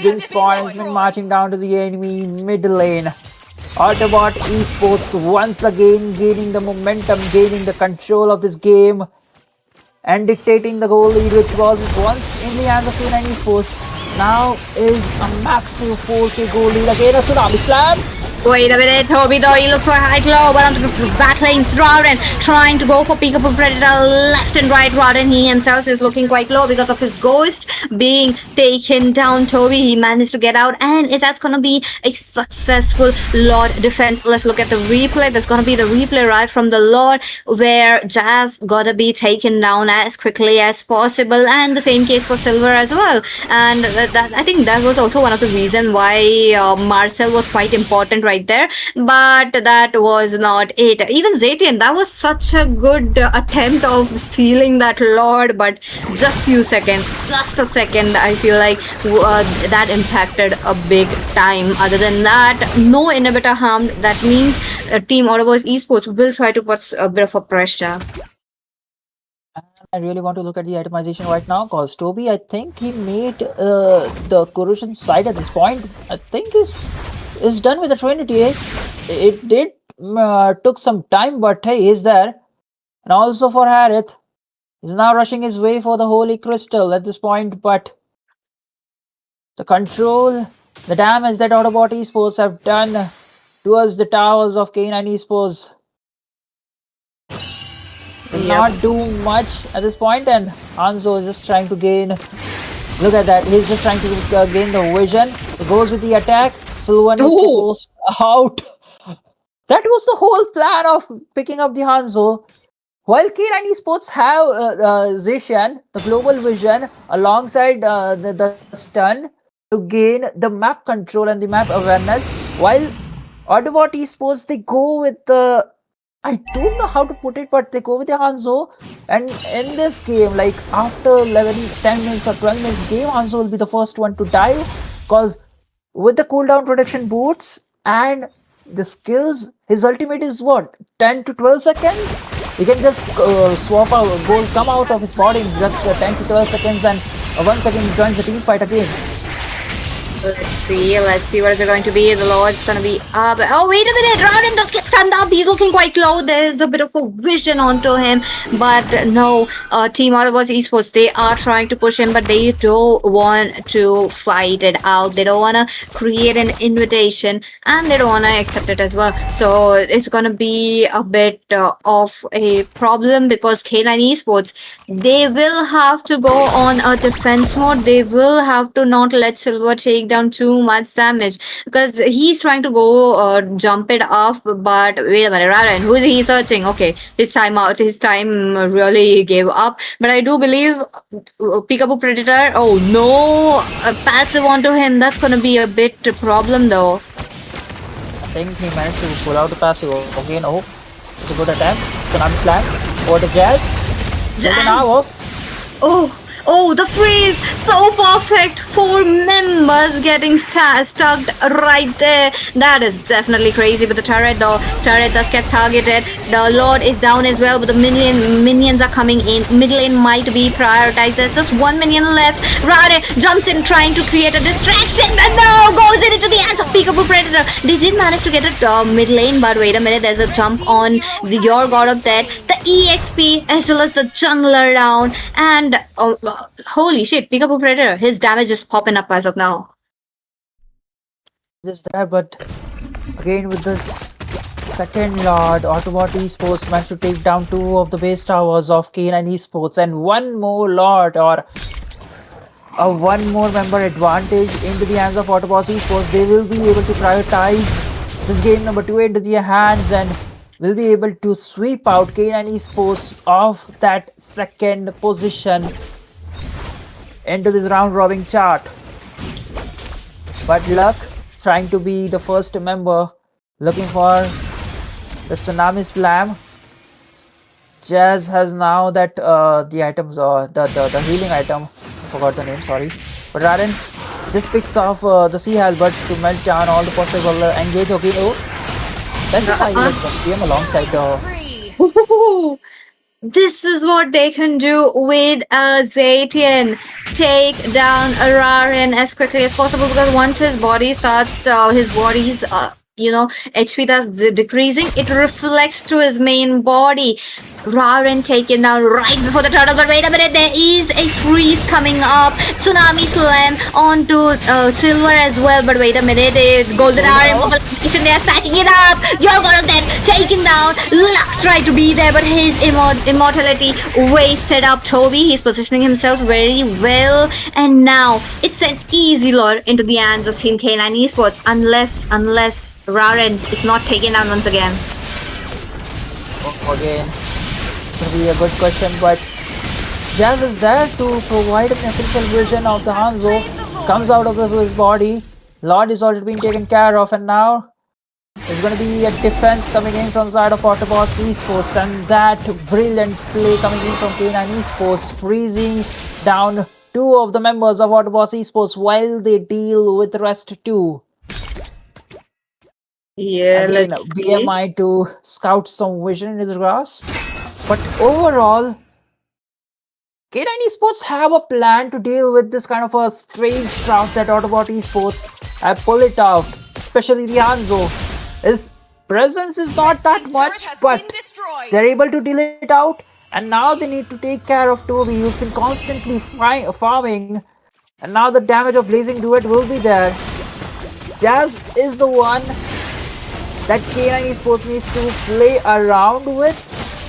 This point has been marching down to the enemy mid lane. Autobot Esports once again gaining the momentum, gaining the control of this game and dictating the goal lead, which was once in the hands of K9 Esports. Now is a massive 4K goal lead. Again, a Tsunami Slam. Wait a minute, Toby though, he looks for a high glow, but onto the back lane, Raren trying to go for Peekaboo Predator left and right. Raren, he himself is looking quite low because of his ghost being taken down. Toby, he managed to get out, and that's gonna be a successful Lord defense. Let's look at the replay. There's gonna be the replay right from the Lord, where Jazz gotta be taken down as quickly as possible, and the same case for Silver as well. And I think that was also one of the reasons why Marcel was quite important right there, but that was not it. Even Zetian, that was such a good attempt of stealing that Lord, but just a second, I feel like that impacted a big time. Other than that, no inhibitor harmed. That means Team Autobots Esports will try to put a bit of a pressure. I really want to look at the itemization right now, because Toby, I think he made the corrosion side at this point. I think is done with the Trinity. It did took some time, but hey, he's there. And also for Harith, he's now rushing his way for the Holy Crystal at this point, but the control, the damage that Autobot Esports have done towards the towers of K9 Esports will not do much at this point, and Hanzo is just trying to gain. Look at that, he's just trying to gain the vision. He goes with the attack. Sylvan goes out. That was the whole plan of picking up the Hanzo. While K9 Esports have Zishan, the global vision, alongside the stun to gain the map control and the map awareness, while Autobot Esports, they go with the, I don't know how to put it, but they go with the Hanzo. And in this game, like after 11, 10 minutes or 12 minutes game, Hanzo will be the first one to die, because with the cooldown protection boots and the skills, his ultimate is what, 10 to 12 seconds? He can just swap out, come out of his body in just 10 to 12 seconds, and once again he joins the team fight again. Let's see what is it going to be. The Lord's gonna be up. Oh, wait a minute, Rarin does get stand up. He's looking quite low. There's a bit of a vision onto him. But no, Team Autobots Esports, they are trying to push him, but they don't want to fight it out. They don't want to create an invitation, and they don't want to accept it as well. So it's gonna be a bit of a problem, because K9 Esports, they will have to go on a defense mode. They will have to not let Silver take down too much damage, because he's trying to go jump it off. But wait a minute, Rarin, who is he searching? Okay, his time really gave up. But I do believe Peekaboo Predator, oh no, a passive onto him. That's gonna be a bit problem though. I think he managed to pull out the passive again. Oh, it's a good attempt. Tsunami flag for the Jazz. Oh, the freeze! So perfect! 4 members getting stuck right there. That is definitely crazy. But the turret, though, turret does get targeted. The Lord is down as well, but the minions are coming in. Mid lane might be prioritized. There's just 1 minion left. Rade jumps in, trying to create a distraction, and no, goes into the hands of Peekaboo Predator. They did manage to get it mid lane, but wait a minute, there's a jump on your God of Death, the EXP, as well as the jungler down, and holy shit, Peekaboo Predator, his damage is popping up as of now. Just there, but again with this second Lord, Autobot Esports managed to take down 2 of the base towers of K9 Esports, and 1 more Lord, or a 1 more member advantage into the hands of Autobot Esports. They will be able to prioritize this game number 2 into their hands, and will be able to sweep out K9 Esports of that second position into this round robin chart. But Luck, trying to be the first member, looking for the Tsunami Slam. Jazz has now that the items, or the healing item, I forgot the name, sorry. But Rarin just picks off the Sea Halberd to melt down all the possible engage. Okay, oh, that's the game alongside the This is what they can do with Zatian. Take down Rarin as quickly as possible, because once his body starts, his body's HP that's decreasing, it reflects to his main body. Rarin taken down right before the turtle, but wait a minute, there is a freeze coming up. Tsunami Slam onto Silver as well, but wait a minute, Golden RM mobilization, they are stacking it up. You're gonna then taken down. Luck tried to be there, but his immortality wasted up. Toby, he's positioning himself very well, and now it's an easy lure into the hands of Team K9 Esports, unless Rarin is not taken down once again. Again, it's gonna be a good question, but Jazz is there to provide an essential vision of the Hanzo. Comes out of his body. Lord is already being taken care of, and now there's gonna be a defense coming in from the side of Autobots Esports, and that brilliant play coming in from K9 Esports, freezing down 2 of the members of Autobots Esports while they deal with the rest 2. Yeah, again, let's BMI to scout some vision in the grass. But overall, K9 Esports have a plan to deal with this kind of a strange draft that Autobot Esports have pulled it out. Especially the Hanzo. His presence is not that much, but they're able to deal it out. And now they need to take care of Toby, who's been constantly farming. And now the damage of Blazing Duet will be there. Jazz is the one that K9 Esports needs to play around with,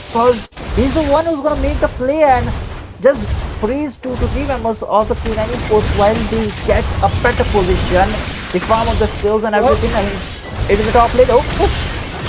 because he's the one who's gonna make the play and just freeze 2 to 3 members of the K9 Esports while they get a better position, the farm of the skills and everything. I mean, it is the top lane.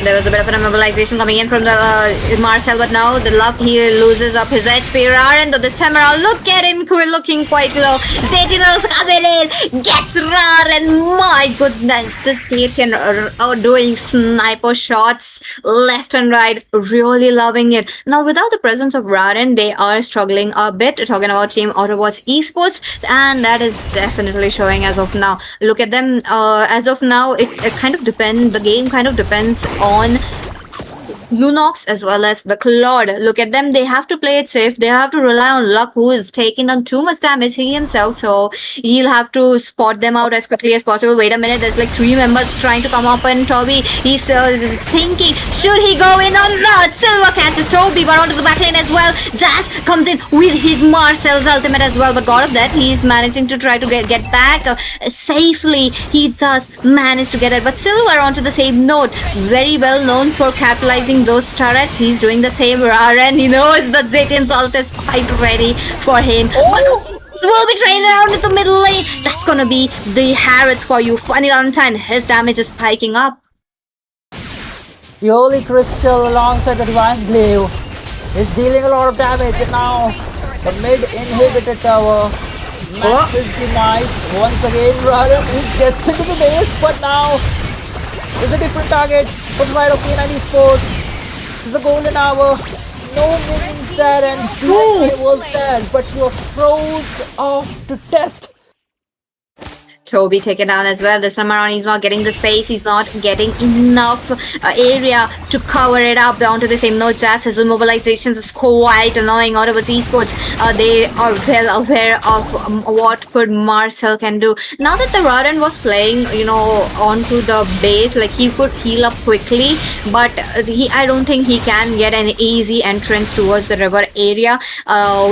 There was a bit of an immobilization coming in from the Marcel, but now the Luck, he loses up his HP. Rarin, though, this time around, look at him, looking quite low. Satan's coming in, gets Rarin. My goodness, the Satan are doing sniper shots left and right, really loving it. Now, without the presence of Rarin, they are struggling a bit. Talking about Team Autobots Esports, and that is definitely showing as of now. Look at them, as of now, it kind of depends, the game kind of depends on Lunox as well as the Claude. Look at them. They have to play it safe. They have to rely on Luck, who is taking on too much damage he himself. So he'll have to spot them out as quickly as possible. Wait a minute. There's like 3 members trying to come up, and Toby, he's thinking, should he go in or not? Silver catches Toby, but onto the backlane as well. Jazz comes in with his Marcel's ultimate as well. But God of that, he's managing to try to get back safely. He does manage to get it. But Silver onto the same note. Very well known for capitalizing those turrets. He's doing the same. Raren, he knows that Zetian's ult is quite ready for him. Will be traded out into the middle lane. That's gonna be the Harrods for you. Funny Valentine, his damage is spiking up. The Holy Crystal alongside the Divine Glaive is dealing a lot of damage, and now the mid inhibitor tower matches demise. Once again, Raren gets into the base, but now there's a different target for the side of K9 Esports. It's the golden hour. No minions there, and he was there, but he was froze off to death. Toby taken down as well. This time around, he's not getting the space. He's not getting enough area to cover it up. Down to the same note, Jazz, his mobilizations is quite annoying. Out of his esports, they are well aware of what could Marcel can do. Now that the Raren was playing, onto the base, like he could heal up quickly, but I don't think he can get an easy entrance towards the river area.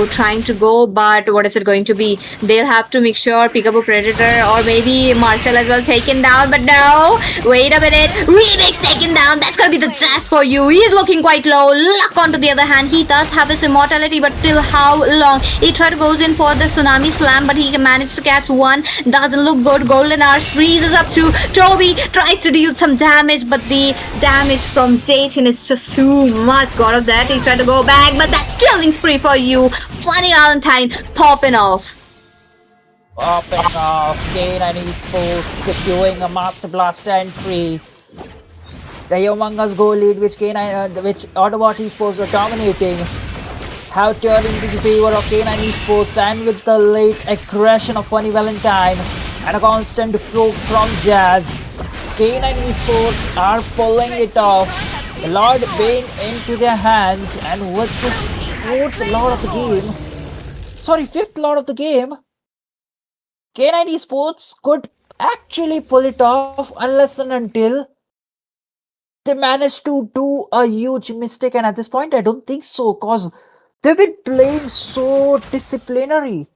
Trying to go, but what is it going to be? They'll have to make sure pick up a predator, or maybe Marcel as well taken down, but no, wait a minute, Remix taken down. That's gonna be the Jazz for you. He's looking quite low. Luck on to the other hand, he does have his immortality, but till how long? He tried to goes in for the Tsunami Slam, but he can manage to catch one. Doesn't look good. Golden Hour freezes up to Toby, tries to deal some damage, but the damage from Satan is just too much. God of that, he's trying to go back, but that's killing spree for you. Funny Valentine popping off. Popping off, K9 Esports securing a Master Blaster entry. The humongous goal lead which Autobot Esports were dominating have turned into the favor of K9 Esports, and with the late aggression of Funny Valentine and a constant probe from Jazz, K9 Esports are pulling it off. The Lord Bane into their hands, and with this fifth Lord of the game, K9 Esports could actually pull it off unless and until they manage to do a huge mistake, and at this point I don't think so, cause they've been playing so disciplinary.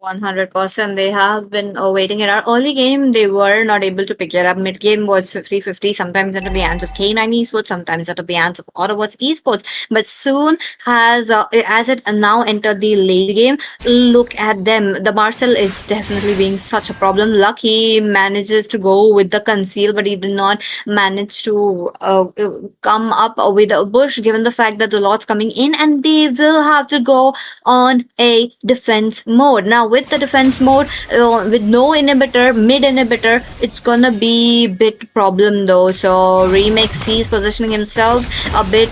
100%. They have been waiting it out. Early game, they were not able to pick it up. Mid game was 50-50, sometimes into the hands of K9 Esports, sometimes into the hands of Autobots Esports. But soon as it now entered the late game, look at them. The Marcel is definitely being such a problem. Lucky manages to go with the conceal, but he did not manage to come up with a bush, given the fact that the lot's coming in, and they will have to go on a defense mode. Now, with the defense mode, with no inhibitor, mid inhibitor, it's gonna be a bit problem though. So Remix, he's positioning himself a bit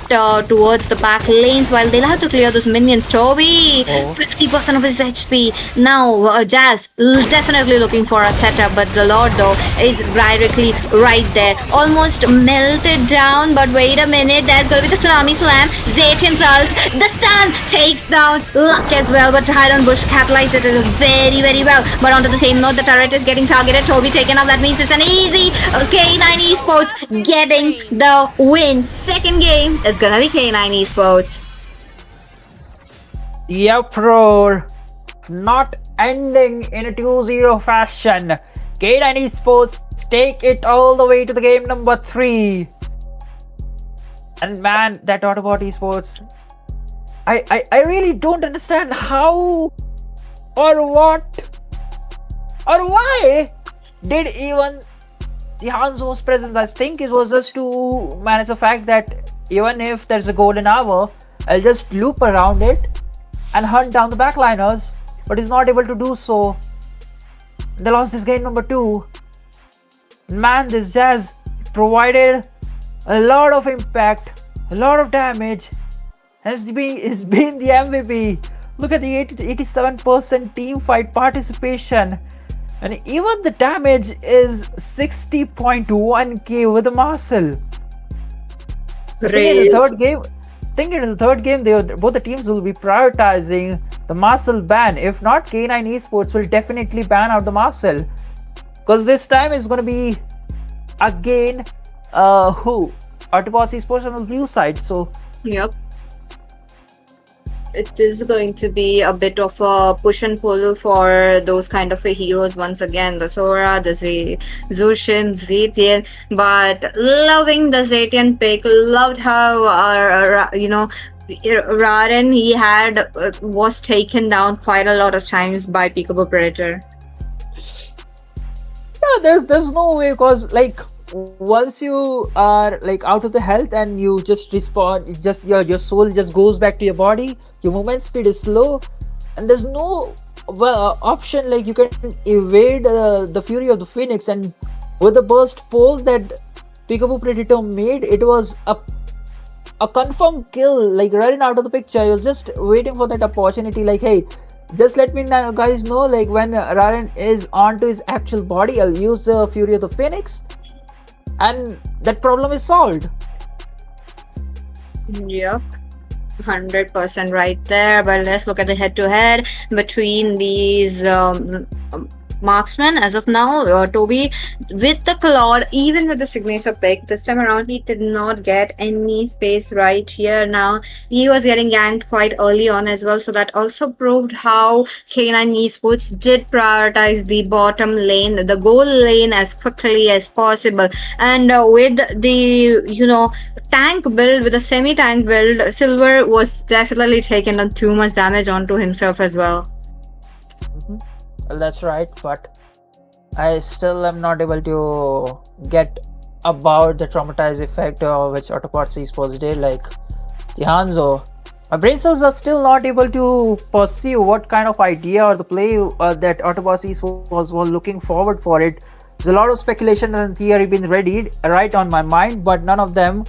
towards the back lanes, while they'll have to clear those minions. Toby, 50% of his HP. Now Jazz definitely looking for a setup, but the Lord though is directly right there, almost melted down. But wait a minute, there's gonna be the Tsunami Slam. Zetian's ult, the stun takes down Luck as well, but Hiron Bush capitalized it very, very well. But onto the same note, the turret is getting targeted. Toby taken off. That means it's an easy K9 Esports getting the win. Second game is gonna be K9 Esports. The uproar not ending in a 2-0 fashion. K9 Esports take it all the way to the game number 3. And man, that Autobot Esports, I really don't understand how or what or why did even the Hanzo's presence. I think it was just to manage the fact that even if there's a golden hour, I'll just loop around it and hunt down the backliners, but he's not able to do so. They lost this game number 2. Man, this Jazz provided a lot of impact, a lot of damage, has been the MVP. Look at the 87% team fight participation, and even the damage is 60.1k with the Marcel. In the third game, both the teams will be prioritizing the Marcel ban. If not, K9 Esports will definitely ban out the Marcel, because this time it's going to be again Autobots Esports on the blue side. So yep, it is going to be a bit of a push and pull for those kind of heroes once again. The Sora, the Zushin, Zetian, but loving the Zetian pick. Loved how Raren, he was taken down quite a lot of times by Peekaboo Predator. Yeah, there's no way, because like once you are like out of the health and you just respawn, just your soul just goes back to your body, your movement speed is slow, and there's no option like you can evade the fury of the Phoenix. And with the burst pole that Peekaboo Predator made, it was a confirmed kill, like right out of the picture. He was just waiting for that opportunity, like, hey, just let me guys know, like when Raren is onto his actual body, I'll use the fury of the Phoenix, and that problem is solved. Yep, 100% right there. But let's look at the head-to-head between these marksmen as of now. Toby with the Claude, even with the signature pick, this time around he did not get any space right here. Now he was getting ganked quite early on as well, so that also proved how K9 Esports did prioritize the bottom lane, the goal lane, as quickly as possible. And with the tank build, with the semi-tank build, Silver was definitely taking on too much damage onto himself as well. Well, that's right, but I still am not able to get about the traumatized effect which Autobots Esports did. Like the Hanzo, my brain cells are still not able to perceive what kind of idea or the play that Autobots Esports was looking forward for it. There's a lot of speculation and theory being readied right on my mind, but none of them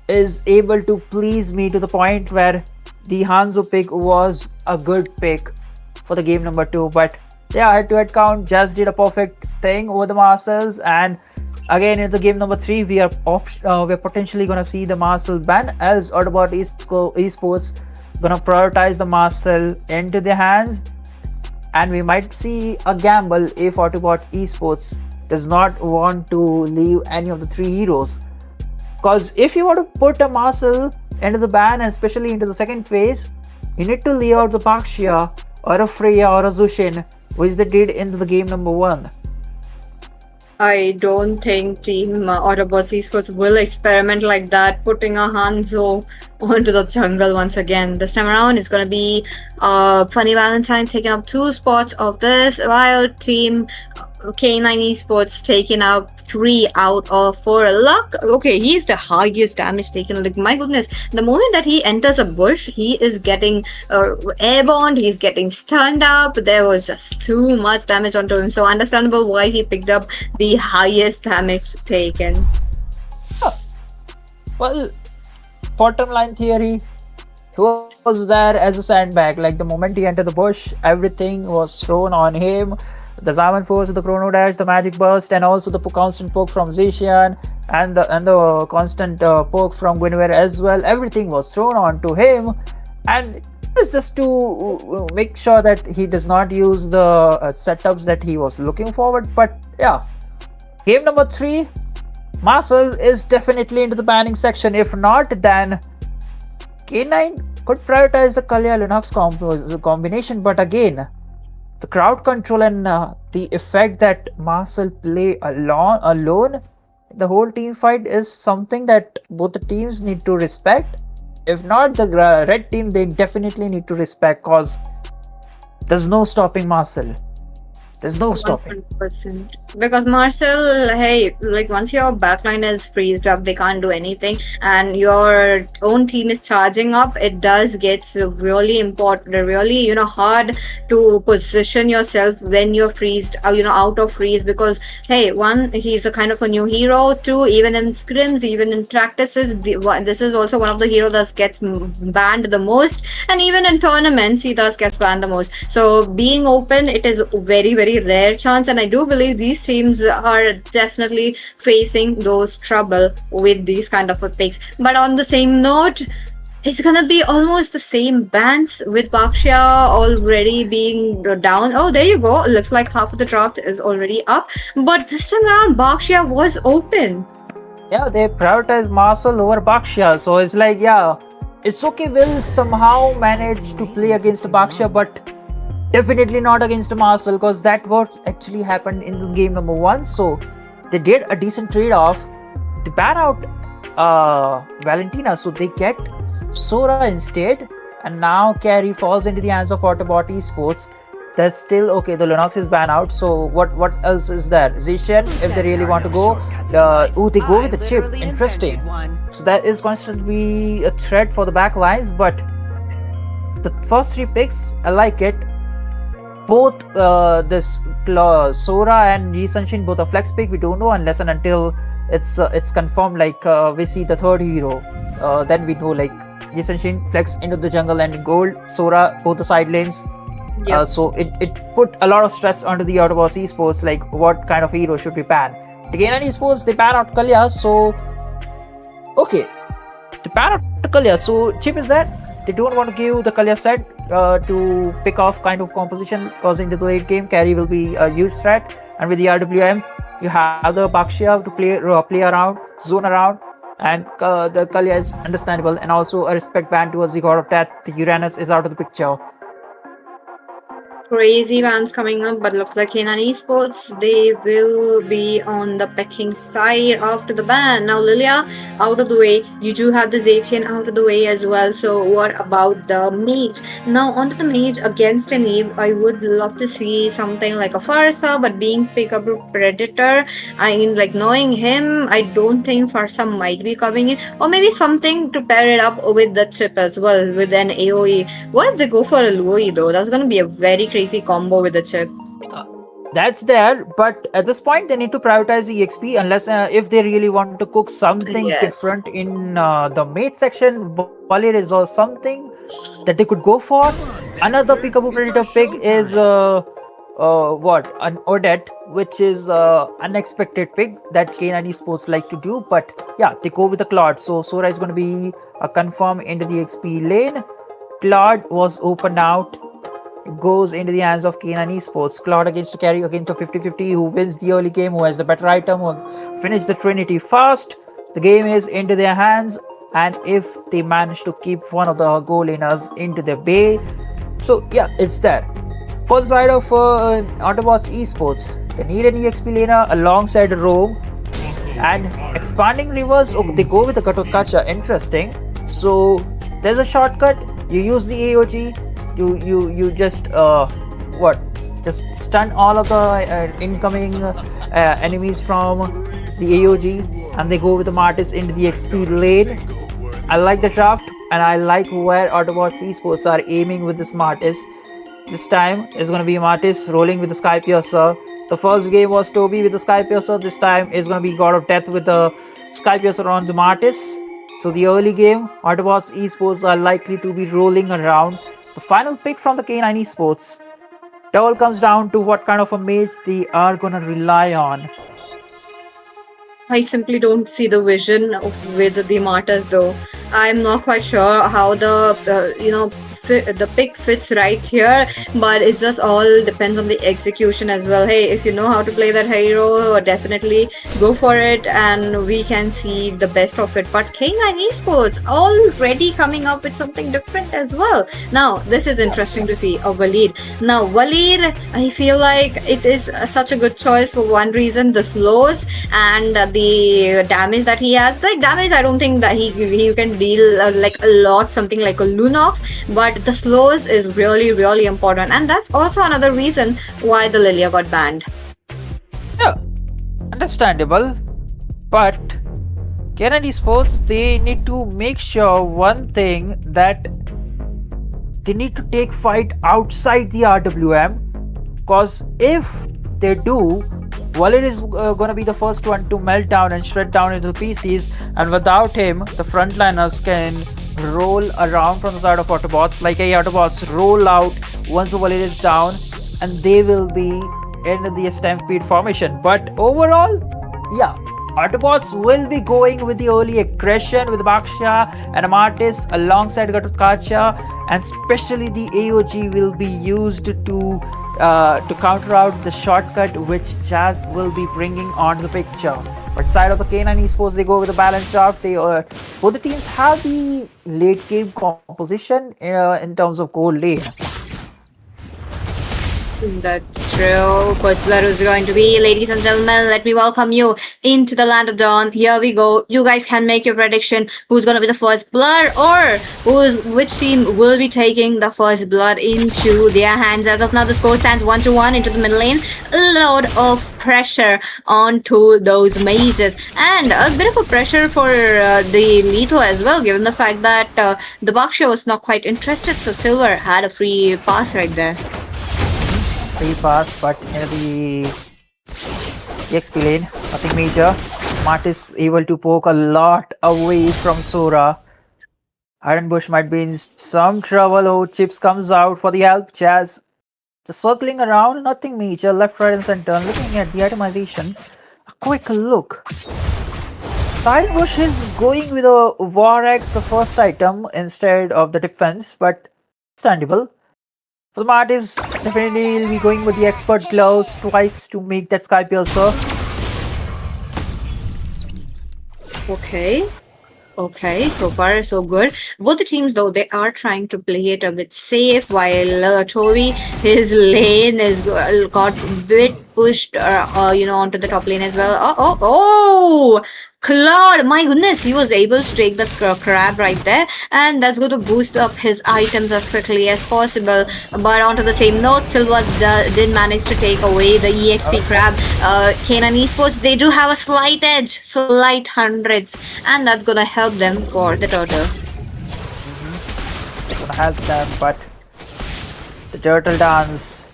is able to please me to the point where the Hanzo pick was a good pick for the game number 2. But yeah, head-to-head count just did a perfect thing over the Marcels, and again in the game number 3 we are we're potentially gonna see the Marcel ban, as Autobot Esports gonna prioritize the Marcel into their hands, and we might see a gamble if Autobot Esports does not want to leave any of the 3 heroes. Because if you want to put a Marcel into the ban, and especially into the second phase, you need to leave out the Baxia or a Freya or a Zushin, which they did in the game number 1. I don't think Team Autobots Esports will experiment like that, putting a Hanzo onto the jungle once again. This time around, it's going to be Funny Valentine taking up 2 spots of this, while Team K9 Esports taking up 3 out of 4. Luck, okay, he is the highest damage taken. Like, my goodness, the moment that he enters a bush, he is getting airborne, he's getting stunned up. There was just too much damage onto him, so understandable why he picked up the highest damage taken. Well, bottom line theory, he was there as a sandbag. Like the moment he entered the bush, everything was thrown on him. The Zaman Force, the Chrono Dash, the Magic Burst, and also the constant poke from Zetian, and the constant poke from Guinevere as well. Everything was thrown onto him, and it's just to make sure that he does not use the setups that he was looking forward. But yeah, game number 3, Marcel is definitely into the banning section. If not, then K9 could prioritize the Kalia Linux combination, but again, the crowd control and the effect that Marcel play alone, the whole team fight is something that both the teams need to respect. If not, the red team, they definitely need to respect, cause there's no stopping Marcel. There's no stopping. 100%. Because Marcel, hey, like once your backline is freezed up, they can't do anything, and your own team is charging up, it does get really important, really, hard to position yourself when you're freezed, out of freeze. Because hey, 1, he's a kind of a new hero. 2, even in scrims, even in practices, this is also one of the heroes that gets banned the most, and even in tournaments, he does get banned the most. So being open, it is very, very rare chance, and I do believe these these teams are definitely facing those trouble with these kind of picks. But on the same note, it's gonna be almost the same bans with Bakshia already being down. Oh, there you go. Looks like half of the draft is already up. But this time around, Bakshia was open. Yeah, they prioritize Marcel over Bakshia. So it's like, yeah, it's okay. We'll somehow manage to play against Bakshia, but definitely not against Marcel, because that what actually happened in game number 1. So they did a decent trade-off to ban out Valentina. So they get Sora instead, and now carry falls into the hands of Autobot Esports. That's still okay. The Lunox is banned out. So what else is there? Zishen, if they really want to go, they go with the chip. Interesting. So that is going to be a threat for the back lines. But the first 3 picks, I like it. Both this Sora and Ascension, both are flex pick. We don't know unless and until it's confirmed. Like we see the third hero, then we know like Ascension flex into the jungle and gold. Sora both the side lanes. Yep. So it put a lot of stress onto the Autobots Esports, like what kind of hero should we ban. The K9 Esports, they ban out Kalya, so okay, they ban out Kalya, so chip is that they don't want to give the Kalya set to pick off kind of composition, because into the late game carry will be a huge threat, and with the RWM you have the Bakshia to play around, zone around, and the Kalya is understandable, and also a respect ban towards the God of Death. The Uranus is out of the picture. Crazy bans coming up, but looks like K9 Esports, they will be on the pecking side after the ban. Now Lilia out of the way, you do have the Zetian out of the way as well. So what about the mage? Now onto the mage against an Eve, I would love to see something like a Farsa, but being pick up a Predator, I mean, like knowing him, I don't think Farsa might be coming in, or maybe something to pair it up with the chip as well, with an AoE. What if they go for a Luoi though? That's gonna be a very crazy combo with the chip. That's there, but at this point they need to prioritize the EXP, unless if they really want to cook something different in the mate section. Valir is or something that they could go for. Another pickable predator pick is an Odette, which is unexpected pick that K9 Esports like to do. But yeah, they go with the Claude. So Sora is going to be a confirm into the XP lane. Claude was opened out, goes into the hands of K9 Esports. Claude against a carry against a 50-50 who wins the early game, who has the better item, who finish the Trinity fast. The game is into their hands, and if they manage to keep one of the goal laners into their bay, so yeah, it's there. For the side of Autobots Esports, they need an EXP laner alongside a roam, and expanding rivers. Oh, they go with the Katotkacha. Interesting. So there's a shortcut. You use the AOG. You just just stun all of the incoming enemies from the AOG, and they go with the Martis into the XP lane. I like the draft, and I like where Autobots Esports are aiming with this Martis. This time is going to be Martis rolling with the Sky Piercer. The first game was Toby with the Sky Piercer. This time is going to be God of Death with the Sky Piercer on the Martis. So the early game, Autobots Esports are likely to be rolling around. The final pick from the K9 Esports, it all comes down to what kind of a mage they are going to rely on. I simply don't see the vision with the Martas though. I'm not quite sure how the pick fits right here, but it's just all depends on the execution as well. Hey, if you know how to play that hero, definitely go for it, and we can see the best of it. But K9 Esports already coming up with something different as well. Now this is interesting to see. Valir. Now Valir, I feel like it is such a good choice for one reason: the slows and the damage that he has. Like damage, I don't think that he can deal like a lot, something like a Lunox, but the slows is really important, and that's also another reason why the Lilia got banned. Yeah, understandable, but K9 Esports, they need to make sure one thing, that they need to take fight outside the RWM, because if they do, Valir is going to be the first one to melt down and shred down into the PCs, and without him, the frontliners can roll around from the side of Autobots. Like Autobots roll out once the Valir is down, and they will be in the stampede formation. But overall, yeah, Autobots will be going with the early aggression with Baksha and Amartis alongside Gatotkacha, and especially the AOG will be used to counter out the shortcut which Jazz will be bringing onto the picture. But side of the K9 Esports, they go with a balanced draft. They both the teams have the late game composition in terms of gold lane. That's true. First blood is going to be, ladies and gentlemen, let me welcome you into the land of dawn. Here we go. You guys can make your prediction who's going to be the first blood, or which team will be taking the first blood into their hands. As of now, the score stands 1-1 into the middle lane. A lot of pressure onto those mages, and a bit of a pressure for the Lito as well, given the fact that the Baksha was not quite interested, so Silver had a free pass right there. Free pass, but in the EXP lane, nothing major. Martis able to poke a lot away from Sora. Iron Bush might be in some trouble. Oh, Chips comes out for the help. Jazz just circling around, nothing major. Left, right, and center. Looking at the itemization, a quick look. So Iron Bush is going with a War Axe, first item, instead of the defense, but understandable. For the Martis, definitely will be going with the expert gloves twice to make that Sky Piercer. Okay, so far so good. Both the teams though, they are trying to play it a bit safe, while Toby, his lane is got a bit pushed onto the top lane as well. Oh! Claude, my goodness, he was able to take the crab right there, and that's going to boost up his items as quickly as possible. But onto the same note, Silva did manage to take away the EXP crab. K9 Esports, they do have a slight edge, slight hundreds, and that's going to help them for the turtle. It's going to help them, but the turtle dance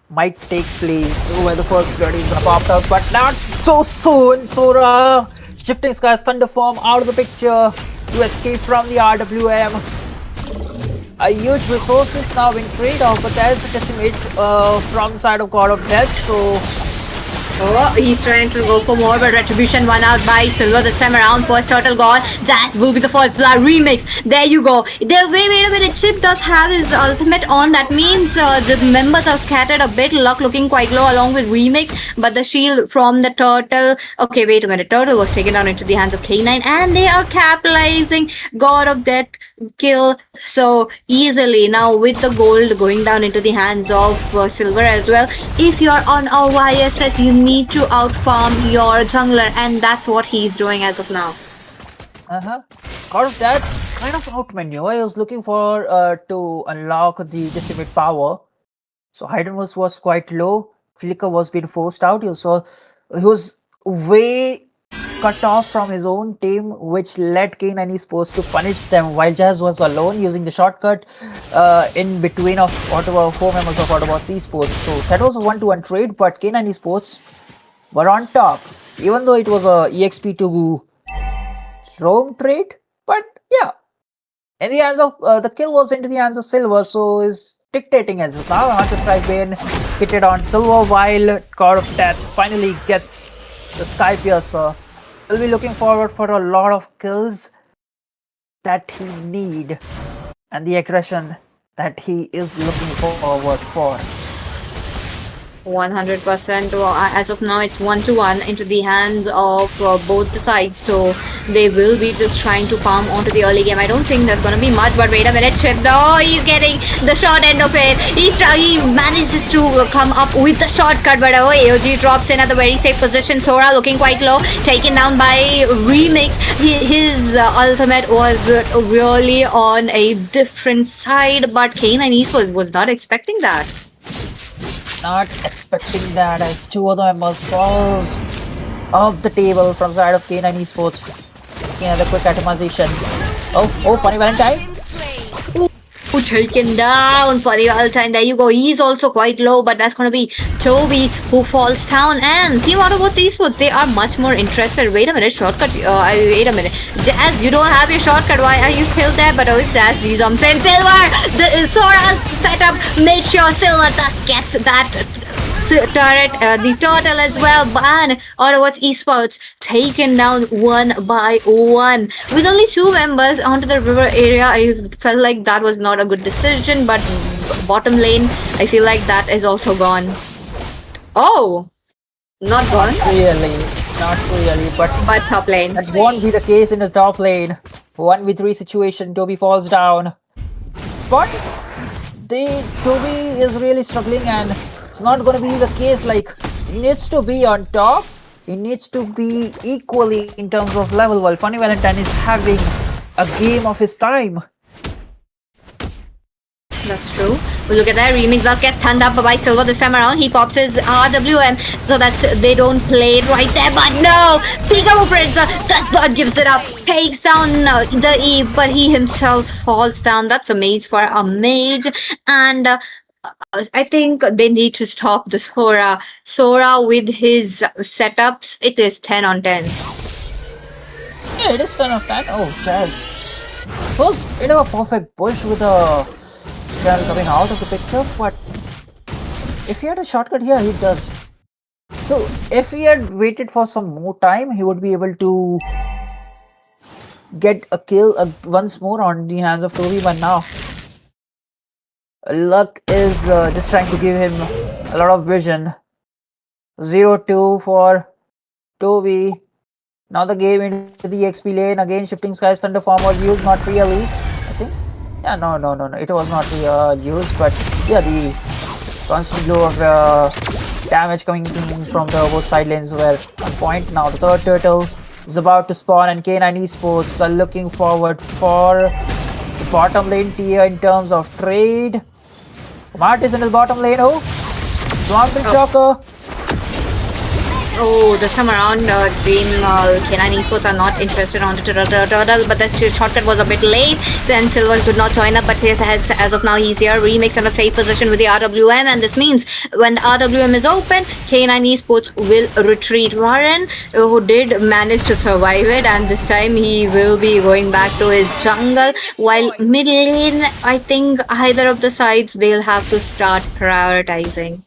might take place where the first blood is going to pop out, but not so soon. Sora Shifting Skies Thunderform out of the picture to escape from the RWM. A huge resources now in trade-off, but there's a decimate from the side of God of Death, so... Oh, he's trying to go for more, but Retribution won out by Silver this time around. First turtle gone. That will be the first blood remix. There you go. Wait a minute. Chip does have his ultimate on. That means the members are scattered a bit. Luck looking quite low along with remix. But the shield from the turtle. Okay, wait a minute. Turtle was taken down into the hands of K9, and they are capitalizing God of Death kill so easily. Now with the gold going down into the hands of Silver as well. If you're on a YSS, you need to outfarm your jungler, and that's what he's doing as of now. God of Death kind of out menu. I was looking for to unlock the decimate power. So Hyden was quite low. Flicker was being forced out. He was way cut off from his own team, which led K9 Esports to punish them while Jazz was alone using the shortcut in between of four members of Autobots Esports. So that was a 1-to-1 trade, but K9 Esports were on top, even though it was a EXP to Rome trade. But yeah, in the hands of the kill was into the hands of Silver, so is dictating as of now. Hunter Strike being hitted on Silver, while God of Death finally gets the Sky Piercer. We'll be looking forward for a lot of kills that he need and the aggression that he is looking forward for. 100%. As of now, it's 1-to-1 into the hands of both the sides, so they will be just trying to farm onto the early game. I don't think there's gonna be much, but wait a minute, Chip, though, he's getting the short end of it. He manages to come up with the shortcut, but AOG drops in at the very safe position. Sora looking quite low, taken down by Remix. His ultimate was really on a different side, but K9 Esports was not expecting that. Not expecting that, as two other members falls off the table from side of K9 Esports. Looking at the quick atomization. Oh, Funny Valentine. Ooh, taken down for the Valentine. There you go. He's also quite low, but that's going to be Toby who falls down. And Team Autobots Esports, they are much more interested. Wait a minute, shortcut. Wait a minute. Jazz, you don't have your shortcut. Why are you still there? But Jazz, he jumps in. Silver, the Sora's setup. Make sure Silver thus gets that turret, the turtle as well, and Autobots Esports taken down one by one. With only 2 members onto the river area, I felt like that was not a good decision, but bottom lane, I feel like that is also gone. Oh! Not gone? Not really, but top lane. That won't be the case in the top lane. 1v3 situation, Toby falls down. Spot? Toby is really struggling, and it's not gonna be the case. Like, he needs to be on top. He needs to be equally in terms of level, while Funny Valentine is having a game of his time. That's true. Well, look at that. Remix does get stunned up by Silver this time around. He pops his RWM so that they don't play it right there. But no! Peekaboo Predator does not gives it up. Takes down the Eve, but he himself falls down. That's a mage for a mage. And I think they need to stop the Sora. Sora with his setups, it is 10 on 10. Yeah, it is 10 on 10. Oh, Jazz. Was a perfect push with a Jazz coming out of the picture, but if he had a shortcut here, he does. So if he had waited for some more time, he would be able to get a kill once more on the hands of Toby, but now luck is just trying to give him a lot of vision. 0-2 for Toby. Now the game into the XP lane. Again, Shifting Skies Thunderform was used, not really, I think. Yeah, no, it was not used, but yeah, the constant flow of damage coming in from the both side lanes were on point. Now the third turtle is about to spawn, and K9 Esports are looking forward for the bottom lane tier in terms of trade. Martis in his bottom lane. Oh, Swampy Shocker. Oh, this time around, Team K9 Esports are not interested on the turtle, but the shortcut was a bit late. Then Silver could not join up, but as of now, he's here. Remix in a safe position with the RWM, and this means when the RWM is open, K9 Esports will retreat. Warren, who did manage to survive it, and this time he will be going back to his jungle. While mid lane, I think either of the sides, they'll have to start prioritizing.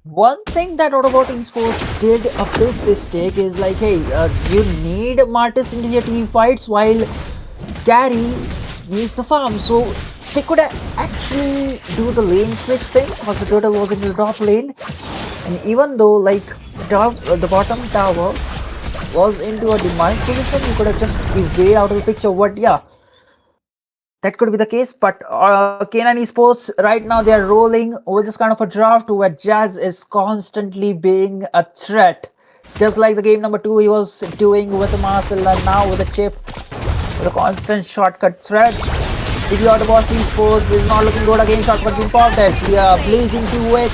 One thing that Autobot Esports did a big mistake is like, hey, you need Martis into your team fights while Gary needs the farm. So they could actually do the lane switch thing because the turtle was in the top lane. And even though like the bottom tower was into a demise position, you could have just evaded out of the picture. But yeah, that could be the case, but K9 Esports right now they are rolling with this kind of a draft where Jazz is constantly being a threat, just like the game number 2 he was doing with Marcel, and now with a chip, with a constant shortcut threats. If the Autobots Esports is not looking good again, shortcut being popped at, we are blazing to it.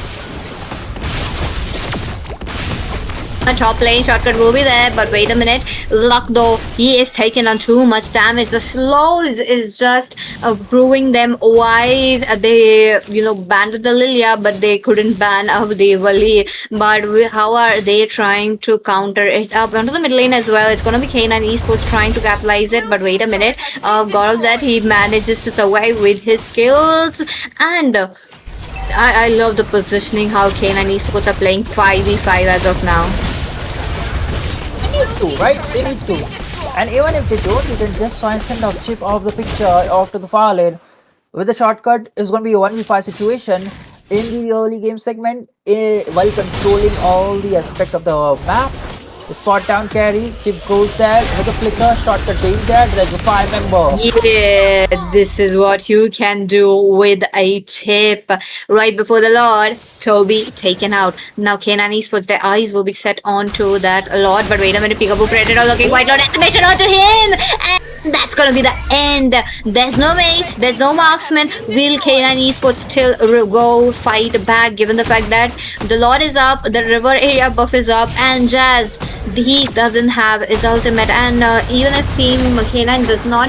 A top lane shortcut will be there, but wait a minute. Luck though, he is taking on too much damage. The slow is just proving them why they banned the Lilia, but they couldn't ban the Vali. But how are they trying to counter it up onto the mid lane as well? It's gonna be K9 Esports trying to capitalize it, but wait a minute. Gaurav that he manages to survive with his skills, and I love the positioning how K9 Esports are playing 5v5 as of now. They need to, right? They need to. And even if they don't, you can just try and send a chip off the picture off to the far lane. With the shortcut, it's going to be a 1v5 situation in the early game segment while controlling all the aspect of the map. The spot down carry, chip goes there with a flicker, shortcut being there, there's a 5-member. Yeah, this is what you can do with a chip. Right before the Lord, Toby taken out. Now K9 Esports, their eyes will be set onto that Lord, but wait a minute, Peekaboo Predator looking quite Lord estimation onto him! And that's gonna be the end. There's no mate, there's no marksman. Will K9 Esports still go fight back, given the fact that the Lord is up, the river area buff is up, and Jazz, he doesn't have his ultimate, and even if Team K9 does not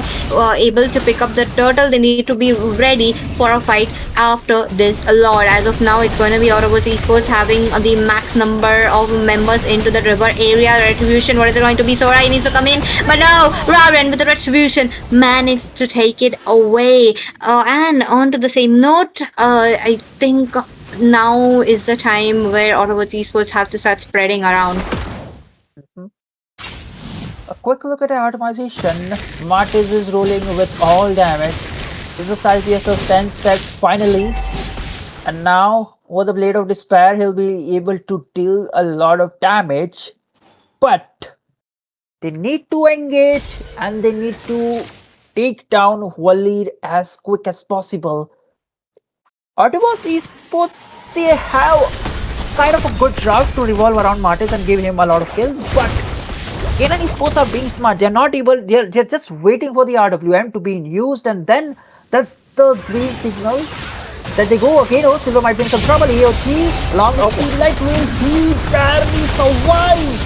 able to pick up the turtle, they need to be ready for a fight after this Lord. As of now, it's going to be Autobots Esports having the max number of members into the river area. Retribution, what is it going to be? Sora, he needs to come in, but no, Raren with the Retribution managed to take it away. And on to the same note, I think now is the time where Autobots esports have to start spreading around. A quick look at the automation. Martis is rolling with all damage. This is style PSS 10 stacks finally. And now, with the Blade of Despair, he'll be able to deal a lot of damage. But they need to engage and they need to take down Waleed as quick as possible. Autobots esports, they have kind of a good route to revolve around Martis and give him a lot of kills, but K9 esports are being smart. They're not able, they're just waiting for the RWM to be used, and then that's the green signal that they go again. Oh, Silver might bring some trouble. AOT, long speed light will he barely survives.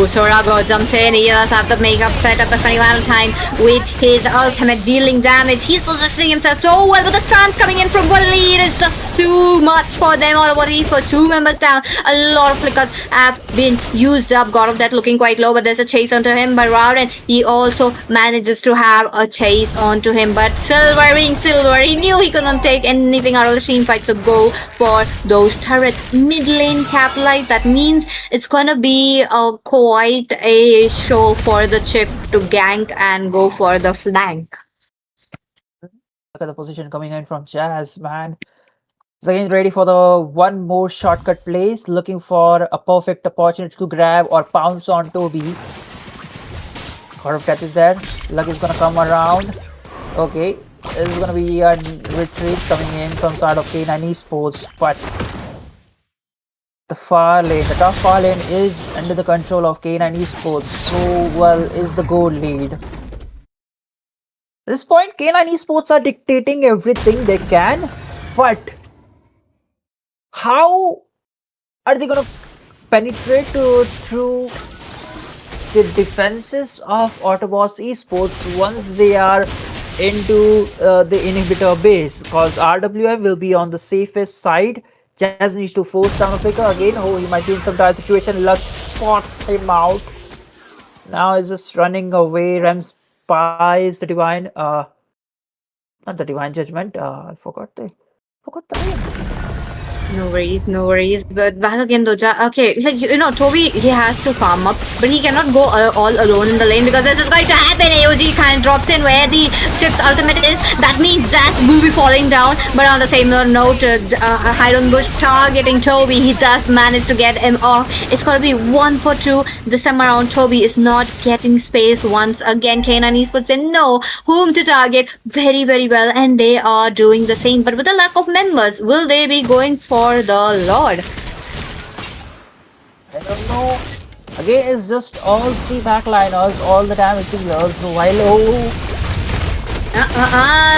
Sorago jumps in. He does have the makeup set up by Funny Valentine with his ultimate dealing damage. He's positioning himself so well, but the stance coming in from Waleed is just too much for them. All about he's for 2 members down. A lot of flickers have been used up. God of Death looking quite low, but there's a chase onto him by Rowden. He also manages to have a chase onto him, but Silver being Silver, he knew he couldn't take anything out of the team fight, so go for those turrets. Mid lane capitalize. That means it's gonna be quite a show for the chip to gank and go for the flank. Look at the position coming in from Jazz, man. He's again ready for the one more shortcut plays, looking for a perfect opportunity to grab or pounce on Toby. God of Death is there. Luck is gonna come around. Okay, this is gonna be a retreat coming in from side of K9 esports, but the far lane, the top far lane is under the control of K9 esports. So well is the gold lead. At this point, K9 esports are dictating everything they can, but how are they gonna penetrate through the defenses of Autobots esports once they are into the inhibitor base? Because RWM will be on the safest side. Jazz needs to force down a flicker again. Oh, he might be in some dire situation. Lux spots him out. Now he's just running away. Rem spies the divine, not the divine judgment. I forgot the name. No worries. But back again, Doja. Okay, like Toby, he has to farm up, but he cannot go all alone in the lane because this is going to happen. AOG kind of drops in where the chip's ultimate is. That means Jazz will be falling down. But on the same note, Hiron Bush targeting Toby. He does manage to get him off. It's going to be 1 for 2. This time around, Toby is not getting space once again. K9 esports, they know whom to target very, very well, and they are doing the same. But with the lack of members, will they be going for the Lord? I don't know. Again, it's just all 3 backliners, all the damage dealers. While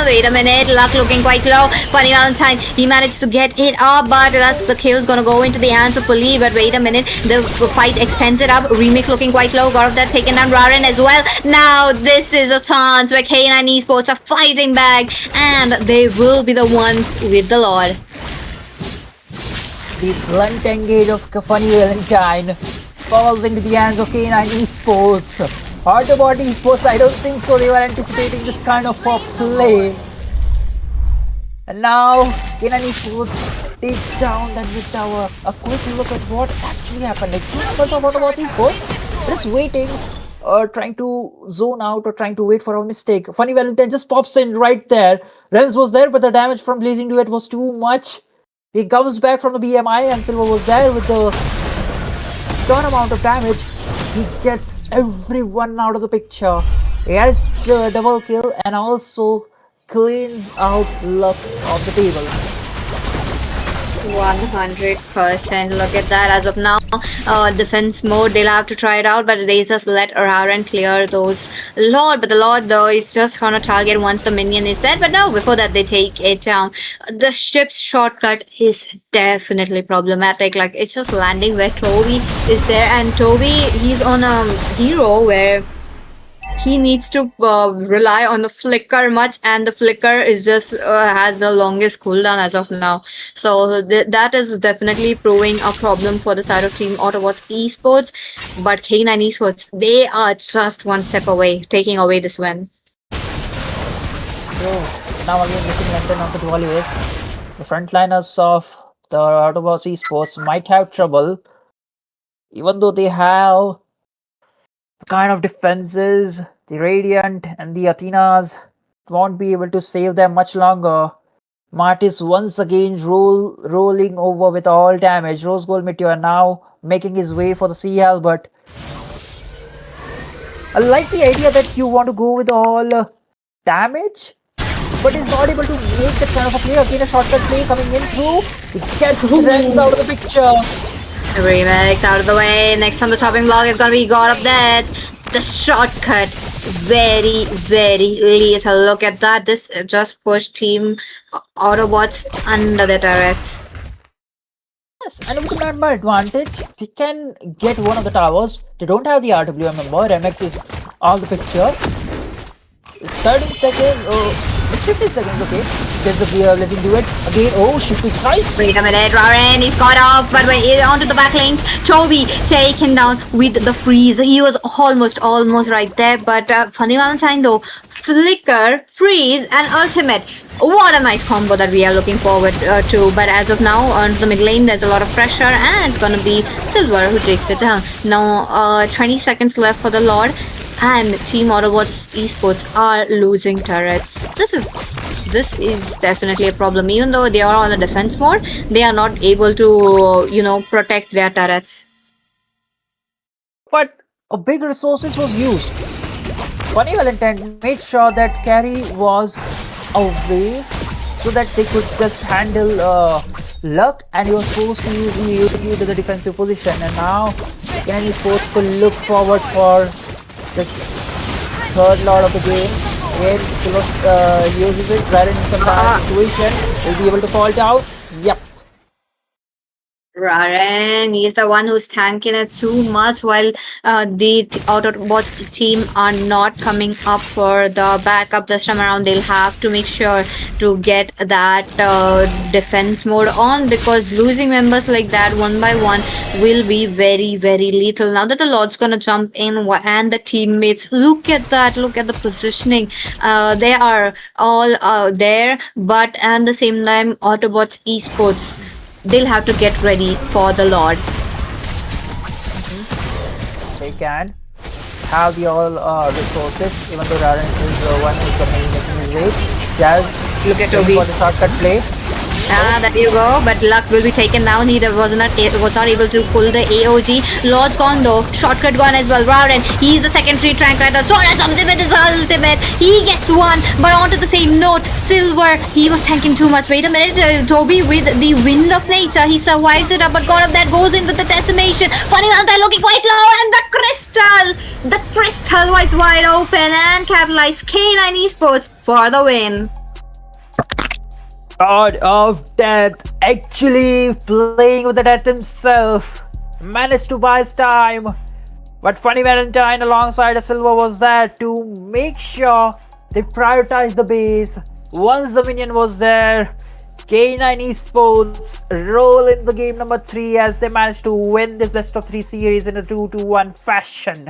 wait a minute. Luck looking quite low. Funny Valentine, he managed to get it up, but that's the kill's gonna go into the hands of Waleed. But wait a minute, the fight extends it up. Remix looking quite low. God of That taken down Raren as well. Now this is a chance where K9 esports are fighting back, and they will be the ones with the Lord. The blunt engage of Funny Valentine falls into the hands of K9 esports. Autobot esports, I don't think so. They were anticipating this kind of play. And now K9 esports takes down that mid tower. A quick look at what actually happened. Like 2 members of Autobot esports just waiting, trying to zone out or trying to wait for a mistake. Funny Valentine just pops in right there. Rems was there, but the damage from Blazing Duet was too much. He comes back from the BMI, and Silver was there with the ton amount of damage. He gets everyone out of the picture. He has the double kill and also cleans out Luck off the table. 100%. Look at that. As of now, defense mode, they'll have to try it out, but they just let Raren clear those Lord. But the Lord, though, is just gonna target once the minion is dead. But no, before that, they take it down. The ship's shortcut is definitely problematic. Like, it's just landing where Toby is there, and Toby, he's on a hero where he needs to rely on the flicker much, and the flicker is just has the longest cooldown as of now. So that is definitely proving a problem for the side of Team Autobots esports. But K9 esports, they are just one step away, taking away this win. So now again looking London onto the Hollywood. The frontliners of the Autobots esports might have trouble, even though they have kind of defenses. The Radiant and the Athenas won't be able to save them much longer. Martis once again rolling over with all damage. Rose Gold Meteor now making his way for the CL, but I like the idea that you want to go with all damage, but is not able to make that kind of a play. Again, a shortcut play coming in through. It gets Rens out of the picture. Remix out of the way. Next on the chopping block is gonna be God of Death. The shortcut, very, very lethal. Look at that. This just pushed Team Autobots under the turrets. Yes, and with an advantage, they can get one of the towers. They don't have the RWM member. MX is out of the picture. It's 30 seconds. Oh, it's 15 seconds. Okay, there's the gear. Let's do it again. Oh, she quick try. Wait a minute, Raren, he's got off, but wait, onto the back lanes. Toby taken down with the freeze. He was almost right there, but Funny Valentine though, flicker, freeze, and ultimate. What a nice combo that we are looking forward to. But as of now, on the mid lane, there's a lot of pressure, and it's gonna be Silver who takes it down. Now, 20 seconds left for the Lord, and Team Autobots esports are losing turrets. This is definitely a problem. Even though they are on a defense mode, they are not able to, protect their turrets. But a big resources was used. Funny Valentine made sure that carry was away so that they could just handle luck, and he was forced to use the to the defensive position. And now Kenny Sports could look forward for this third lord of the game. Where Solace uses it right in some bad situation, will be able to fall down. Yep. Raren, he's the one who's tanking it too much, while the Autobots team are not coming up for the backup this time around. They'll have to make sure to get that defense mode on, because losing members like that one by one will be very, very lethal. Now that the Lord's gonna jump in and the teammates, look at that, look at the positioning. They are all there, but at the same time, Autobots esports, they'll have to get ready for the Lord. They can have the all resources, even though Raren is the one who's making his way. Jazz, look at Toby for the shortcut play. There you go, but luck will be taken down. He was not able to pull the AOG. Lord's gone though, shortcut gone as well. Raren, he's the secondary tank rider. Solace comes in with his ultimate. He gets one, but onto the same note, Silver, he was tanking too much. Wait a minute, Toby with the wind of nature, he survives it up, but God of that goes in with the decimation. Funny Valentine looking quite low, and the crystal was wide open and capitalized K9 Esports for the win. God of Death actually playing with the death himself, managed to buy his time, but Funny Valentine alongside a Silver was there to make sure they prioritize the base. Once the minion was there, K9 Esports roll in the game number 3 as they managed to win this best of 3 series in a 2-1 fashion.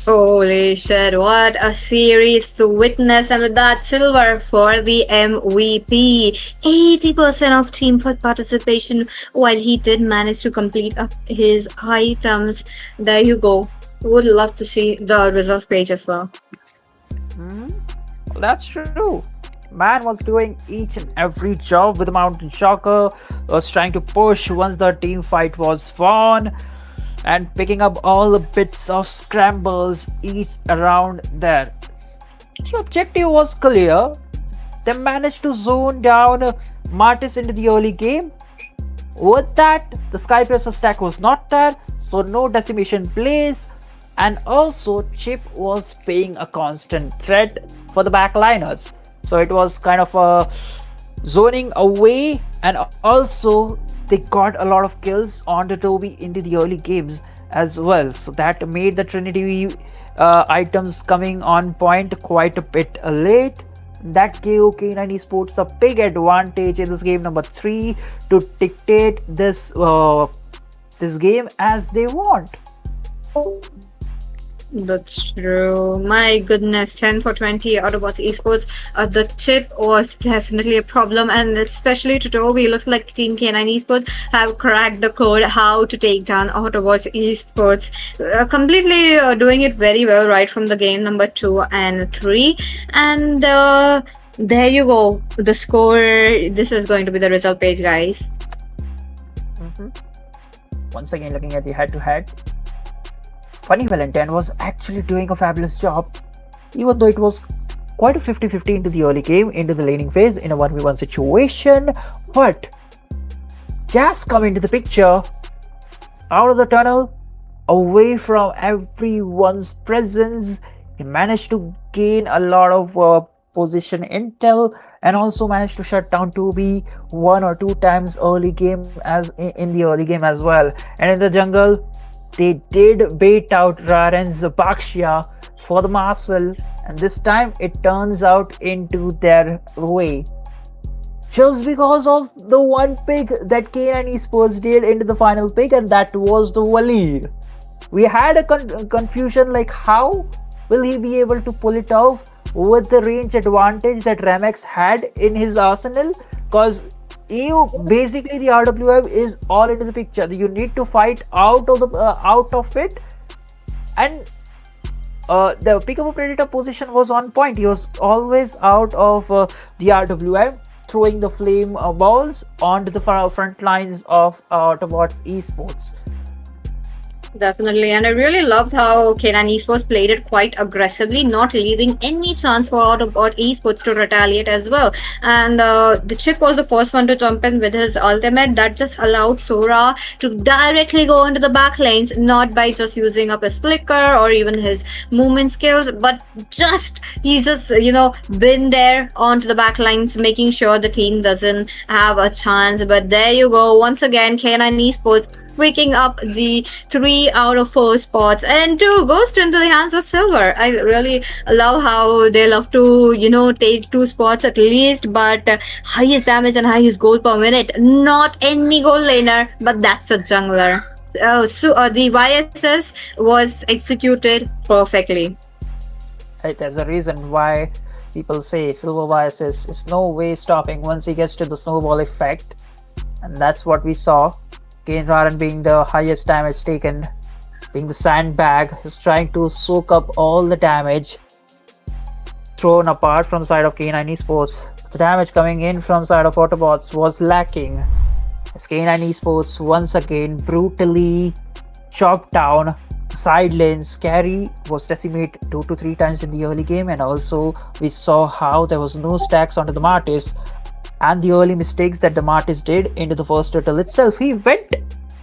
Holy shit, what a series to witness, and with that, Silver for the MVP. 80% of team fight participation, while he did manage to complete up his items. There you go. Would love to see the results page as well. That's true. Man was doing each and every job with the Mountain Shocker, was trying to push once the team fight was won, and picking up all the bits of scrambles each around there. The objective was clear. They managed to zone down Martis into the early game. With that, the Skypiercer stack was not there, so no decimation plays, and also Chip was being a constant threat for the backliners. So it was kind of a zoning away, and also they got a lot of kills on the Toby into the early games as well. So that made the Trinity items coming on point quite a bit late. That gave K9 Esports a big advantage in this game number 3 to dictate this this game as they want. That's true. My goodness, 10 for 20 Autobots esports. The chip was definitely a problem, and especially to Toby, looks like Team K9 esports have cracked the code how to take down Autobots esports. Completely doing it very well right from the game number 2 and 3. And there you go. The score. This is going to be the result page, guys. Once again, looking at the head-to-head. Funny Valentine was actually doing a fabulous job, even though it was quite a 50-50 into the early game, into the laning phase in a 1v1 situation. But Jazz come into the picture, out of the tunnel, away from everyone's presence. He managed to gain a lot of position intel and also managed to shut down 2B 1 or 2 times early game as in the early game as well. And in the jungle, they did bait out Raren's Bakshia for the Marcel, and this time it turns out into their way. Just because of the one pick that K9 Esports did into the final pick, and that was the Wali. We had a confusion like how will he be able to pull it off with the range advantage that Remex had in his arsenal, because basically the RWM is all into the picture. You need to fight out of it, and the pick up a predator position was on point. He was always out of the RWM, throwing the flame balls onto the front lines of Autobots esports. Definitely, and I really loved how K9 Esports played it quite aggressively, not leaving any chance for Autobot Esports to retaliate as well. And the Chip was the first one to jump in with his ultimate that just allowed Sora to directly go into the back lanes, not by just using up his flicker or even his movement skills, but he's just been there onto the back lines, making sure the team doesn't have a chance. But there you go, once again, K9 Esports picking up the 3 out of 4 spots, and 2 goes into the hands of Silver. I really love how they love to take 2 spots at least, but highest damage and highest gold per minute, not any gold laner, but that's a jungler. So the YSS was executed perfectly. There's a reason why people say Silver YSS is no way stopping once he gets to the snowball effect, and that's what we saw. Raren being the highest damage taken, being the sandbag, is trying to soak up all the damage thrown apart from side of K9 Esports. The damage coming in from side of Autobots was lacking, as K9 Esports once again brutally chopped down side lanes. Carry was decimated 2 to 3 times in the early game, and also we saw how there was no stacks onto the Martis, and the early mistakes that the Martis did into the first turtle itself. He went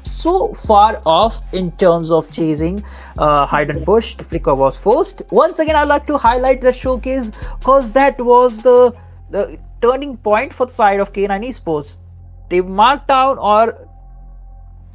so far off in terms of chasing hide and push. The flicker was forced. Once again, I'd like to highlight the showcase, because that was the turning point for the side of K9 Esports. They marked down, or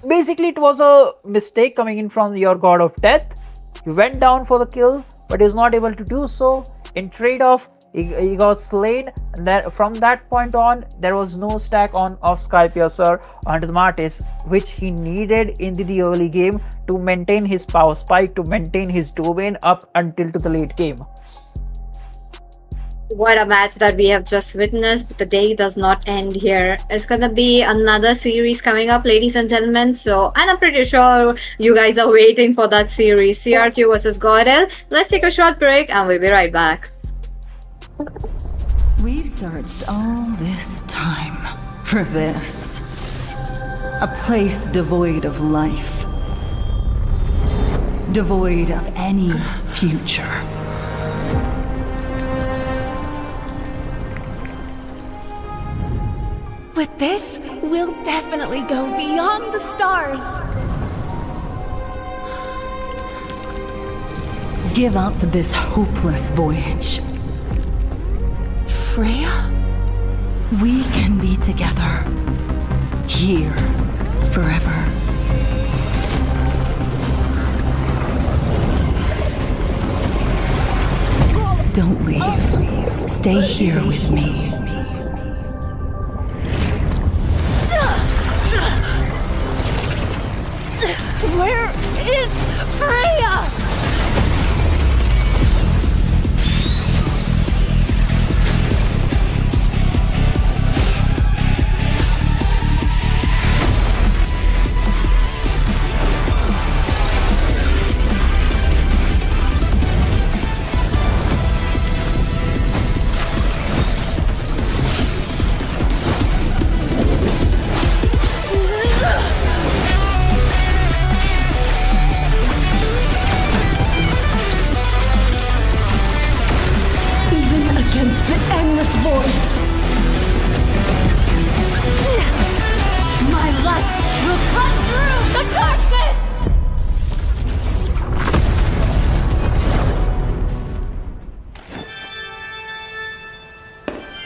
basically it was a mistake coming in from your God of Death. He went down for the kill, but he was not able to do so. In trade-off, he got slain, and then from that point on, there was no stack of Skypiercer onto the Martis, which he needed in the early game to maintain his power spike, to maintain his domain up until to the late game. What a match that we have just witnessed, but the day does not end here. It's gonna be another series coming up, ladies and gentlemen, and I'm pretty sure you guys are waiting for that series, CRQ versus Gordel. Let's take a short break and we'll be right back. We've searched all this time for this. A place devoid of life. Devoid of any future. With this, we'll definitely go beyond the stars. Give up this hopeless voyage. Freya? We can be together. Here. Forever. Don't leave. Stay here with me. Where is Freya?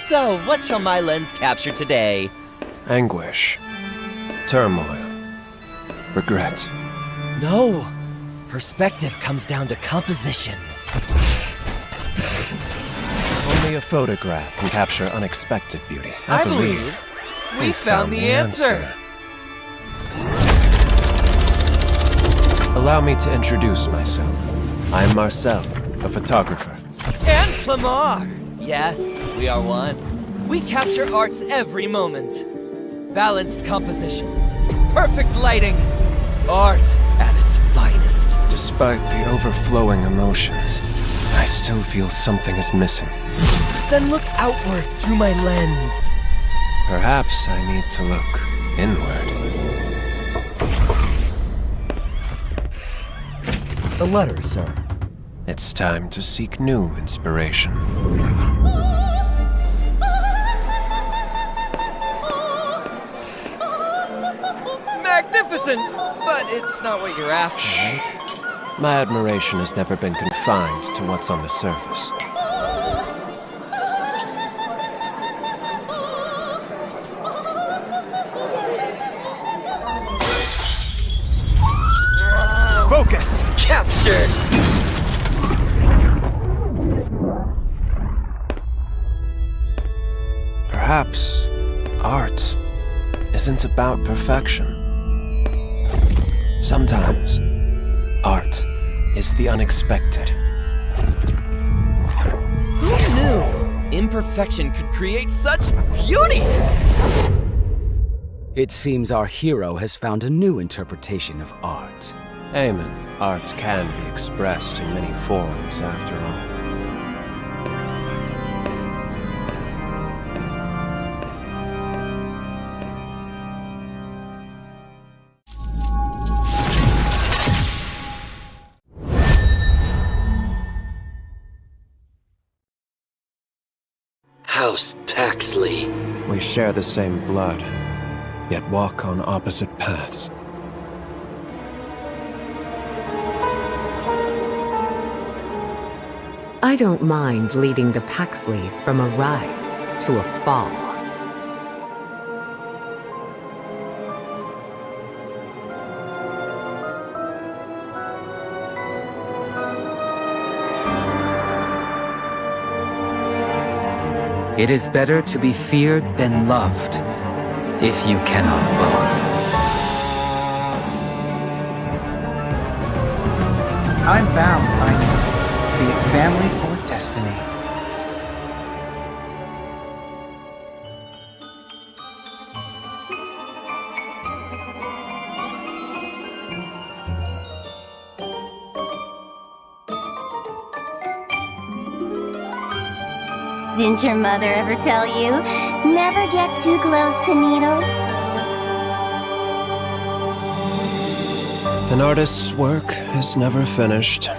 So, what shall my lens capture today? Anguish. Turmoil. Regret. No! Perspective comes down to composition. Only a photograph can capture unexpected beauty. I believe we found the answer. Allow me to introduce myself. I am Marcel, a photographer. And Clamar! Yes, we are one. We capture art's every moment. Balanced composition. Perfect lighting. Art at its finest. Despite the overflowing emotions, I still feel something is missing. Then look outward through my lens. Perhaps I need to look inward. A letter, sir. It's time to seek new inspiration. Magnificent! But it's not what you're after, right? My admiration has never been confined to what's on the surface. Focus! Capture! Perhaps art isn't about perfection. Sometimes, art is the unexpected. Who knew imperfection could create such beauty? It seems our hero has found a new interpretation of art. Amen. Art can be expressed in many forms, after all. House Taxley. We share the same blood, yet walk on opposite paths. I don't mind leading the Paxleys from a rise to a fall. It is better to be feared than loved, if you cannot both. I'm bound by be it family or destiny. Didn't your mother ever tell you, never get too close to needles? An artist's work is never finished.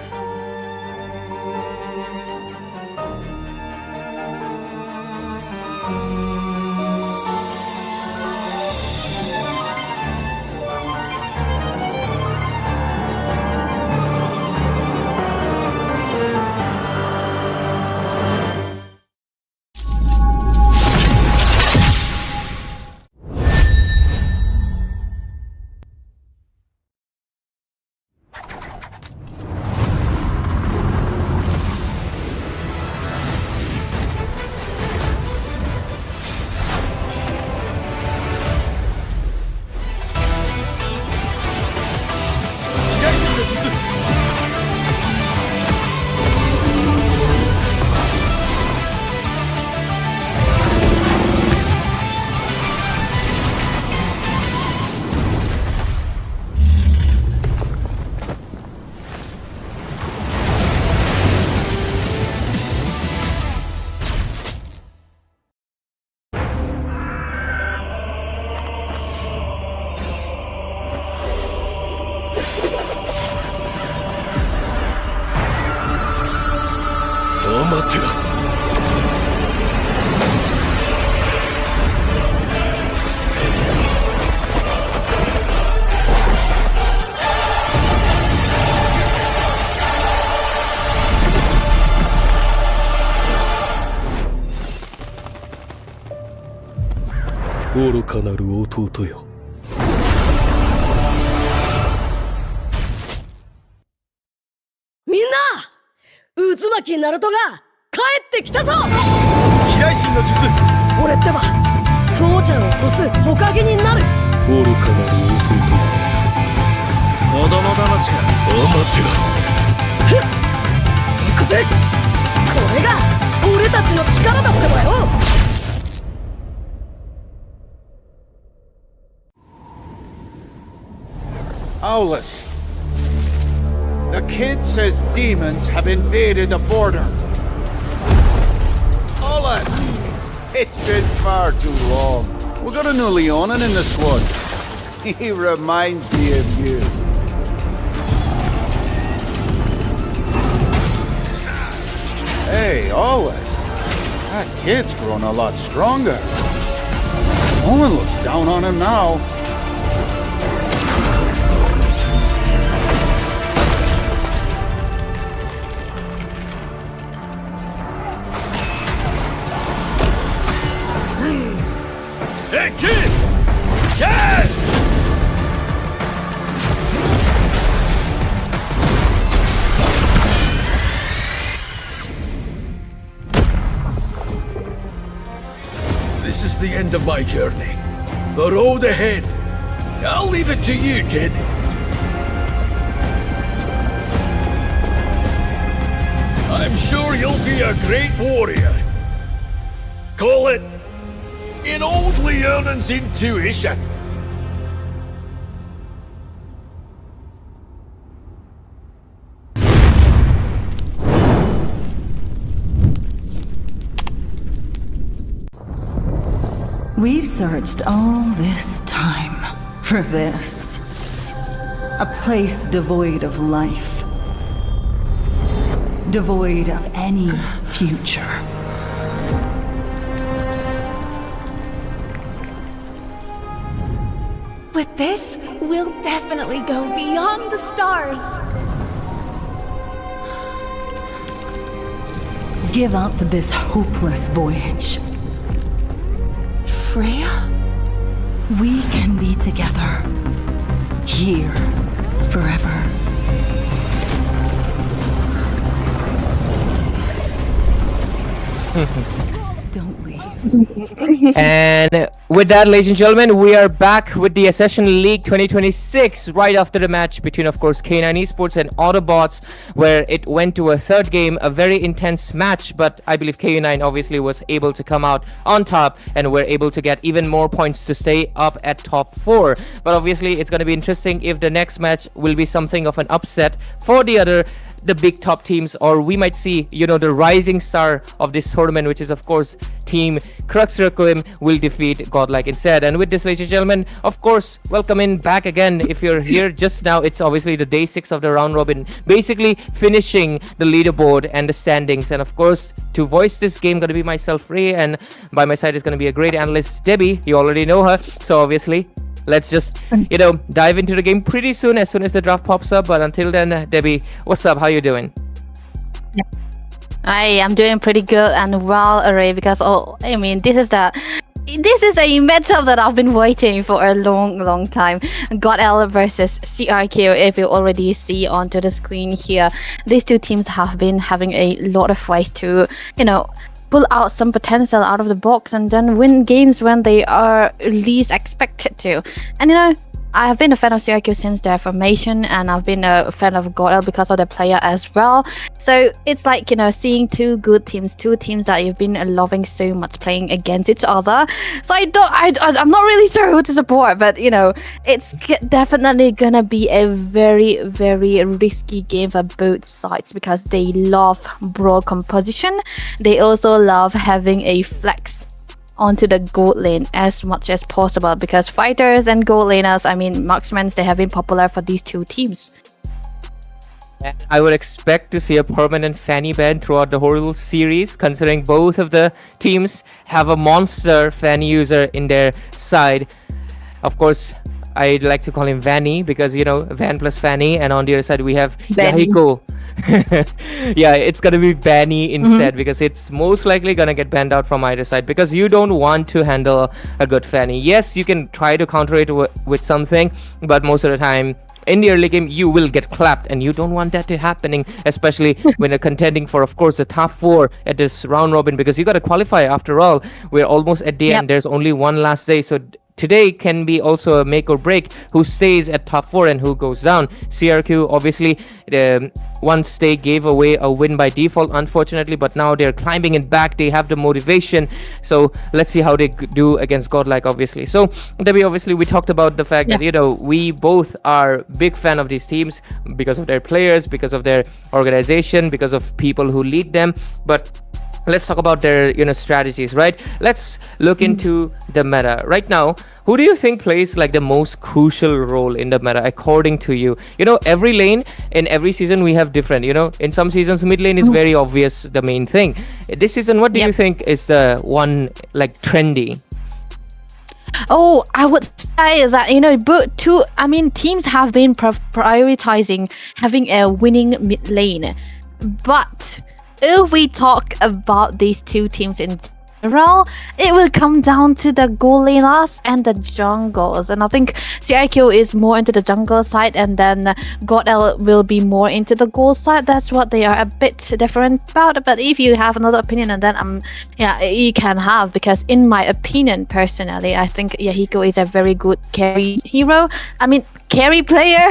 愚かなる弟よ。みんな渦巻きナルトが帰ってきたぞ。飛来神の術。俺ってば父ちゃんを越す火影になる。愚かなる弟よ。子供騙しか。アマテラス。行くぜ。これが俺たちの力だってばよ。Owlus. The kid says demons have invaded the border. Owlus! It's been far too long. We got a new Leonin in the squad. He reminds me of you. Hey, Owlus. That kid's grown a lot stronger. No one looks down on him now. Hey, kid! Kid! This is the end of my journey. The road ahead. I'll leave it to you, kid. I'm sure you'll be a great warrior. Call it in old Leonin's intuition. We've searched all this time for this. A place devoid of life. Devoid of any future. With this, we'll definitely go beyond the stars. Give up this hopeless voyage. Freya? We can be together. Here. Forever. Don't leave. And with that, ladies and gentlemen, we are back with the Accession League 2026 right after the match between, of course, K9 Esports and Autobots, where it went to a third game, a very intense match, but I believe K9 obviously was able to come out on top and were able to get even more points to stay up at top 4. But obviously, it's going to be interesting if the next match will be something of an upset for the big top teams, or we might see, you know, the rising star of this tournament, which is of course Team Crux Requiem, will defeat Godlike instead. And with this, ladies and gentlemen, of course, welcome in back again. If you're here just now, it's obviously the day 6 of the round robin, basically finishing the leaderboard and the standings. And of course, to voice this game, gonna be myself, Freya, and by my side is gonna be a great analyst, Debbie. You already know her, so obviously let's just, you know, dive into the game pretty soon as the draft pops up. But until then, Debbie, what's up? How you doing? I am doing pretty good and well, Array, because I mean, this is a matchup that I've been waiting for a long time. GodL versus CRQ. If you already see onto the screen here, these two teams have been having a lot of ways to, you know, pull out some potential out of the box and then win games when they are least expected to. And you know, I have been a fan of CRQ since their formation, and I've been a fan of GodL because of their player as well. So it's like, you know, seeing two good teams, two teams that you've been loving so much playing against each other. So I'm not really sure who to support, but you know, it's definitely gonna be a very risky game for both sides because they love brawl composition. They also love having a flex onto the gold lane as much as possible, because fighters and gold laners, I mean marksmen, they have been popular for these two teams. And I would expect to see a permanent Fanny ban throughout the whole series, considering both of the teams have a monster Fanny user in their side. Of course, I'd like to call him Vanny because, you know, Van plus Fanny, and on the other side we have Yahiko. Yeah, it's gonna be Banny instead because it's most likely gonna get banned out from either side because you don't want to handle a good Fanny. Yes, you can try to counter it with something, but most of the time in the early game you will get clapped, and you don't want that to happening, especially when you're contending for, of course, the top 4 at this round robin, because you got to qualify. After all, we're almost at the end. There's only one last day, so today can be also a make or break who stays at top 4 and who goes down. CRQ obviously once they gave away a win by default, unfortunately, but now they're climbing it back. They have the motivation, so let's see how they do against Godlike, obviously. So Debbie, obviously we talked about the fact that, you know, we both are big fan of these teams because of their players, because of their organization, because of people who lead them, but let's talk about their, you know, strategies, right? Let's look into the meta right now. Who do you think plays like the most crucial role in the meta according to you? You know, every lane in every season we have different, you know, in some seasons mid lane is very obvious the main thing. This season, what do you think is the one like trendy? Oh, I would say that, you know, teams have been prioritizing having a winning mid lane, but if we talk about these two teams in general, it will come down to the gold laners and the jungles. And I think CIQ is more into the jungle side, and then GodL will be more into the gold side. That's what they are a bit different about. But if you have another opinion, and then you can have, because in my opinion, personally, I think Yahiko is a very good carry hero. I mean, carry player.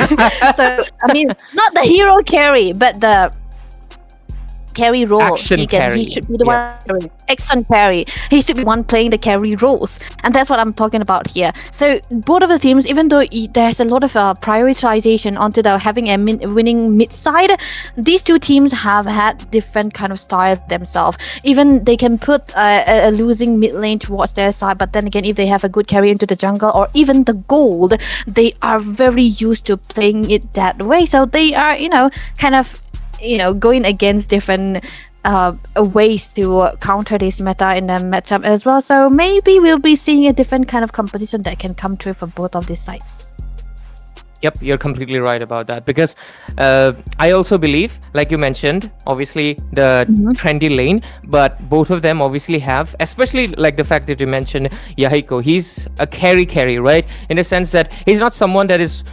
So I mean, not the hero carry, but the carry role. He should be the one. Action carry. He should be one playing the carry roles, and that's what I'm talking about here. So both of the teams, even though there's a lot of prioritization onto the having a winning mid side, these two teams have had different kind of style themselves. Even they can put a losing mid lane towards their side, but then again, if they have a good carry into the jungle or even the gold, they are very used to playing it that way. So they are, you know, kind of, you know, going against different ways to counter this meta in the matchup as well. So maybe we'll be seeing a different kind of competition that can come true for both of these sides. Yep, you're completely right about that, because I also believe, like you mentioned, obviously the trendy lane, but both of them obviously have, especially like the fact that you mentioned Yahiko, he's a carry, right? In the sense that he's not someone that is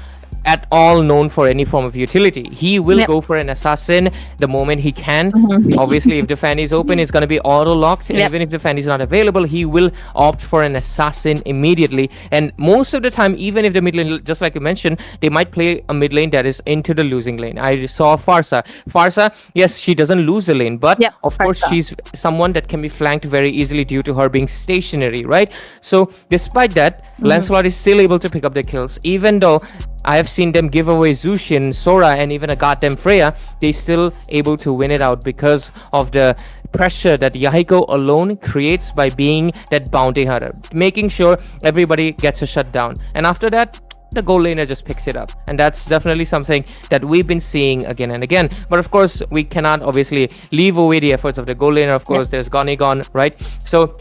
at all known for any form of utility. He will go for an assassin the moment he can. Obviously, if the fan is open, it's going to be auto locked, and even if the fan is not available, he will opt for an assassin immediately. And most of the time, even if the mid lane, just like you mentioned, they might play a mid lane that is into the losing lane. I saw Farsa, yes, she doesn't lose the lane, but of course she's someone that can be flanked very easily due to her being stationary, right? So despite that, Lancelot is still able to pick up the kills, even though I have seen them give away Zushin, Sora, and even a goddamn Freya. They still able to win it out because of the pressure that Yahiko alone creates by being that bounty hunter, making sure everybody gets a shutdown. And after that, the gold laner just picks it up, and that's definitely something that we've been seeing again and again. But of course, we cannot obviously leave away the efforts of the gold laner. Of course, there's Gonigon, right? So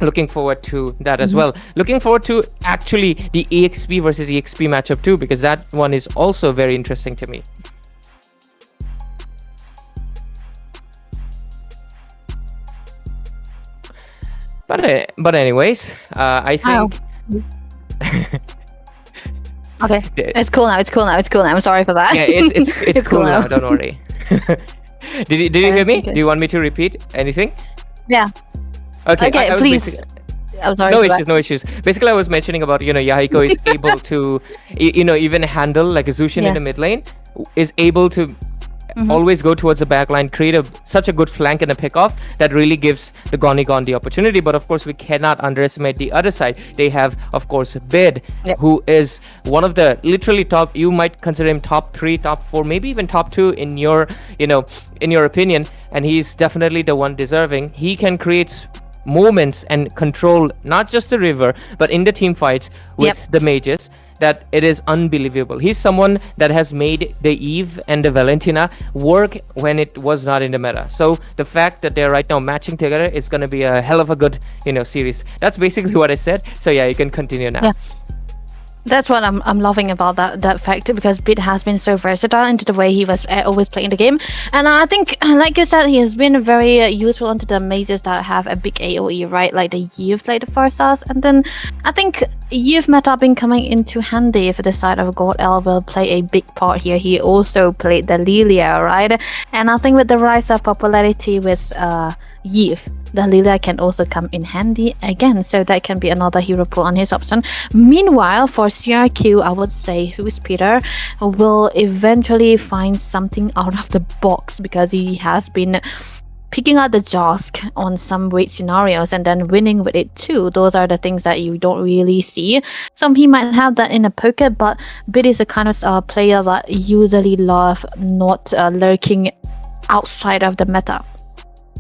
looking forward to that as well. Looking forward to actually the EXP versus EXP matchup too, because that one is also very interesting to me. But anyways, I think okay, it's cool now. I'm sorry for that. Yeah, it's cool now. Don't worry. Did you hear me? Do you want me to repeat anything? Yeah. Okay, please. I'm sorry. No issues. Basically, I was mentioning about, you know, Yahiko is able to, you know, even handle like a Zushin in the mid lane, is able to always go towards the back line, create such a good flank and a pick off that really gives the Gonigon the opportunity. But of course, we cannot underestimate the other side. They have, of course, Bid, who is one of the literally top, you might consider him top 3, top 4, maybe even top 2 in your, you know, in your opinion. And he's definitely the one deserving. He can create moments and control not just the river, but in the team fights with the mages, that it is unbelievable. He's someone that has made the Eve and the Valentina work when it was not in the meta. So the fact that they're right now matching together is going to be a hell of a good, you know, series. That's basically what I said. So yeah, you can continue now. That's what I'm loving about that fact, because Bit has been so versatile into the way he was always playing the game, and I think, like you said, he has been very useful into the mazes that have a big AOE, right? Like the Youth, like the Forsas, and then I think Youth meta been coming into handy if the side of God L will play a big part here. He also played the Lilia, right? And I think with the rise of popularity with Youth, the Lilia can also come in handy again, so that can be another hero pool on his option. Meanwhile, for CRQ, I would say Who's Peter will eventually find something out of the box, because he has been picking out the Josk on some weight scenarios and then winning with it too. Those are the things that you don't really see. So he might have that in a pocket, but Bit is a kind of player that usually love not lurking outside of the meta.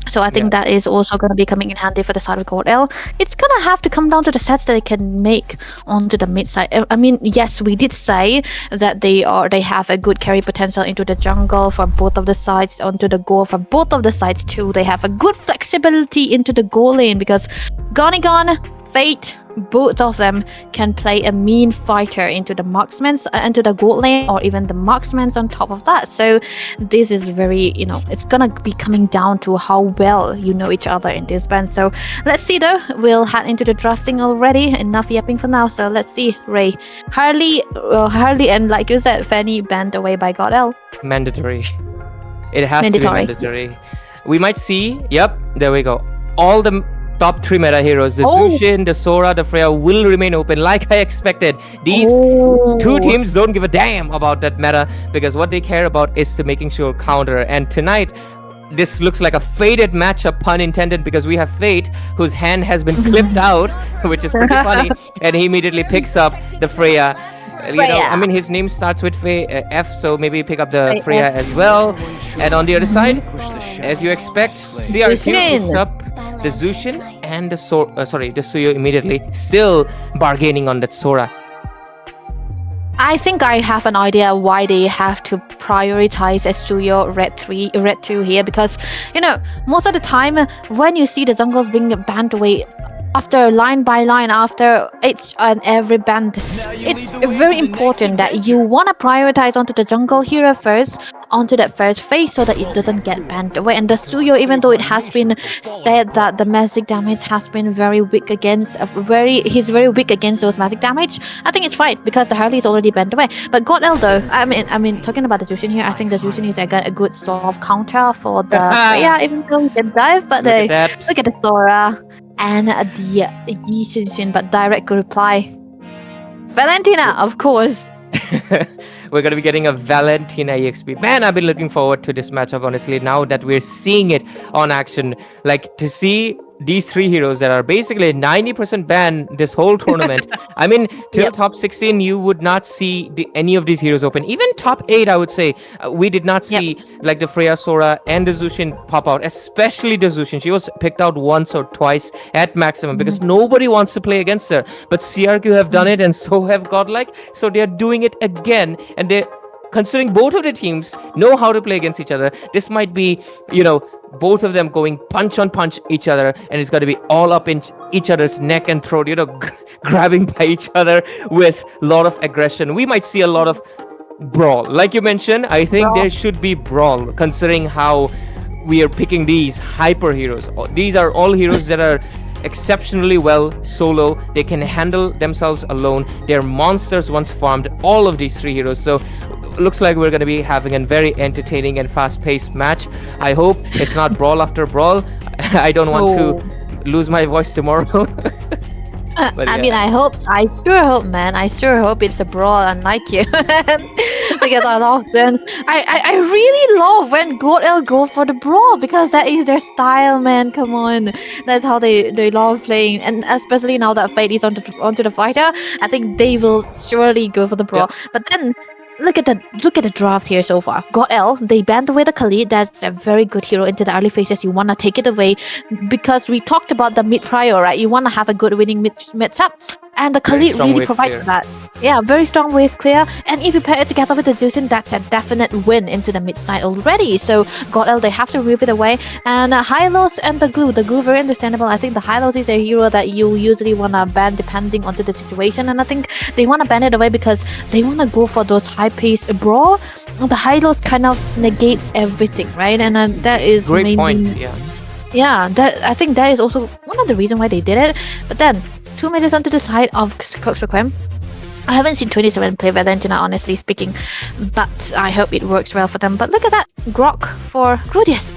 So I think that is also going to be coming in handy for the side of God L. It's going to have to come down to the sets that they can make onto the mid side. I mean, yes, we did say that they have a good carry potential into the jungle for both of the sides, onto the go for both of the sides too. They have a good flexibility into the goal lane, because Gonigon, Fate, both of them can play a mean fighter into the marksmans, into the gold lane, or even the marksmans on top of that. So this is very, it's gonna be coming down to how well you know each other in this band. So let's see though. We'll head into the drafting already. Enough yapping for now. So let's see. Ray, Harley, and like you said, Fanny banned away by God L. Mandatory. It has to be mandatory. We might see. Yep, there we go. All the top 3 meta heroes, the Zushin, the Sora, the Freya, will remain open like I expected. These two teams don't give a damn about that meta, because what they care about is to making sure counter. And tonight, this looks like a fated matchup, pun intended, because we have Fate, whose hand has been clipped out, which is pretty funny, and he immediately picks up the Freya. I mean, his name starts with F, so maybe pick up the Freya as well. And on the other side, as you expect, CRQ picks up the Zushin and the Suyo immediately, still bargaining on that Sora. I think I have an idea why they have to prioritize a Suyo Red 2 here, because most of the time when you see the jungles being banned away after line by line, after each and every band, it's very important that you want to prioritize onto the jungle hero first, onto that first phase, so that it doesn't get banned away. And the Suyo, even though it has been said that the magic damage has been very weak against, he's very weak against those magic damage, I think it's fine, because the Harley is already banned away. But God L though, I mean, talking about the Jushin here, I think the Jushin is a good soft counter for the even though he can dive, but look at the Sora and the Yi Shinshin, but direct reply. Valentina, of course. We're going to be getting a Valentina EXP. Man, I've been looking forward to this matchup, honestly, now that we're seeing it on action. Like, to see these 3 heroes that are basically 90% banned this whole tournament. I mean, till top 16, you would not see any of these heroes open. Even top 8, I would say, we did not see like the Freya, Sora, and the Zushin pop out, especially the Zushin. She was picked out once or twice at maximum, because nobody wants to play against her. But CRQ have done it, and so have Godlike. So they're doing it again, and they're considering both of the teams know how to play against each other. This might be, both of them going punch on punch each other, and it's going to be all up in each other's neck and throat, grabbing by each other with a lot of aggression. We might see a lot of brawl. Like you mentioned, I think there should be brawl, considering how we are picking these hyper heroes. These are all heroes that are exceptionally well solo. They can handle themselves alone. They're monsters once farmed, all of these 3 heroes. So looks like we're going to be having a very entertaining and fast-paced match. I hope it's not brawl after brawl. I don't want to lose my voice tomorrow. I mean, I sure hope, man. I sure hope it's a brawl, unlike you. Because I really love when God L go for the brawl, because that is their style, man. Come on, that's how they love playing, and especially now that Fate is onto the fighter, I think they will surely go for the brawl. But then look at the draft here so far. God L, they banned away the Khalid. That's a very good hero into the early phases. You want to take it away, because we talked about the mid prior, right? You want to have a good winning mid matchup. And the Very Khalid strong really wave provides clear. that. Yeah, very strong wave clear. And if you pair it together with the Zeusyn, that's a definite win into the mid side already. So God they have to move it away. And Hylos and the Glue very understandable. I think the Hylos is a hero that you usually want to ban depending on the situation. And I think they want to ban it away because they want to go for those high-paced brawl. The Hylos kind of negates everything, right? And that is Great mainly, point. Yeah. I think that is also one of the reasons why they did it. But then 2 minutes onto the side of Cox Requiem. I haven't seen 27 play Valentina, honestly speaking, but I hope it works well for them. But look at that Grok for Rudius.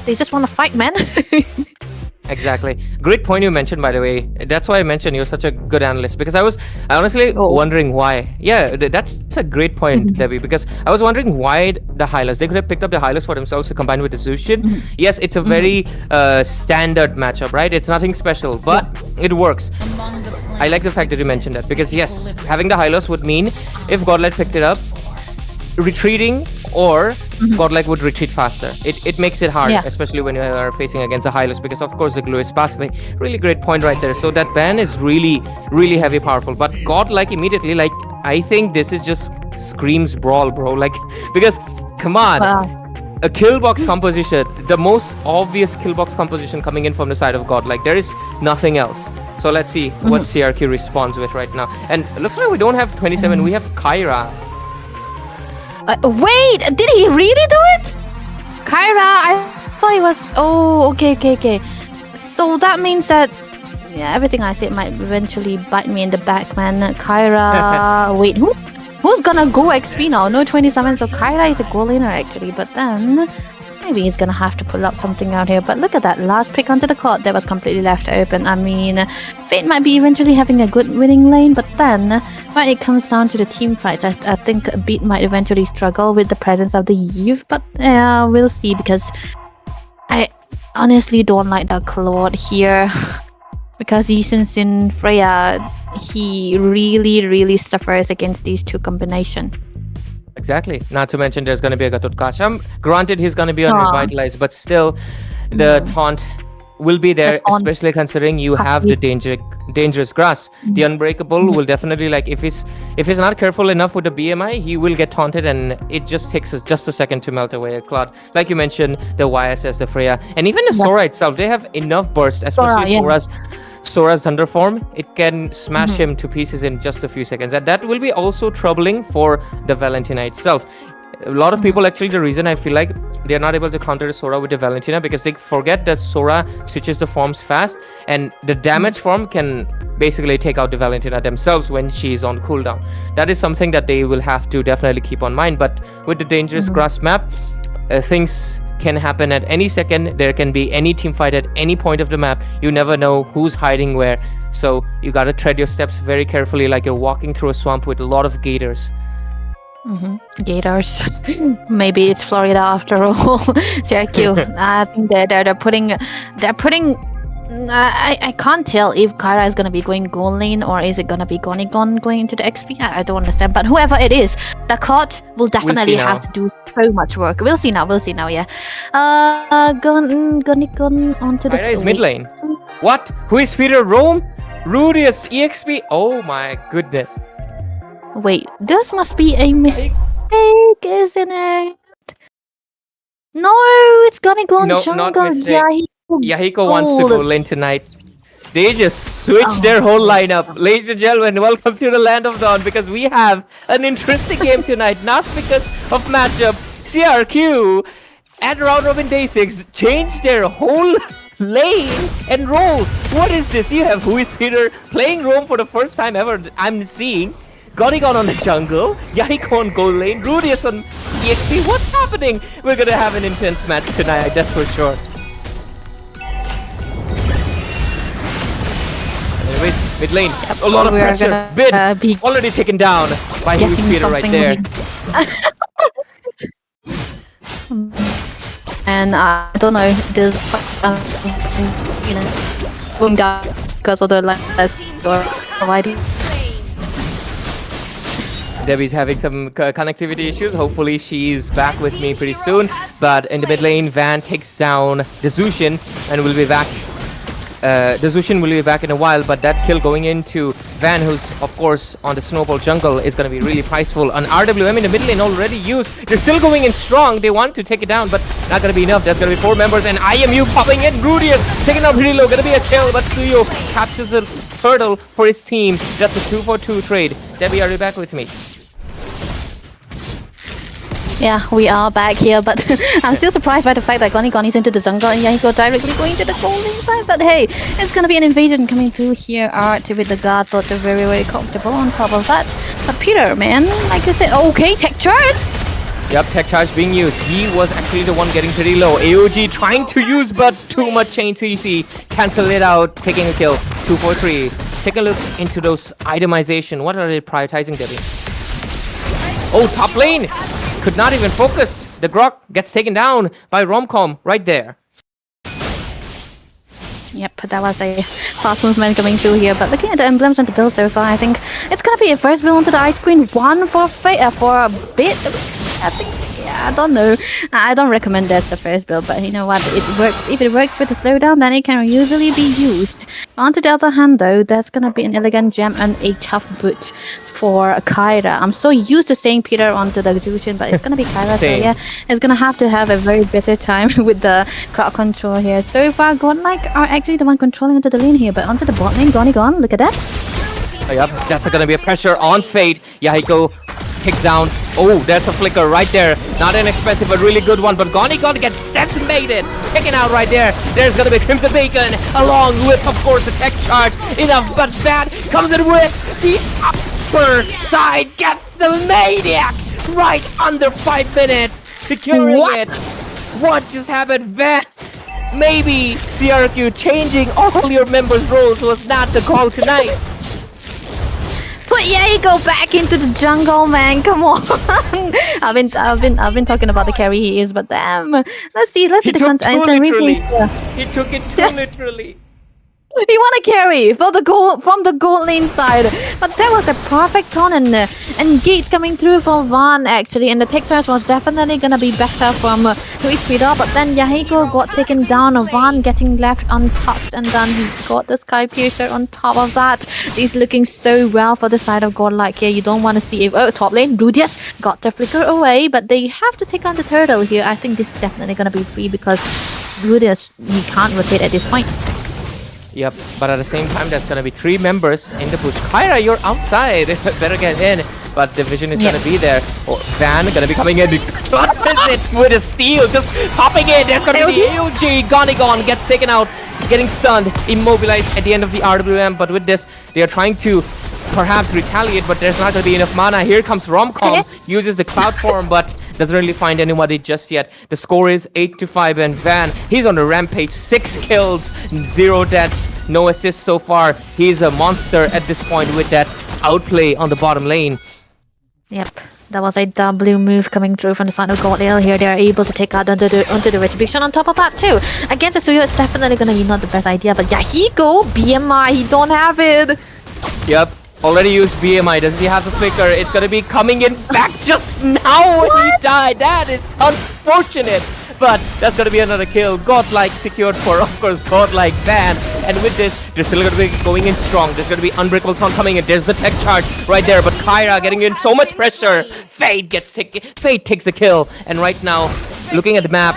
They just want to fight, man. Exactly. Great point you mentioned, by the way. That's why I mentioned you're such a good analyst, because I honestly wondering why. Yeah, that's a great point, Debbie, because I was wondering why the Hylos. They could have picked up the Hylos for themselves to combine with the Zeusyn. Yes, it's a very standard matchup, right? It's nothing special, but it works. I like the fact that you mentioned that, because yes, having the Hylos would mean if Godlight picked it up, retreating or Godlike would retreat faster. It makes it hard, especially when you are facing against a Hylos, because of course the glue is pathway. Really great point right there. So that ban is really, really heavy powerful. But Godlike immediately, like, I think this is just screams brawl, bro. Like, because come on. A killbox composition, the most obvious killbox composition coming in from the side of God. Like, there is nothing else. So let's see what CRQ responds with right now. And it looks like we don't have 27, we have Kyra. Wait, did he really do it? Kyra, I thought it was... Oh, okay. So that means that... Yeah, everything I said might eventually bite me in the back, man. Kyra... Wait, who's gonna go XP now? No 27, so Kyra is a goal laner actually, but then... Maybe he's gonna have to pull out something out here. But look at that last pick onto the clock that was completely left open. I mean, Fate might be eventually having a good winning lane, but then when it comes down to the team fights, I think Beat might eventually struggle with the presence of the Eve. But yeah, we'll see, because I honestly don't like the Claude here. Because since in Freya, he really suffers against these two combinations. Exactly. Not to mention there's going to be a Gatut Kacham. Granted, he's going to be on Revitalize, but still the taunt will be there, especially considering you have the dangerous grass. The Unbreakable will definitely, like, if he's not careful enough with the BMI, he will get taunted, and it just takes just a second to melt away a Cloud. Like you mentioned, the YSS, the Freya, and even the Sora itself, they have enough burst, especially Sora's Thunder form. It can smash him to pieces in just a few seconds, and that will be also troubling for the Valentina itself. A lot of people, actually, the reason I feel like they're not able to counter the Sora with the Valentina, because they forget that Sora switches the forms fast, and the damage form can basically take out the Valentina themselves when she's on cooldown. That is something that they will have to definitely keep on mind. But with the dangerous grass map, things can happen at any second. There can be any team fight at any point of the map. You never know who's hiding where, so you gotta tread your steps very carefully, like you're walking through a swamp with a lot of gators. Gators. Maybe it's Florida after all. CRQ. I think they're putting I can't tell if Kyra is gonna be going gold lane, or is it gonna be Gonigon going into the XP. I don't understand, but whoever it is, the Clot will definitely have to do so much work. We'll see now, yeah. Gonigon onto the... Kyra is mid lane. What? Who is Peter? Rome? Rudius EXP? Oh my goodness. Wait, this must be a mistake, isn't it? No, it's Gonigon jungle. Yahiko wants to go lane tonight. They just switched their whole lineup. Ladies and gentlemen, welcome to the Land of Dawn, because we have an interesting game tonight. Not because of matchup. CRQ at round robin day 6 changed their whole lane and roles. What is this? You have Who is Peter playing Rome for the first time ever I'm seeing. Gonigon on the jungle, Yahiko on gold lane, Rudius on EXP. What's happening? We're gonna have an intense match tonight, that's for sure. Anyways, mid lane, a lot of pressure. Bid already taken down by Who is Peter right there. And I don't know, this going down because of the last or providing. Debbie's having some connectivity issues. Hopefully she's back with me pretty soon. But in the mid lane, Van takes down the Zeusyn and will be back the Zushin will be back in a while, but that kill going into Van, who's of course on the snowball jungle, is going to be really priceful. An RWM in the mid lane already used. They're still going in strong. They want to take it down, but not going to be enough. There's going to be 4 members, and IMU popping in. Rudius taking out pretty low. Going to be a kill, but Suyo captures the turtle for his team. That's a 2-for-2 trade. Debbie, are you back with me? Yeah, we are back here, but I'm still surprised by the fact that Goni's into the jungle and Yahiko directly going to the golden side. But hey, it's gonna be an invasion coming through here. Art with the guard, thought they're very, very comfortable on top of that. But Peter, man, like I said, okay, tech charge! Yep, tech charge being used. He was actually the one getting pretty low. AOG trying to use, but too much chain CC. Cancel it out, taking a kill. 2-for-3. Take a look into those itemization. What are they prioritizing, Debbie? Oh, top lane! Could not even focus. The Grok gets taken down by Romcom right there. Yep, that was a fast movement coming through here. But looking at the emblems on the build so far, I think it's gonna be a first build onto the Ice Queen, one for for a bit. I think, yeah, I don't know. I don't recommend that's the first build, but you know what? It works. If it works with the slowdown, then it can usually be used. Onto the other hand, though, that's gonna be an elegant gem and a tough boot for Kyra. I'm so used to saying Peter onto the Jushin, but it's gonna be Kyra, so yeah, it's gonna have to have a very better time with the crowd control here. So far, Godlike are actually the one controlling onto the lane here, but onto the bot lane, gone. Look at that. Oh, yep, that's gonna be a pressure on Fate. Yahiko takes down. Oh, that's a flicker right there. Not inexpensive, but really good one. But Gon gets decimated. Taken out right there. There's gonna be Crimson Bacon along with, of course, the tech charge. Enough, but that comes in with the upper side. Gets the Maniac right under 5 minutes. Securing it. What just happened? Van? Maybe CRQ changing all your members' roles was not the call tonight. But yeah, you go back into the jungle, man. Come on. I've been talking about the carry he is, but damn. Let's see the consequences. He took it too literally. He want to carry for the from the gold lane side, but that was a perfect turn and engage coming through for Van actually, and the tech charge was definitely gonna be better from Freya, but then Yahiko got taken down, Van getting left untouched, and then he got the Sky Piercer on top of that. He's looking so well for the side of Godlike here. You don't want to see top lane. Rudius got the flicker away, but they have to take on the turtle here. I think this is definitely gonna be free because Rudius, he can't rotate at this point. Yep, but at the same time, there's gonna be 3 members in the bush. Kyra, you're outside. Better get in. But the vision is gonna be there. Oh, Van gonna be coming in. It's with a steal, just popping in. There's gonna be the AOG. Gonigon gets taken out, getting stunned, immobilized at the end of the RWM. But with this, they are trying to perhaps retaliate, but there's not gonna be enough mana. Here comes Romcom, uses the cloud form, but doesn't really find anybody just yet. The score is 8-5, and Van, he's on a rampage. 6 kills, 0 deaths, no assists so far. He's a monster at this point with that outplay on the bottom lane. Yep, that was a W move coming through from the side of Godale here. They are able to take out onto the Retribution on top of that too. Against the Suyo, it's definitely gonna be not the best idea, but yeah, he go BMI, he don't have it. Yep. Already used BMI. Does he have the flicker? It's gonna be coming in back just now when he died. That is unfortunate. But that's gonna be another kill. Godlike secured for, of course, Godlike Van. And with this, they're still gonna be going in strong. There's gonna be Unbreakable Taunt coming in. There's the tech charge right there. But Kyra getting in so much pressure. Fate takes the kill. And right now, looking at the map,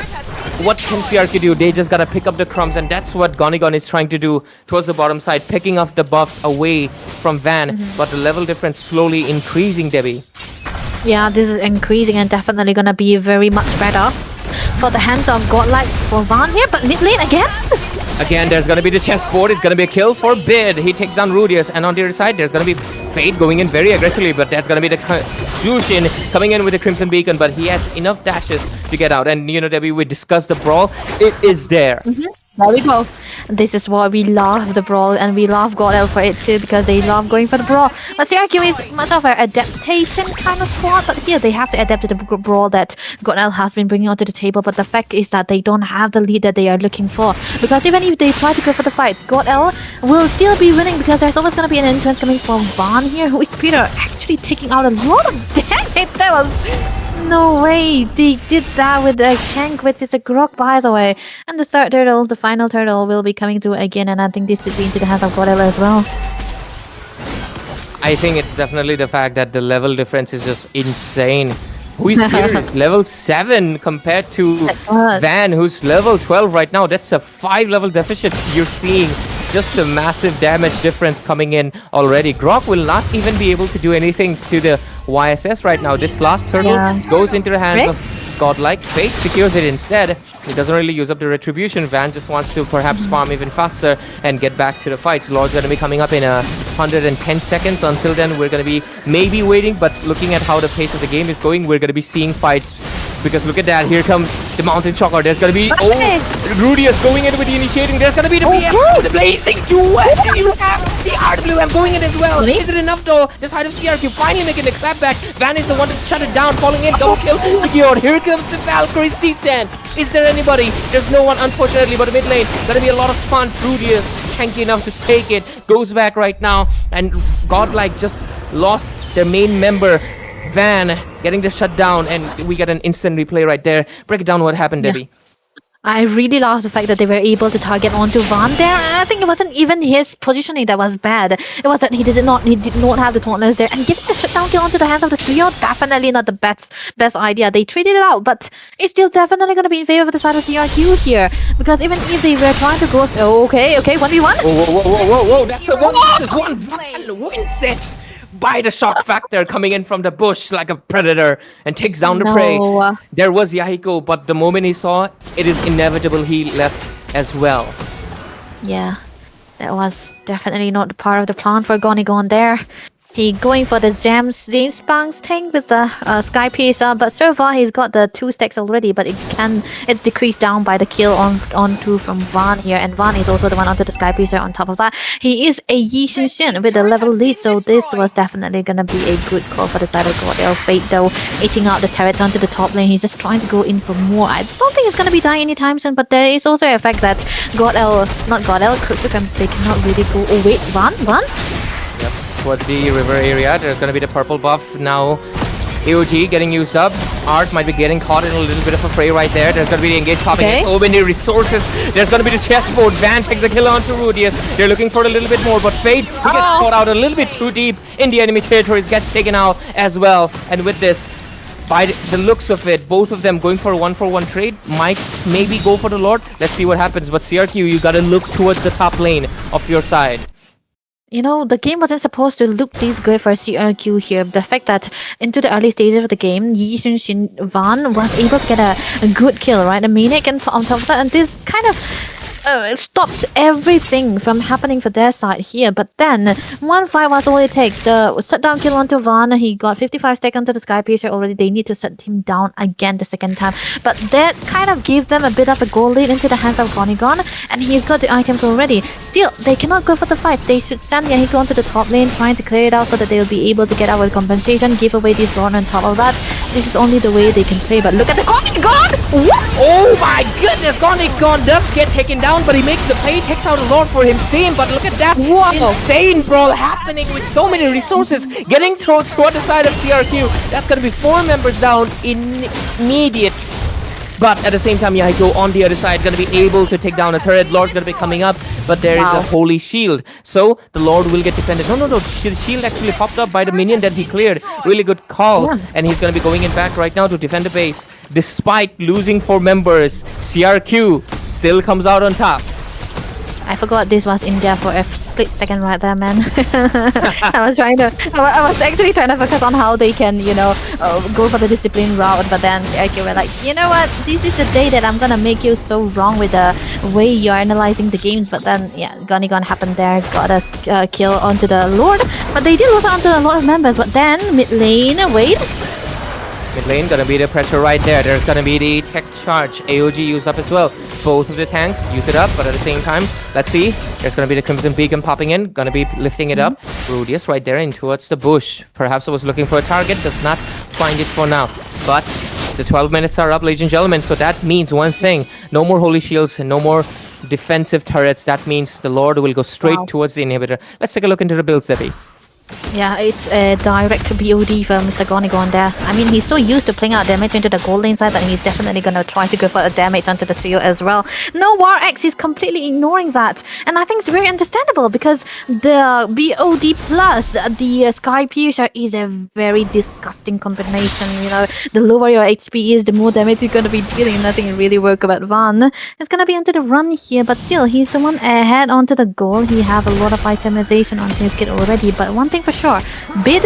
what can CRQ do? They just gotta pick up the crumbs, and that's what Gonigon is trying to do towards the bottom side, picking up the buffs away from Van, but the level difference slowly increasing, Debbie. Yeah, this is increasing and definitely gonna be very much better for the hands of Godlike for Van here, but mid lane again? Again, there's gonna be the chessboard. It's gonna be a kill for Bid. He takes down Rudius, and on the other side, there's gonna be Fate going in very aggressively, but that's gonna be the Jushin coming in with the Crimson Beacon, but he has enough dashes to get out. And you know, Debbie, we discussed the brawl. It is there. There we go. This is why we love the brawl, and we love Godel for it too, because they love going for the brawl. But CRQ is much of an adaptation kind of squad, but here they have to adapt to the brawl that Godel has been bringing onto the table. But the fact is that they don't have the lead that they are looking for, because even if they try to go for the fights, Godel will still be winning, because there's always going to be an entrance coming from Van here, who is Peter actually taking out a lot of damage. That was No way! They did that with a tank, which is a grok, by the way. And the third turtle, the final turtle, will be coming through again, and I think this should be into the hands of Godella as well. I think it's definitely the fact that the level difference is just insane. Who is here is level 7 compared to Van, who's level 12 right now. That's a 5 level deficit you're seeing. Just a massive damage difference coming in already. Grok will not even be able to do anything to the YSS right now. This last turtle goes into the hands of Godlike. Fate secures it instead. He doesn't really use up the retribution. Van just wants to perhaps farm even faster and get back to the fights. Lord's going to be coming up in 110 seconds. Until then, we're going to be maybe waiting, but looking at how the pace of the game is going, we're going to be seeing fights. Because look at that, here comes the Mountain Chocker. There's gonna be Rudius going in with the initiating. There's gonna be the the Blazing Duet. You have the RWM going in as well. Is it enough though? The side of CRQ finally making the clapback. Van is the one to shut it down, falling in. Double kill secured. Here comes the Valkyrie's D-stand. Is there anybody? There's no one, unfortunately, but the mid lane. Gonna be a lot of fun. Rudius tanky enough to take it. Goes back right now, and Godlike just lost their main member. Van getting the shutdown, and we get an instant replay right there. Break it down, what happened, Debbie? I really lost the fact that they were able to target onto Van there. I think it wasn't even his positioning that was bad. It was that he did not have the tauntless there, and giving the shutdown kill onto the hands of the trio, definitely not the best idea. They traded it out, but it's still definitely going to be in favor of the side of CRQ here, because even if they were trying to go, okay, 1v1. Whoa, that's a 1v1 Van wins it by the shock factor, coming in from the bush like a predator and takes down the prey. There was Yahiko, but the moment he saw it is inevitable he left as well. Yeah, that was definitely not part of the plan for Gonigon there. He going for the James Banks tank with the Sky Piercer, but so far he's got the 2 stacks already, but it's decreased down by the kill onto from Van here, and Van is also the one onto the Sky Piercer on top of that. He is a Yi Shin with the level lead, so this was definitely gonna be a good call for the side of Godel. Fate though, eating out the turrets onto the top lane. He's just trying to go in for more. I don't think it's gonna be dying anytime soon, but there is also a fact that Crooksuka, they cannot really go. Oh wait, Van? Towards the river area, there's gonna be the purple buff now. AOG getting used up. Art might be getting caught in a little bit of a fray right there. There's gonna be the engage popping in. So many resources. There's gonna be the chessboard. Van takes the kill onto Rudius. They're looking for a little bit more, but Fate, who gets caught out a little bit too deep in the enemy territories, gets taken out as well. And with this, by the looks of it, both of them going for a 1-for-1 trade. Might maybe go for the Lord. Let's see what happens. But CRQ, you gotta look towards the top lane of your side. You know, the game wasn't supposed to look this good for CRQ here. The fact that into the early stages of the game, Yi Shin Van was able to get a good kill, right? A Maniac and on top of that, and this kind of stopped everything from happening for their side here. But then, one fight was all it takes. The shutdown kill onto Van, he got 55 seconds to the Sky Piercer already. They need to shut him down again the second time. But that kind of gave them a bit of a goal lead into the hands of Gonigon, and he's got the items already. Still, they cannot go for the fights. They should send Yahiko onto the top lane, trying to clear it out so that they will be able to get our compensation, give away this Lord on top of that. This is only the way they can play. But look at the Gonigon! What? Oh my goodness, Gonigon does get taken down, but he makes the play, takes out a Lord for him staying. But look at that insane brawl happening with so many resources getting thrown toward the side of CRQ. That's gonna be 4 members down in immediate. But at the same time, Yahiko on the other side gonna be able to take down a turret. Lord's gonna be coming up, but there is a holy shield, so the Lord will get defended. No, the shield actually popped up by the minion that he cleared. Really good call, and he's gonna be going in back right now to defend the base. Despite losing 4 members, CRQ still comes out on top. I forgot this was in there for a split second right there, man. I was actually trying to focus on how they can, you know, go for the discipline route, but then CRQ were like, you know what, this is the day that I'm gonna make you so wrong with the way you're analyzing the games. But then, yeah, Gonigon happened there, got a kill onto the Lord, but they did lose onto a lot of members. But then, mid lane, wait. Mid lane gonna be the pressure right there. There's gonna be the tech charge. AOG used up as well. Both of the tanks use it up, but at the same time, let's see. There's gonna be the Crimson Beacon popping in. Gonna be lifting it up. Rudius right there in towards the bush. Perhaps I was looking for a target. Does not find it for now. But the 12 minutes are up, ladies and gentlemen. So that means one thing. No more Holy Shields and no more defensive turrets. That means the Lord will go straight towards the inhibitor. Let's take a look into the builds, Debbie. Yeah, it's a direct BOD for Mr. Gonigon there. I mean, he's so used to playing out damage into the gold lane side that he's definitely gonna try to go for a damage onto the CEO as well. No War X, he's completely ignoring that. And I think it's very understandable because the BOD plus the Sky Piercer is a very disgusting combination. You know, the lower your HP is, the more damage you're gonna be dealing. Nothing really work about Van. It's gonna be onto the run here, but still, he's the one ahead onto the goal. He have a lot of itemization on his kit already, but one thing for sure, bid,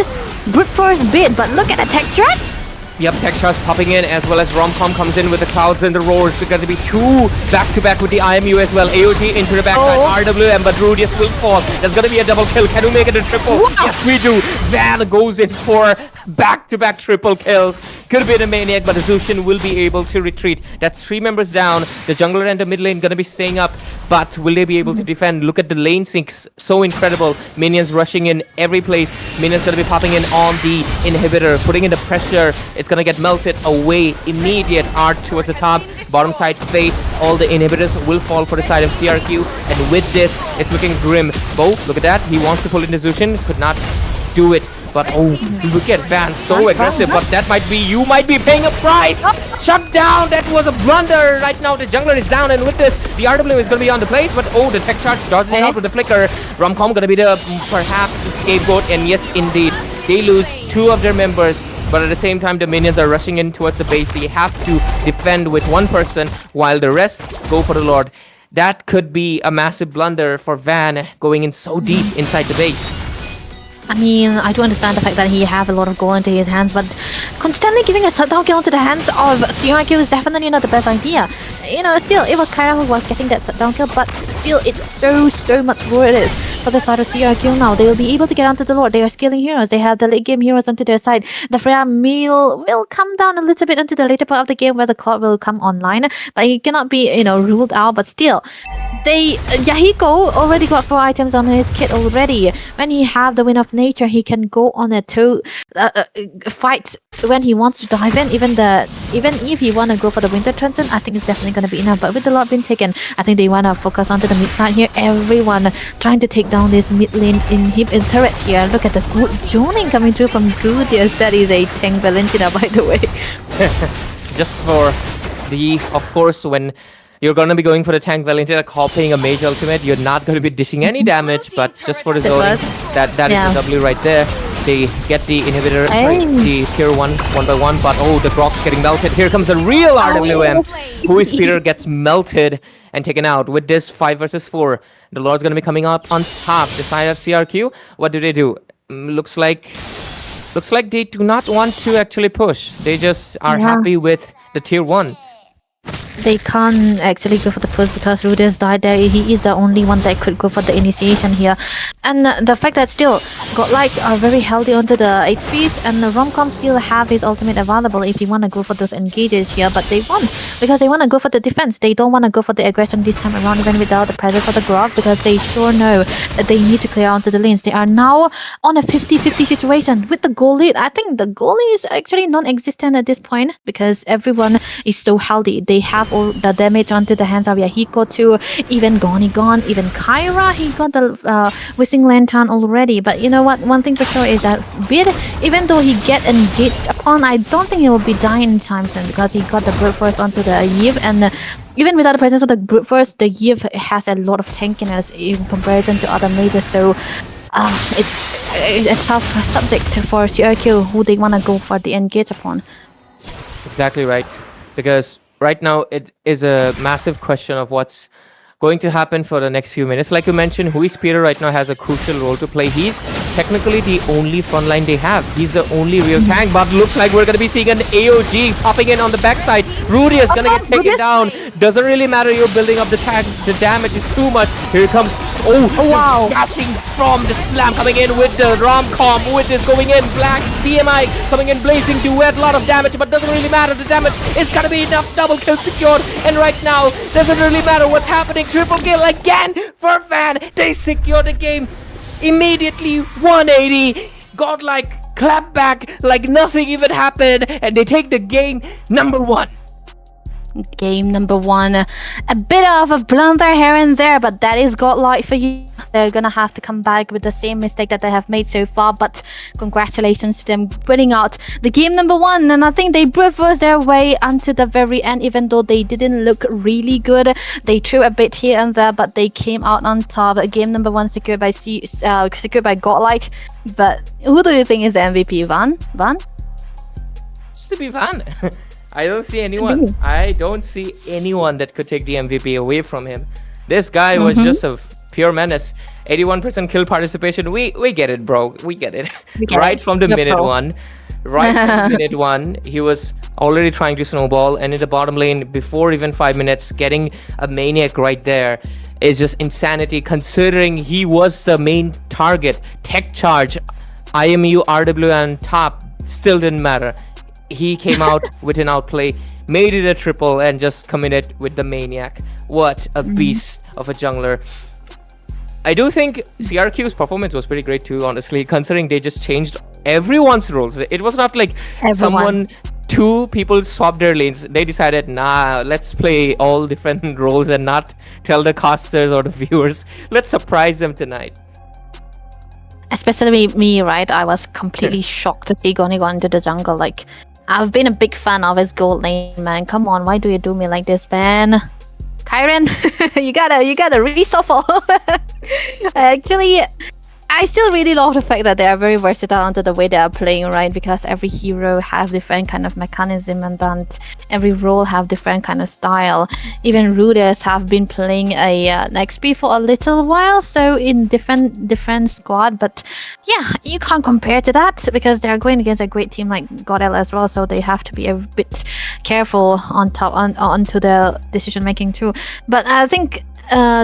brute force bid, but look at the tech charge. Yep, tech charge popping in as well as Romcom comes in with the clouds and the roars. There's going to be two back-to-back with the IMU as well. AOG into the backside, RWM, but Rudius will fall. There's going to be a double kill. Can we make it a triple? Wow. Yes, we do. Van goes in for back-to-back triple kills. Could be the Maniac, but Ascension will be able to retreat. That's 3 members down. The jungler and the mid lane going to be staying up, but will they be able to defend? Look at the lane sinks. So incredible. Minions rushing in every place. Minions going to be popping in on the inhibitor, putting in the pressure. It's going to get melted away. Immediate art towards the top. Bottom side, Faith. All the inhibitors will fall for the side of CRQ. And with this, it's looking grim. Bo, look at that. He wants to pull in Ascension. Could not do it. But oh, look at Van, so aggressive. But that might be, you might be paying a price. Shut down, that was a blunder. Right now the jungler is down, and with this, the RW is going to be on the place. But oh, the tech charge doesn't out with the flicker. Romcom going to be the perhaps the scapegoat. And yes, indeed, they lose 2 of their members. But at the same time, the minions are rushing in towards the base. They have to defend with 1 person while the rest go for the Lord. That could be a massive blunder for Van going in so deep inside the base. I mean, I do understand the fact that he have a lot of gold into his hands, but constantly giving a shutdown kill into the hands of CRQ is definitely not the best idea. You know, still, it was Kyra who was getting that shutdown kill, but still, it's so much worth it for the side of CRQ now. They will be able to get onto the Lord. They are scaling heroes. They have the late game heroes onto their side. The Freya meal will come down a little bit into the later part of the game where the clock will come online, but he cannot be, you know, ruled out, but still. Yahiko already got 4 items on his kit already. When he have the Wind of Nature, he can go on a fight when he wants to dive in. Even if he want to go for the Winter Transcend, I think it's definitely going to be enough. But with the lot being taken, I think they want to focus onto the mid side here. Everyone trying to take down this mid lane in turret here. Look at the good zoning coming through from Drudius. That is a tank Valentina, by the way. Just for the, of course, when you're going to be going for the tank Valentina, copying a mage ultimate, you're not going to be dishing any damage, but just for the zoning, that is the W right there. They get the inhibitor, the tier 1 by 1, but oh, the Grok's getting melted. Here comes a real RWM. Who is Peter gets melted and taken out. With this 5 versus 4, the Lord's going to be coming up on top. The side of CRQ, what do? Looks like they do not want to actually push. They just are happy with the tier 1. They can't actually go for the push because Rudius died there. He is the only one that could go for the initiation here. And the fact that still Godlike are very healthy onto the HPs, and the Romcom still have his ultimate available if you want to go for those engages here, but they won't because they want to go for the defense. They don't want to go for the aggression this time around even without the presence of the Grok, because they sure know that they need to clear onto the lanes. They are now on a 50-50 situation with the goal lead. I think the goal lead is actually non-existent at this point because everyone is so healthy. They have all the damage onto the hands of Yahiko too, even Gonigon, even Kyra, he got the Wishing Lantern already. But you know what, one thing for sure is that Bid, even though he get engaged upon, I don't think he will be dying anytime soon because he got the brute force onto the Yiv, and even without the presence of the brute force, the Yiv has a lot of tankiness in comparison to other mages, so it's a tough subject for CRQ who they want to go for the engage upon. Exactly right, because right now it is a massive question of what's going to happen for the next few minutes. Like you mentioned, Hui Speeder right now has a crucial role to play. He's technically the only frontline they have. He's the only real tank, but looks like we're going to be seeing an AOG popping in on the backside. Rudy is going to get taken down. Doesn't really matter, you're building up the tank. The damage is too much. Here it comes. Oh, wow. Dashing from the slam, coming in with the rom-com. With this going in, Black BMI coming in, blazing duet, a lot of damage, but doesn't really matter. The damage is going to be enough. Double kill secured, and right now doesn't really matter what's happening. Triple kill again for Van. They secure the game immediately. 180. Godlike clap back like nothing even happened, and they take the game number 1. Game number 1. A bit of a blunder here and there, but that is Godlike for you. they're gonna have to come back with the same mistake that they have made so far. But congratulations to them winning out the game number 1, and I think they reversed their way until the very end. Even though they didn't look really good, they threw a bit here and there, but they came out on top. Game number 1 secured by Godlike. But who do you think is the MVP, Van? It's to be Van. I don't see anyone. I don't see anyone that could take the MVP away from him. This guy was just a pure menace. 81% kill participation. We get it, bro. We get it. Right from the minute one. Right from minute 1, he was already trying to snowball, and in the bottom lane, before even 5 minutes, getting a maniac right there is just insanity, considering he was the main target. Tech charge, IMU, RW, and top still didn't matter. He came out with an outplay, made it a triple, and just committed with the maniac. What a beast of a jungler. I do think CRQ's performance was pretty great too, honestly, considering they just changed everyone's roles. It was not like two people swapped their lanes. They decided, nah, let's play all different roles and not tell the casters or the viewers. Let's surprise them tonight. Especially me, right? I was completely shocked to see Goni go into the jungle. Like, I've been a big fan of his gold lane, man. Come on, why do you do me like this, man? Kyron, you gotta reshuffle. Actually, I still really love the fact that they are very versatile into the way they are playing, right? Because every hero have different kind of mechanism, and then every role have different kind of style. Even Ruders have been playing a XP for a little while, so in different squad. But yeah, you can't compare to that because they are going against a great team like Godel as well, so they have to be a bit careful onto the decision making too. But I think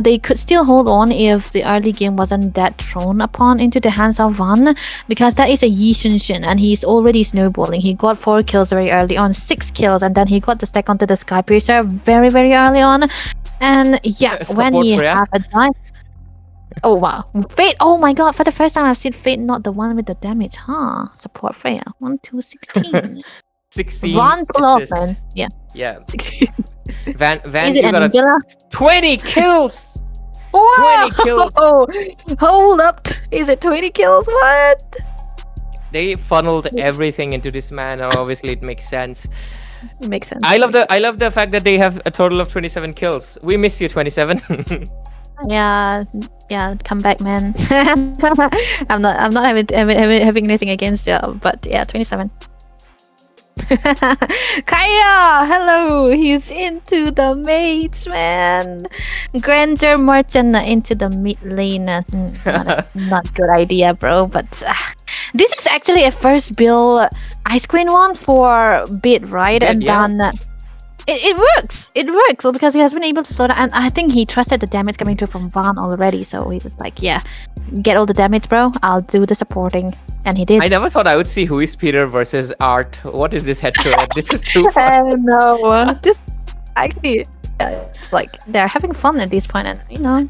they could still hold on if the early game wasn't that thrown upon into the hands of Van, because that is a Yi Xunshin and he's already snowballing. He got 4 kills very early on, 6 kills, and then he got the stack onto the Sky Piercer very, very early on. And yeah, when he had a dive. Oh wow, Fate! Oh my god, for the first time I've seen Fate not the one with the damage, huh? Support Freya, 1, 2, 16. 16 One pull off, man. Yeah. Yeah. 16. Van, is it you got 20 kills! Wow! 20 kills! Hold up! Is it 20 kills? What? They funneled everything into this man. Obviously, it makes sense. It makes sense. I love the fact that they have a total of 27 kills. We miss you, 27. Yeah, come back, man. I'm not having anything against you, but yeah, 27. Kyra, hello. He's into the mates, man. Granger Merchant into the mid lane. Not good idea, bro. But this is actually a first build Ice Queen one for bit, right? And then it works. It works because he has been able to slow down, and I think he trusted the damage coming through from Van already. So he's just like, yeah, get all the damage, bro. I'll do the supporting, and he did. I never thought I would see Who is Peter versus Art. What is this head-to-head? This is too fun. No, this actually, like, they're having fun at this point, and you know,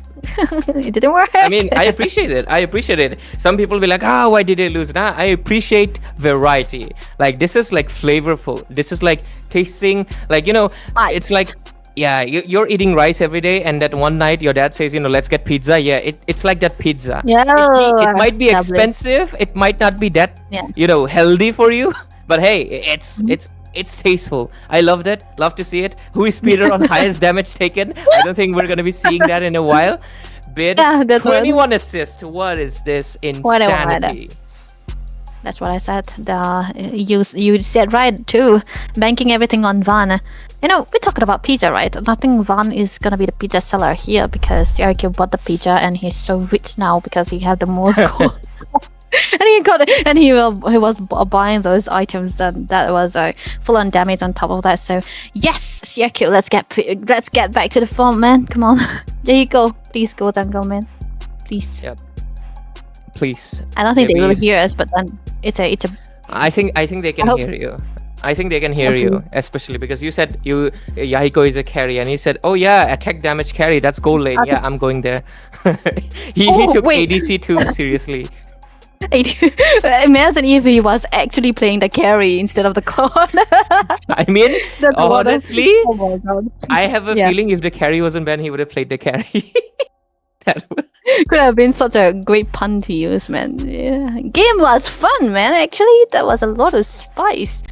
it didn't work. I mean, I appreciate it. Some people be like, why did they lose? Nah, I appreciate variety. Like, this is like flavorful. This is like tasting, like, you know, it's like, yeah, you're eating rice every day, and that one night your dad says, you know, let's get pizza. Yeah, it's like that pizza. Yeah, it might be expensive. It might not be that, you know, healthy for you. But hey, it's tasteful. I love that. Love to see it. Who is Peter on highest damage taken? I don't think we're gonna be seeing that in a while. Bid 21 assists. What is this insanity? That's what I said. You said right too. Banking everything on Van. You know, we're talking about pizza, right? And I think Van is gonna be the pizza seller here because CRQ bought the pizza and he's so rich now because he had the most gold. And he was buying those items that was full on damage on top of that. So yes, CRQ, let's get back to the farm, man. Come on, there you go. Please go jungle, man. Please. Yep. Please. I don't think they will hear us, but then it's a. I think they can hear you. I think they can hear you, especially because you said Yahiko is a carry, and he said, "Oh yeah, attack damage carry. That's gold lane. Yeah, I'm going there." he took ADC too seriously. Imagine if he was actually playing the carry instead of the clone. I mean, honestly, I have a feeling if the carry wasn't banned, he would have played the carry. Could have been such a great pun to use, man. Yeah. Game was fun, man. Actually, that was a lot of spice.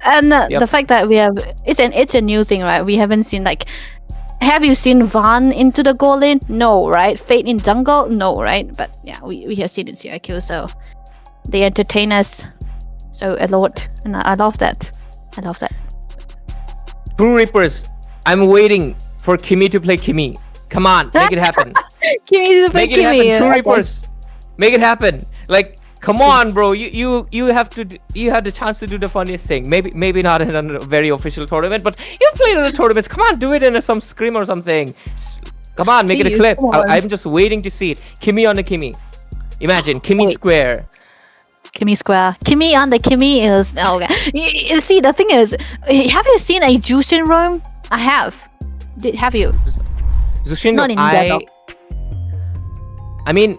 And the fact that we have it's a new thing, right? We haven't seen like. Have you seen Van into the goal lane? No, right? Fate in jungle? No, right? But yeah, we have seen it in CRQ, so they entertain us so a lot, and I love that. I love that. True Reapers, I'm waiting for Kimmy to play Kimmy. Come on, make it happen. Kimmy to play Make it Kimmy. happen, True Reapers. Make it happen. Like, come on, bro. You have the chance to do the funniest thing. Maybe not in a very official tournament, but you've played in the tournaments. Come on, do it in some scrim or something. Come on, make it a clip. I'm just waiting to see it. Kimmy on the Kimmy. Imagine Kimmy Square. Kimmy Square. Kimmy on the Kimmy is okay. You see, the thing is, have you seen a Jushin roam? I have. Have you? Zushin, Not in I mean,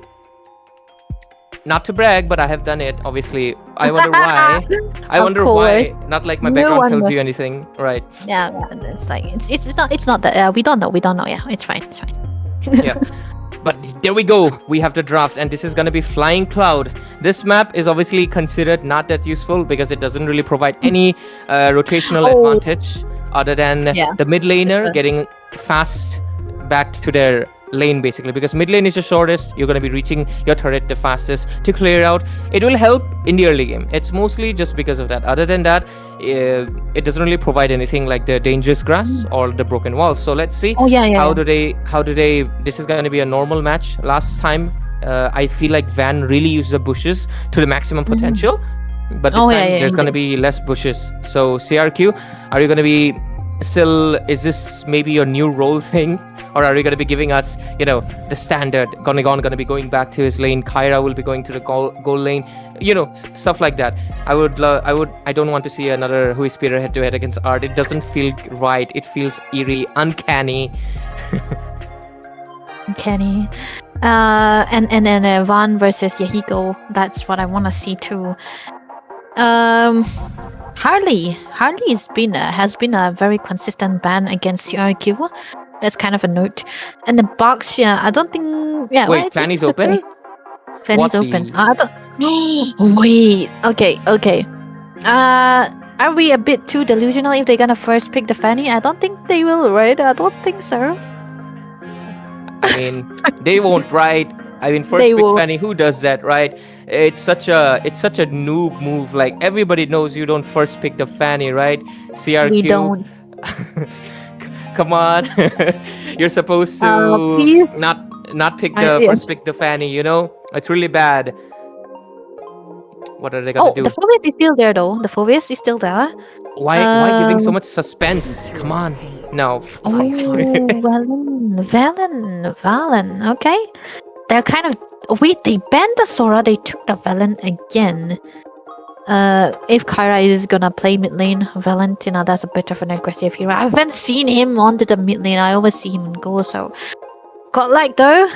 not to brag, but I have done it. Obviously, I wonder why. I wonder why. Not like my background tells you anything, right? Yeah, it's like it's not that we don't know. Yeah, it's fine. Yeah. But there we go. We have the draft, and this is gonna be Flying Cloud. This map is obviously considered not that useful because it doesn't really provide any rotational advantage other than the mid laner getting fast back to their lane, basically, because mid lane is the shortest. You're going to be reaching your turret the fastest to clear out. It will help in the early game. It's mostly just because of that. Other than that, it doesn't really provide anything like the dangerous grass or the broken walls. So let's see how do they this is going to be a normal match. Last time I feel like Van really used the bushes to the maximum potential, but this time there's going to be less bushes. So CRQ, are you going to be still, is this maybe your new role thing, or are you going to be giving us, the standard? Gonegon going to be going back to his lane, Kyra will be going to the goal lane, stuff like that. I don't want to see another Hui Spear head to head against Art. It doesn't feel right. It feels eerie, uncanny. Uncanny. And then Van versus Yahiko. That's what I want to see too. Harley has been a very consistent ban against CRQ. That's kind of a note. And the box, I don't think. Yeah, wait, Fanny's open. Okay. Fanny's open. I don't. Wait. Okay. Are we a bit too delusional if they're gonna first pick the Fanny? I don't think they will, right? I don't think so. I mean, they won't, right? I mean, first pick Fanny, who does that, right? It's such a noob move. Like, everybody knows you don't first pick the Fanny, right? CRQ. We don't. Come on. You're supposed to not pick the first pick the Fanny, It's really bad. What are they gonna do? The Phobius is still there though. The Phobius is still there. Why giving so much suspense? Come on. No. Valen. Okay. They're kind of... Wait, they banned the Sora, they took the Valen again. If Kyra is gonna play mid lane, Valentina, that's a bit of an aggressive hero. I haven't seen him onto the mid lane, I always see him go, so... Got like though.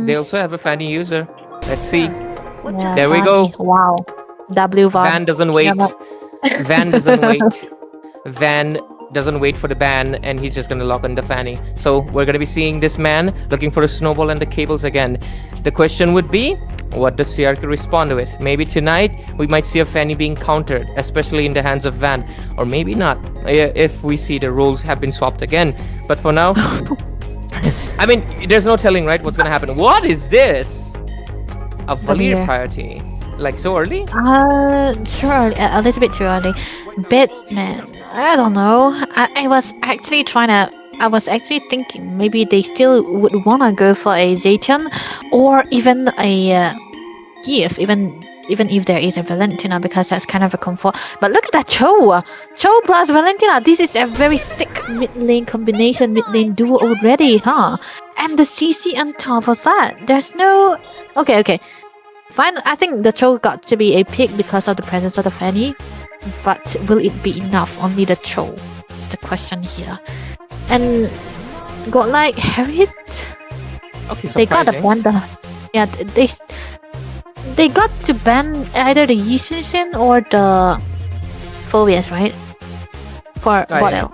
They also have a Fanny user. Let's see. Yeah, there we go. Wow. W Van doesn't wait. Van doesn't wait. Van doesn't wait for the ban, and he's just gonna lock on the Fanny. So we're gonna be seeing this man looking for a snowball and the cables again. The question would be, what does CRQ respond with? Maybe tonight we might see a Fanny being countered, especially in the hands of Van, or maybe not, if we see the roles have been swapped again. But for now, I mean, there's no telling, right, what's gonna happen. What is this? A Valir priority? Like, so early? Too early. A little bit too early. Batman. I don't know. I was actually thinking maybe they still would wanna go for a Zaytian or even a Kiev, even if there is a Valentina, because that's kind of a comfort. But look at that Cho plus Valentina. This is a very sick mid lane combination, mid lane duo already, huh? And the CC on top of that. There's no... Okay. Fine, I think the Cho got to be a pick because of the presence of the Fanny. But will it be enough? Only the Cho. It's the question here. And got like Harriet. Okay, they got to ban the... Yeah, they got to ban either the Ascension or the Phobius, right? For what else?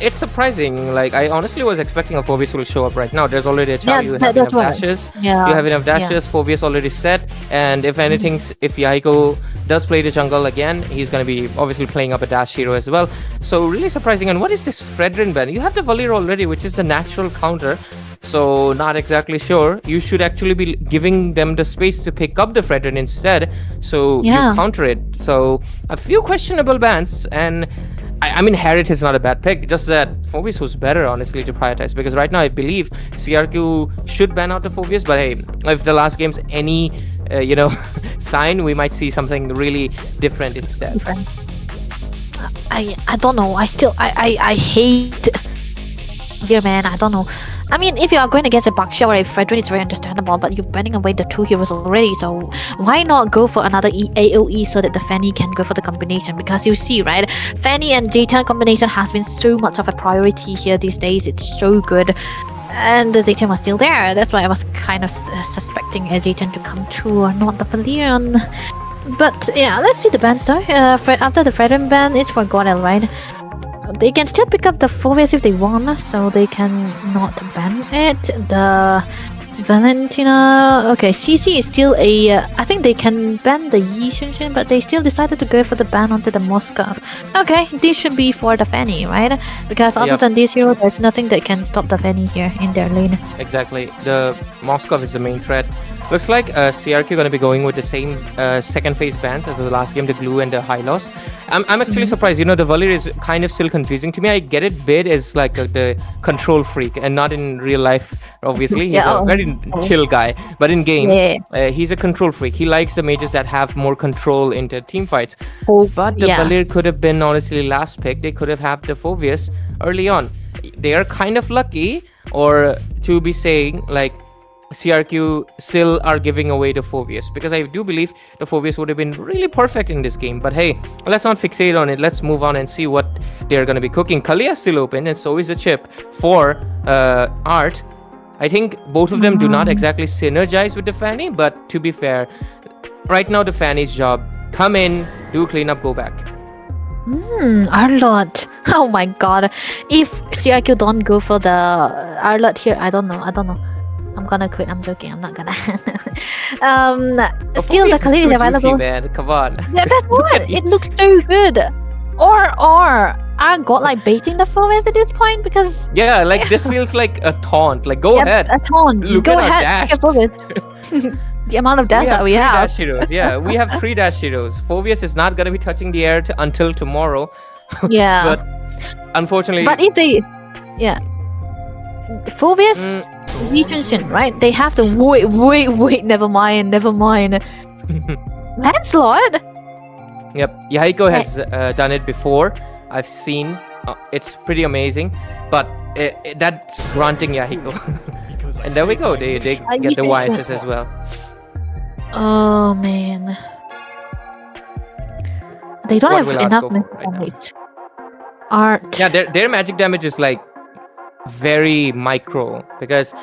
it's surprising. Like, I honestly was expecting a Phoebus will show up right now. There's already a chart. You have that's enough what- dashes. Yeah, You have enough dashes. yeah. Phoebus already set. And if anything, if Yahiko does play the jungle again, he's going to be obviously playing up a dash hero as well. So really surprising. And what is this Fredrin ban? You have the Valir already, which is the natural counter. So not exactly sure. You should actually be giving them the space to pick up the Fredrin instead. So Yeah. you counter it. So a few questionable bans. And I mean, Harriet is not a bad pick. Just that Phoebus was better, honestly, to prioritize. Because right now, I believe CRQ should ban out the Phoebus. But hey, if the last game's any, sign, we might see something really different instead. I don't know. I hate. Yeah, man. I don't know. I mean, if you are going against a Baksha or a Fredrin, it's very understandable, but you're banning away the 2 heroes already, so why not go for another AoE so that the Fanny can go for the combination? Because you see, right, Fanny and J10 combination has been so much of a priority here these days. It's so good. And the J10 was still there. That's why I was kind of suspecting a J10 to come true or not the Valyrian. But yeah, let's see the bans though. After the Fredrin ban, it's for Godel, right? They can still pick up the Phoebus if they want, so they can not ban it. The Valentina... Okay, CC is still a... I think they can ban the Yi Xunshin, but they still decided to go for the ban onto the Moskov. Okay, this should be for the Fanny, right? Because other than this hero, there's nothing that can stop the Fanny here in their lane. Exactly. The Moskov is the main threat. Looks like CRQ going to be going with the same second phase bans as the last game, the Glue and the High Loss. I'm actually surprised. You know, the Valir is kind of still confusing to me. I get it. Bid is like the control freak and not in real life, obviously. He's a very chill guy. But in game, he's a control freak. He likes the mages that have more control into team fights. But the Valir could have been, honestly, last pick. They could have had the Phoebus early on. They are kind of lucky, or to be saying, like, CRQ still are giving away the Phoebus, because I do believe the Phoebus would have been really perfect in this game. But hey, let's not fixate on it. Let's move on and see what they're going to be cooking. Kalia is still open, and so is the chip for Art. I think both of them do not exactly synergize with the Fanny, but to be fair, right now the Fanny's job, come in, do cleanup, go back. Arlott. Oh my god. If CRQ don't go for the Arlott here, I don't know. I'm gonna quit. I'm joking. I'm not gonna. Still, the Khalid is available. Juicy, man. Come on. Yeah, that's what. It looks so good. Or I got like baiting the Phoebus at this point because. Yeah, like this feels like a taunt. Like go ahead. A taunt. Look go at ahead. Take a Phoebus. The amount of dash that we have. Dash heroes. Yeah, we have 3 dash heroes. Phoebus is not gonna be touching the air until tomorrow. Yeah. But unfortunately. But if they, Phoebus. Ascension, right? They have to wait. Never mind. Lancelot. Yep, Yahiko has done it before. I've seen. It's pretty amazing, but that's granting Yahiko. And there we go. They get the YSS as well. Oh man, they don't have enough damage. Art. Yeah, their magic damage is like very micro, because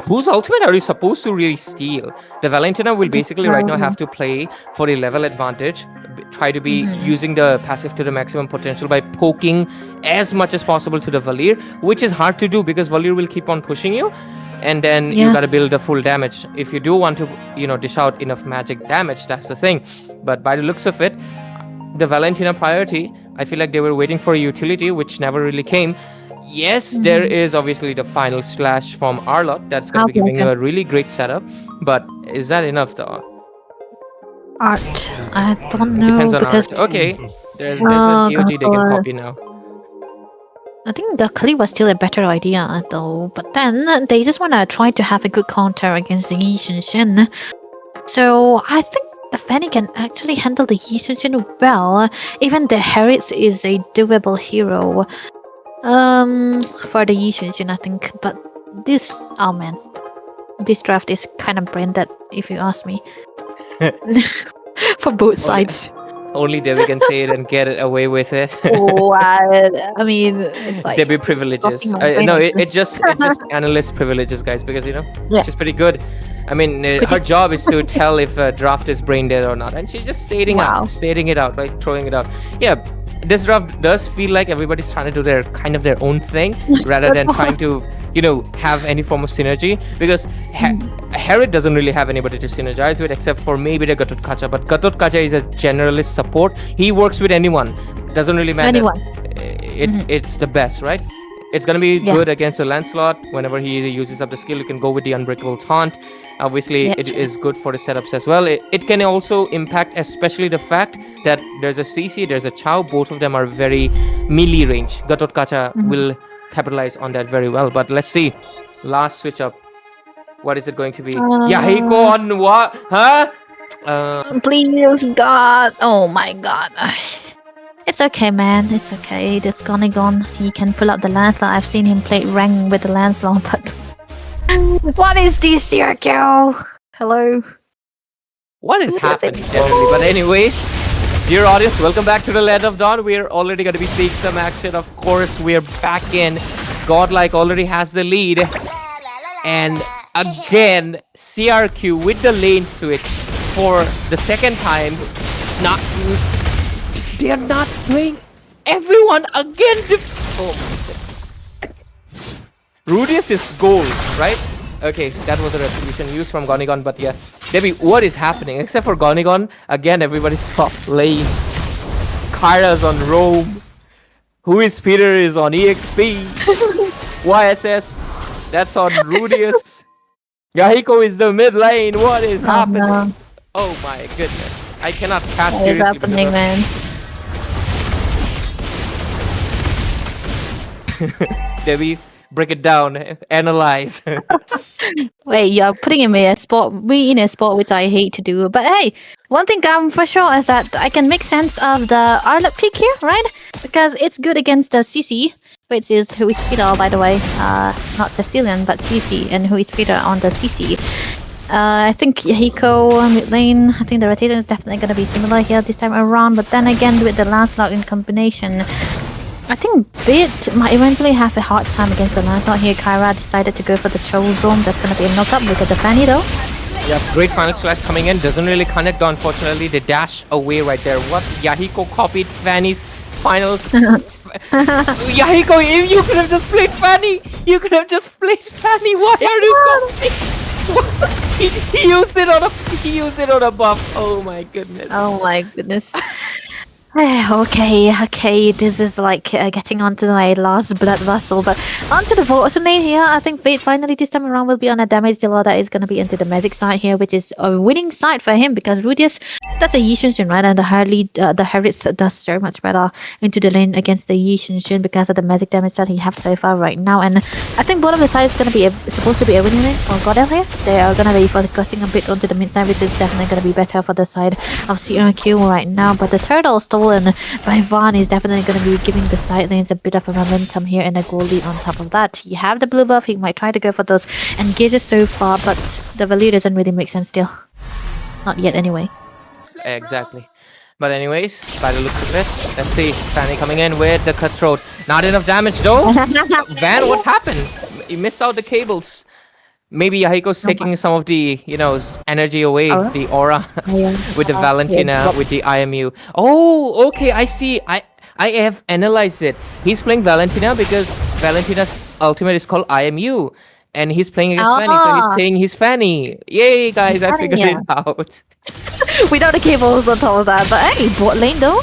whose ultimate are you supposed to really steal? The Valentina will basically right now have to play for a level advantage, try to be using the passive to the maximum potential by poking as much as possible to the Valir, which is hard to do because Valir will keep on pushing you, and then you gotta build the full damage. If you do want to, dish out enough magic damage, that's the thing. But by the looks of it, the Valentina priority, I feel like they were waiting for a utility, which never really came. Yes, there is obviously the final slash from Arlott that's going to be giving a really great setup, but is that enough though? Art, I don't know. Depends on because Art. Okay, there's a TOG they can copy now. I think the Kali was still a better idea though, but then they just want to try to have a good counter against the Yi Xunshin. So I think the Fanny can actually handle the Yi Xunshin well. Even the Harriet is a doable hero. For the Yi Xunshin, I think, but this, oh man, this draft is kind of brain dead, if you ask me. For both sides. Only Debbie can say it and get it away with it. I mean, it's like Debbie privileges. No, it just analyst privileges, guys, because she's pretty good. I mean, her job is to tell if a draft is brain dead or not, and she's just stating it out, right, throwing it out. Yeah. this draft does feel like everybody's trying to do their kind of their own thing rather than trying to, you know, have any form of synergy, because Herod doesn't really have anybody to synergize with except for maybe the Gatot Kacha, but Gatot Kacha is a generalist support. He works with anyone, doesn't really matter. Anyone. It's the best, right? It's gonna be good against a Lancelot. Whenever he uses up the skill, you can go with the Unbreakable Taunt. Obviously, it is good for the setups as well. It can also impact, especially the fact that there's a CC, there's a Chow. Both of them are very melee range. Gatot Kacha will capitalize on that very well. But let's see. Last switch up. What is it going to be? Yahiko on what? Huh? Please, God. Oh my God. It's okay, man. It's okay. It's gone. He can pull up the Lancelot. I've seen him play rank with the Lancelot, but... What is this, Circle? Hello? What is happening generally? But anyways, dear audience, welcome back to the Land of Dawn. We're already going to be seeing some action. Of course, we're back in. Godlike already has the lead. And again, CRQ with the lane switch for the second time. They're not playing everyone again. Oh my goodness. Rudius is gold, right? Okay, that was a retribution used from Gonigon, but yeah. Debbie, what is happening? Except for Gonigon, again, everybody's off lanes. Kyra's on Rome. Who is Peter is on EXP. YSS, that's on Rudius. Yahiko is the mid lane. What is happening? No. Oh my goodness. I cannot cast What is seriously. happening, man? Debbie, break it down, analyze. Wait, you're putting me in a spot which I hate to do. But hey, one thing for sure is that I can make sense of the Arlott pick here, right? Because it's good against the CC, which is who is Peter, by the way. Not Cecilian, but CC, and who is Peter on the CC. I think Yahiko mid lane. I think the rotation is definitely going to be similar here this time around. But then again, with the Lancelot in combination, I think Bit might eventually have a hard time against the Lancelot here. Kyra decided to go for the Troll's Room. That's going to be a knock-up. Look at the Fanny though. Yeah, great final slash coming in. Doesn't really connect, unfortunately. They dash away right there. What? Yahiko copied Fanny's finals. Yahiko, if you could have just played Fanny. You could have just played Fanny. Why are you copying? He used it on a buff. Oh my goodness. Oh my goodness. Okay, this is like getting onto my last blood vessel, but onto the voting lane here. I think Fate finally this time around will be on a damage dealer that is going to be into the magic side here, which is a winning side for him because Rudius, that's a Yi Shin, right? And the Harriet does so much better into the lane against the Yi Shin because of the magic damage that he has so far right now. And I think both of the sides going to be supposed to be a winning lane for Godel here. They are going to be focusing a bit onto the mid side, which is definitely going to be better for the side of CRQ right now. But the turtle stolen by Vaughn is definitely going to be giving the side lanes a bit of a momentum here, and a goal lead on top of that. You have the blue buff, he might try to go for those engages so far, but the value doesn't really make sense still. Not yet anyway. Exactly. But anyways, by the looks of this, let's see. Fanny coming in with the cutthroat. Not enough damage though. Van, what happened? You missed out the cables. Maybe Yahiko's taking some of the, energy away, the aura, with the Valentina, with the IMU. Oh, okay, I see. I have analyzed it. He's playing Valentina because Valentina's ultimate is called IMU. And he's playing against Fanny, so he's saying he's Fanny. Yay, guys, I figured it out. Without the cables on top of that, but hey, bot lane though.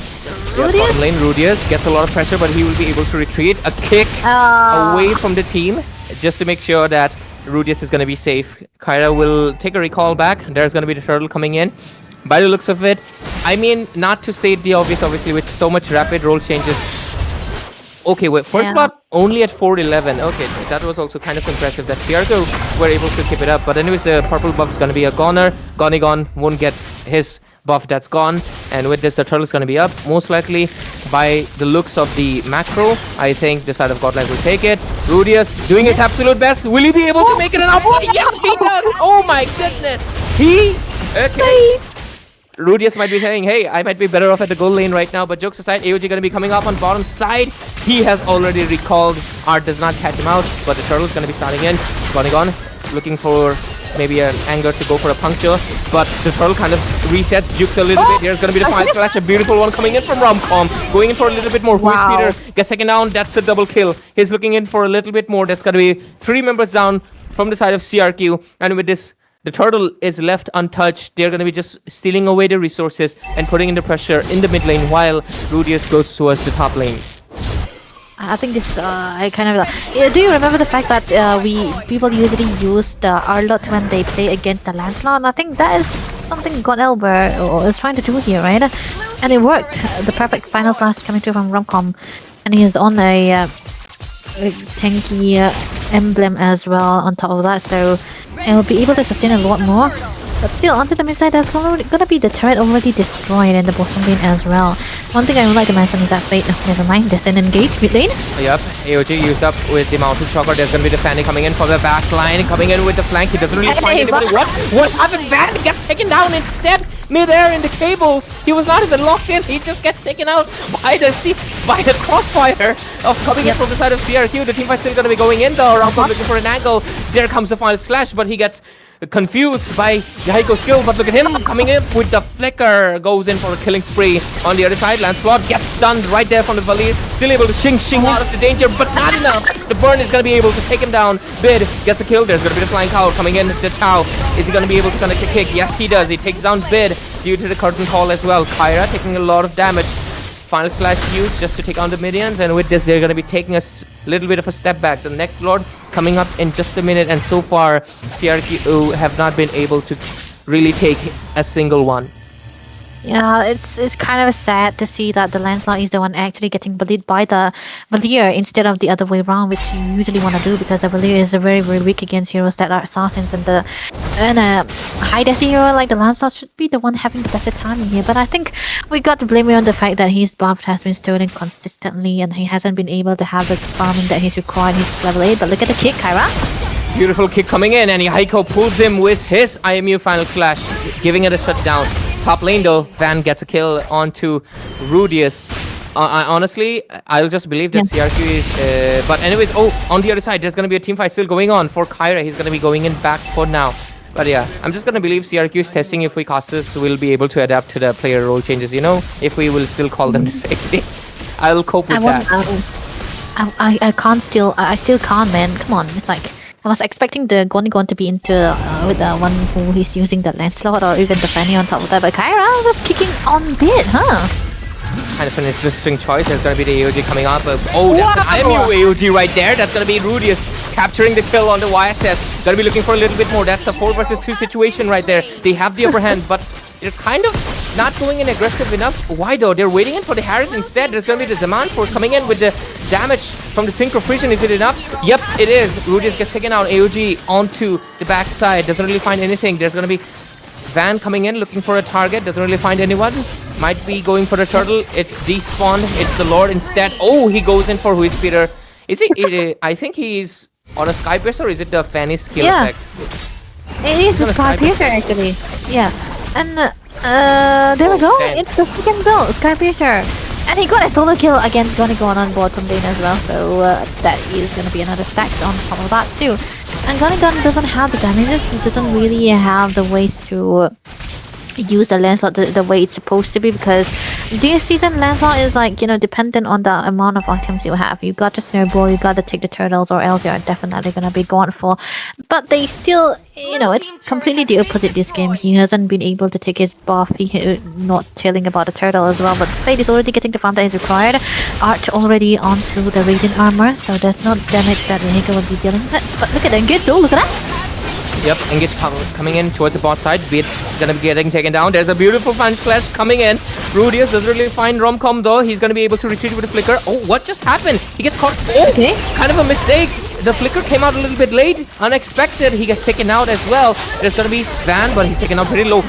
Yeah, bottom lane, Rudius gets a lot of pressure, but he will be able to retreat. A kick away from the team, just to make sure that Rudius is going to be safe. Kyra will take a recall back. There's going to be the turtle coming in. By the looks of it, I mean, not to say the obvious, obviously, with so much rapid role changes. Okay, wait, first blood only at 411. Okay, that was also kind of impressive that CRQ were able to keep it up. But anyways, the purple buff is going to be a goner. Gonigon won't get his buff, that's gone. And with this, the turtle is going to be up. Most likely, by the looks of the macro, I think the side of Godlike will take it. Rudius doing his absolute best. Will he be able to make it enough? Yes, he does! Oh my goodness! Okay. Rudius might be saying, hey, I might be better off at the goal lane right now, but jokes aside, AOG going to be coming up on bottom side. He has already recalled. Art does not catch him out, but the turtle's going to be starting in. Gonigon looking for maybe an anger to go for a puncture, but the turtle kind of resets, jukes a little bit. Here's gonna be the final slash, a beautiful one coming in from Romcom, going in for a little bit more. Wow. Peter gets second down, that's a double kill. He's looking in for a little bit more. That's gonna be 3 members down from the side of CRQ, and with this, the turtle is left untouched. They're going to be just stealing away the resources and putting in the pressure in the mid lane while Rudius goes towards the top lane. I think this, I kind of do you remember the fact that people usually use the Arlott when they play against the Lancelot? And I think that is something God Elber is trying to do here, right? And it worked. The perfect final slash coming through from Romcom, and he is on a tanky emblem as well on top of that, so he'll be able to sustain a lot more. But still, onto the mid side, there's gonna be the turret already destroyed in the bottom lane as well. One thing I would like to mention is that Fate, never mind, there's an engage mid lane. Yep, AOG used up with the mountain shocker. There's gonna be the Fanny coming in for the back line, coming in with the flank. He doesn't really find anybody. What happened? Van gets taken down instead, mid-air in the cables. He was not even locked in. He just gets taken out by the crossfire of coming in from the side of CRQ. The teamfight's still gonna be going in though. Ramco looking for an angle. There comes the final slash, but he gets confused by Yahaiko's skill, but look at him coming in with the flicker, goes in for a killing spree. On the other side, Lancelot gets stunned right there from the Valir, still able to shing out of the danger, but not enough. The burn is going to be able to take him down. Bid gets a kill. There's going to be the flying cow coming in. The Chow, is he going to be able to connect a kick? Yes, he does. He takes down Bid due to the curtain call as well. Kyra taking a lot of damage. Final slash used just to take on the minions, and with this they're going to be taking a little bit of a step back. The next Lord coming up in just a minute, and so far CRQ have not been able to really take a single one. Yeah, it's kind of sad to see that the Lancelot is the one actually getting bullied by the Valir instead of the other way around, which you usually want to do, because the Valir is very weak against heroes that are assassins, and a high DES hero like the Lancelot should be the one having the better time here. But I think we got to blame it on the fact that his buff has been stolen consistently and he hasn't been able to have the farming that he's required. He's level 8, but look at the kick, Kyra. Beautiful kick coming in, and Yahaiko pulls him with his IMU final slash, giving it a shutdown. Top lane though, Van gets a kill onto Rudius. Honestly, I'll just believe that CRQ is... but anyways, on the other side, there's going to be a team fight still going on for Kyra. He's going to be going in back for now. But yeah, I'm just going to believe CRQ is testing if we casters will be able to adapt to the player role changes, you know? If we will still call them the same thing. I'll cope with that. I still can't, man. Come on, it's like... I was expecting the Gonigon to be into with the one who is using the Lancelot or even the Fanny on top of that, but Kyra was kicking on Bid, huh? Kind of an interesting choice. There's going to be the AOG coming up. That's an IMU AOG right there. That's going to be Rudius capturing the kill on the YSS. Going to be looking for a little bit more. That's a 4 versus 2 situation right there. They have the upper hand, but they're kind of not going in aggressive enough. Why though? They're waiting in for the Harris instead. There's going to be the Zaman Force coming in with the damage from the Synchro Fusion. Is it enough? Yep, it is. Rudius gets taken out. AOG onto the backside. Doesn't really find anything. There's going to be Van coming in looking for a target. Doesn't really find anyone. Might be going for the turtle. It's despawned. It's the Lord instead. Oh, he goes in for Who is Peter. Is he? I think he's on a Sky Piercer, or is it the Fanny skill effect? It is the Sky Piercer actually. Yeah. And there we go. It's the second build, Sky Piercer. And he got a solo kill against Gonigon on board from lane as well. So that is going to be another stack on top of that too. And Gonigon doesn't have the damages. He doesn't really have the ways to use the Lancelot the way it's supposed to be, because this season Lancelot is like, you know, dependent on the amount of items you have. You got to snowball, you got to take the turtles, or else you're definitely gonna be gone for. But they still, you know, it's completely the opposite this game. He hasn't been able to take his buff. He not telling about the turtle as well, but Fate is already getting the farm that is required. Art already onto the Radiant armor, so there's no damage that Renika will be dealing with. But look at the engage though, look at that! Yep, Engage coming in towards the bot side. Beat gonna be getting taken down. There's a beautiful fan slash coming in. Rudius doesn't really find Romcom though. He's gonna be able to retreat with a flicker. Oh, what just happened? He gets caught. Oh, okay. Kind of a mistake. The flicker came out a little bit late. Unexpected. He gets taken out as well. There's gonna be Van, but he's taken out pretty low.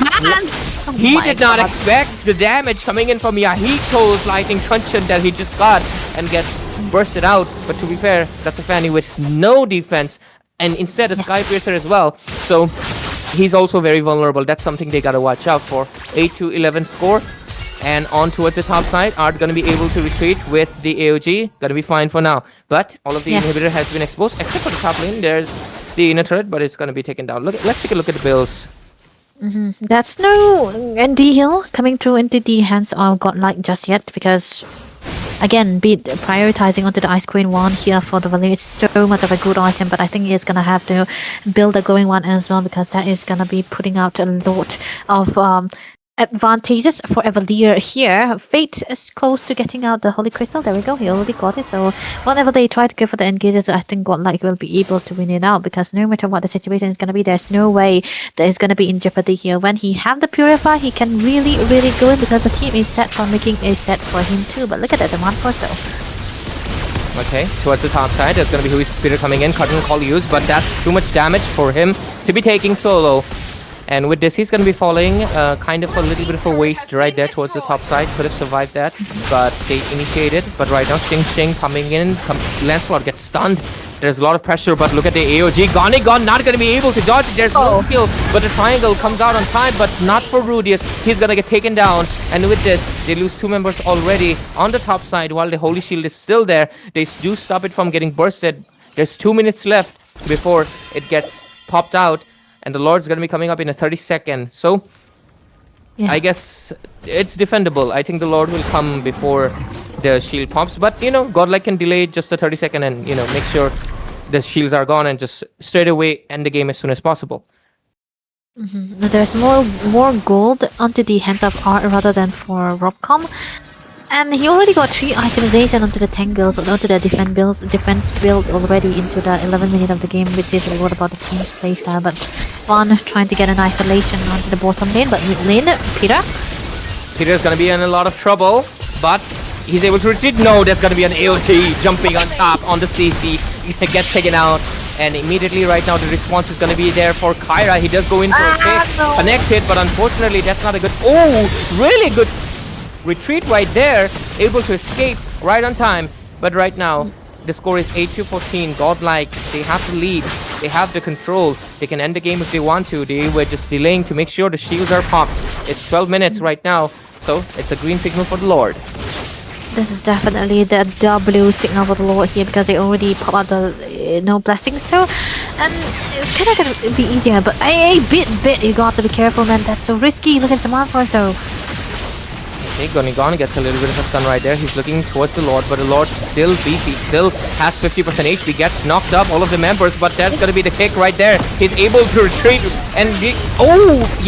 He did not expect the damage coming in from Yahiko's lightning truncheon that he just got and gets bursted out. But to be fair, that's a Fanny with no defense. And instead a Sky Piercer as well, so he's also very vulnerable. That's something they gotta watch out for. 8-11 score, and on towards the top side. Art gonna be able to retreat with the AOG. Gonna be fine for now. But all of the inhibitor has been exposed, except for the top lane. There's the inner turret, but it's gonna be taken down. Let's take a look at the builds. That's no ND heal coming through into the hands of Godlike just yet, because again, be prioritizing onto the Ice Queen one here for the value. It's so much of a good item, but I think he's gonna have to build a going one as well, because that is gonna be putting out a lot of advantages for Evalier here. Fate is close to getting out the Holy Crystal. There we go, he already got it. So whenever they try to go for the engages, I think Godlike will be able to win it out, because no matter what the situation is going to be, there's no way that is going to be in jeopardy here. When he have the Purify, he can really go in, because the team is set for making a set for him too. But look at that demand first though. Okay, towards the top side, there's going to be Hui's Peter coming in, Cardinal Call used, but that's too much damage for him to be taking solo. And with this, he's going to be falling kind of a little bit of a waste right there towards the top side. Could have survived that, but they initiated. But right now, Xing coming in. Lancelot gets stunned. There's a lot of pressure, but look at the AOG. Gone, not going to be able to dodge. There's no skill, but the triangle comes out on time, but not for Rudius. He's going to get taken down. And with this, they lose 2 members already on the top side, while the Holy Shield is still there. They do stop it from getting bursted. There's 2 minutes left before it gets popped out. And the Lord's gonna be coming up in a 30-second. So, I guess it's defendable. I think the Lord will come before the shield pops. But, you know, Godlike can delay just a 30-second and, you know, make sure the shields are gone and just straight away end the game as soon as possible. There's more gold onto the hands of Art rather than for Robcom. And he already got 3 itemization onto the tank builds, onto the defense build already into the 11 minute of the game, which is what about the team's playstyle. But Fun trying to get an isolation onto the bottom lane, but mid lane, Peter's gonna be in a lot of trouble, but he's able to retreat. No, there's gonna be an AOT jumping on top on the CC. He gets taken out, and immediately right now the response is gonna be there for Kyra. He does go in for a kick, connected, but unfortunately that's not a good. Oh, really good retreat right there, able to escape right on time. But right now the score is 8-14. Godlike, they have to lead, they have the control, they can end the game if they want to. They were just delaying to make sure the shields are popped. It's 12 minutes right now, so it's a green signal for the Lord. This is definitely the W signal for the Lord here, because they already pop out the no blessings too, and it's kind of gonna be easier, but a bit you got to be careful, man. That's so risky. Look at the man first though. Okay, Gonigon gets a little bit of a stun right there. He's looking towards the Lord, but the Lord's still beefy, still has 50% HP, gets knocked up, all of the members, but that's gonna be the kick right there. He's able to retreat, and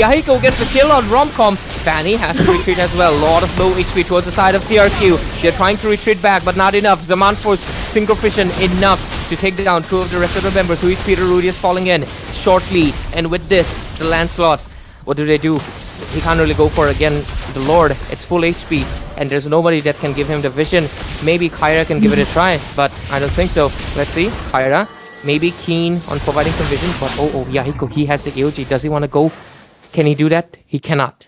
Yahiko gets the kill on Romcom. Fanny has to retreat as well. A lot of low HP towards the side of CRQ. They're trying to retreat back, but not enough. Zaman Force Synchrovision enough to take down 2 of the rest of the members. Hui's Peter Rudius falling in shortly, and with this, the Lancelot, what do? He can't really go for again the Lord. It's full HP, and there's nobody that can give him the vision. Maybe Kyra can give it a try, but I don't think so. Let's see. Kyra maybe keen on providing some vision, but Yahiko, he has the AOG. Does he want to go? Can he do that? He cannot.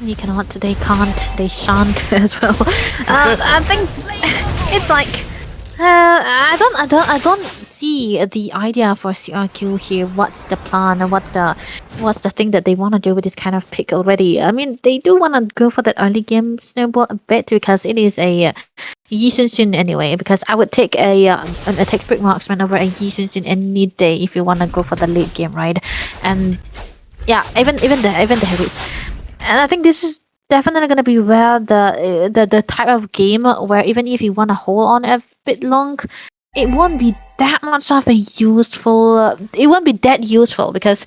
He cannot, they can't, they shan't as well. I think it's like I don't see the idea for CRQ here. What's the plan and what's the thing that they want to do with this kind of pick already? I mean, they do want to go for that early game snowball a bit, because it is a Yi Sun anyway. Because I would take a textbook marksman over a Yi Sun any day if you want to go for the late game, right? And yeah, even the heavies. And I think this is definitely gonna be where the type of game where even if you want to hold on a bit long, it won't be that much of a useful. It won't be that useful, because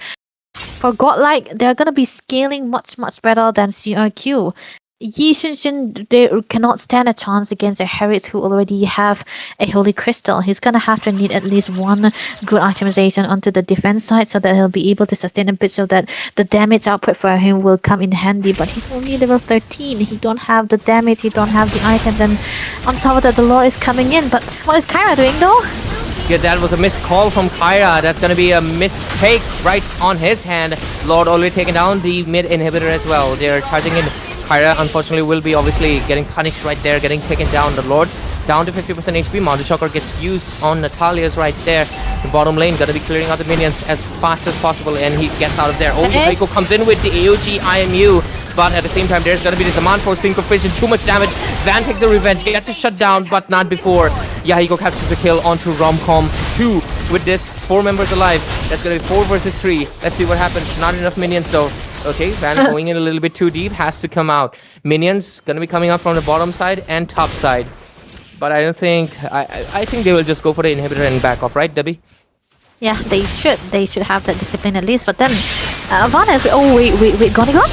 for Godlike, they're gonna be scaling much better than CRQ. Yi Sun, they cannot stand a chance against a Herald who already have a Holy Crystal. He's gonna have to need at least 1 good itemization onto the defense side, so that he'll be able to sustain a bit, so that the damage output for him will come in handy. But he's only level 13. He don't have the damage, he don't have the items, and on top of that, the Lord is coming in. But what is Kyra doing though? Yeah, that was a missed call from Kyra. That's gonna be a mistake right on his hand. Lord already taken down the mid inhibitor as well. They're charging in. Kyra unfortunately will be obviously getting punished right there, getting taken down. The Lord's down to 50% HP. Mountain Shocker gets used on Natalia's right there. The bottom lane gonna be clearing out the minions as fast as possible, and he gets out of there. Yahiko comes in with the AOG IMU. but at the same time, there's gonna be this amount for Sync of Vision, too much damage. Van takes a revenge, gets a shutdown, but not before. Yahiko captures the kill onto Romcom 2. With this, 4 members alive. That's gonna be 4 versus 3. Let's see what happens. Not enough minions though. Okay, Van going in a little bit too deep, has to come out. Minions gonna be coming out from the bottom side and top side. But I don't think, I think they will just go for the inhibitor and back off, right, Debbie? Yeah, they should. They should have that discipline at least. But then, Van is. Oh wait, gone. What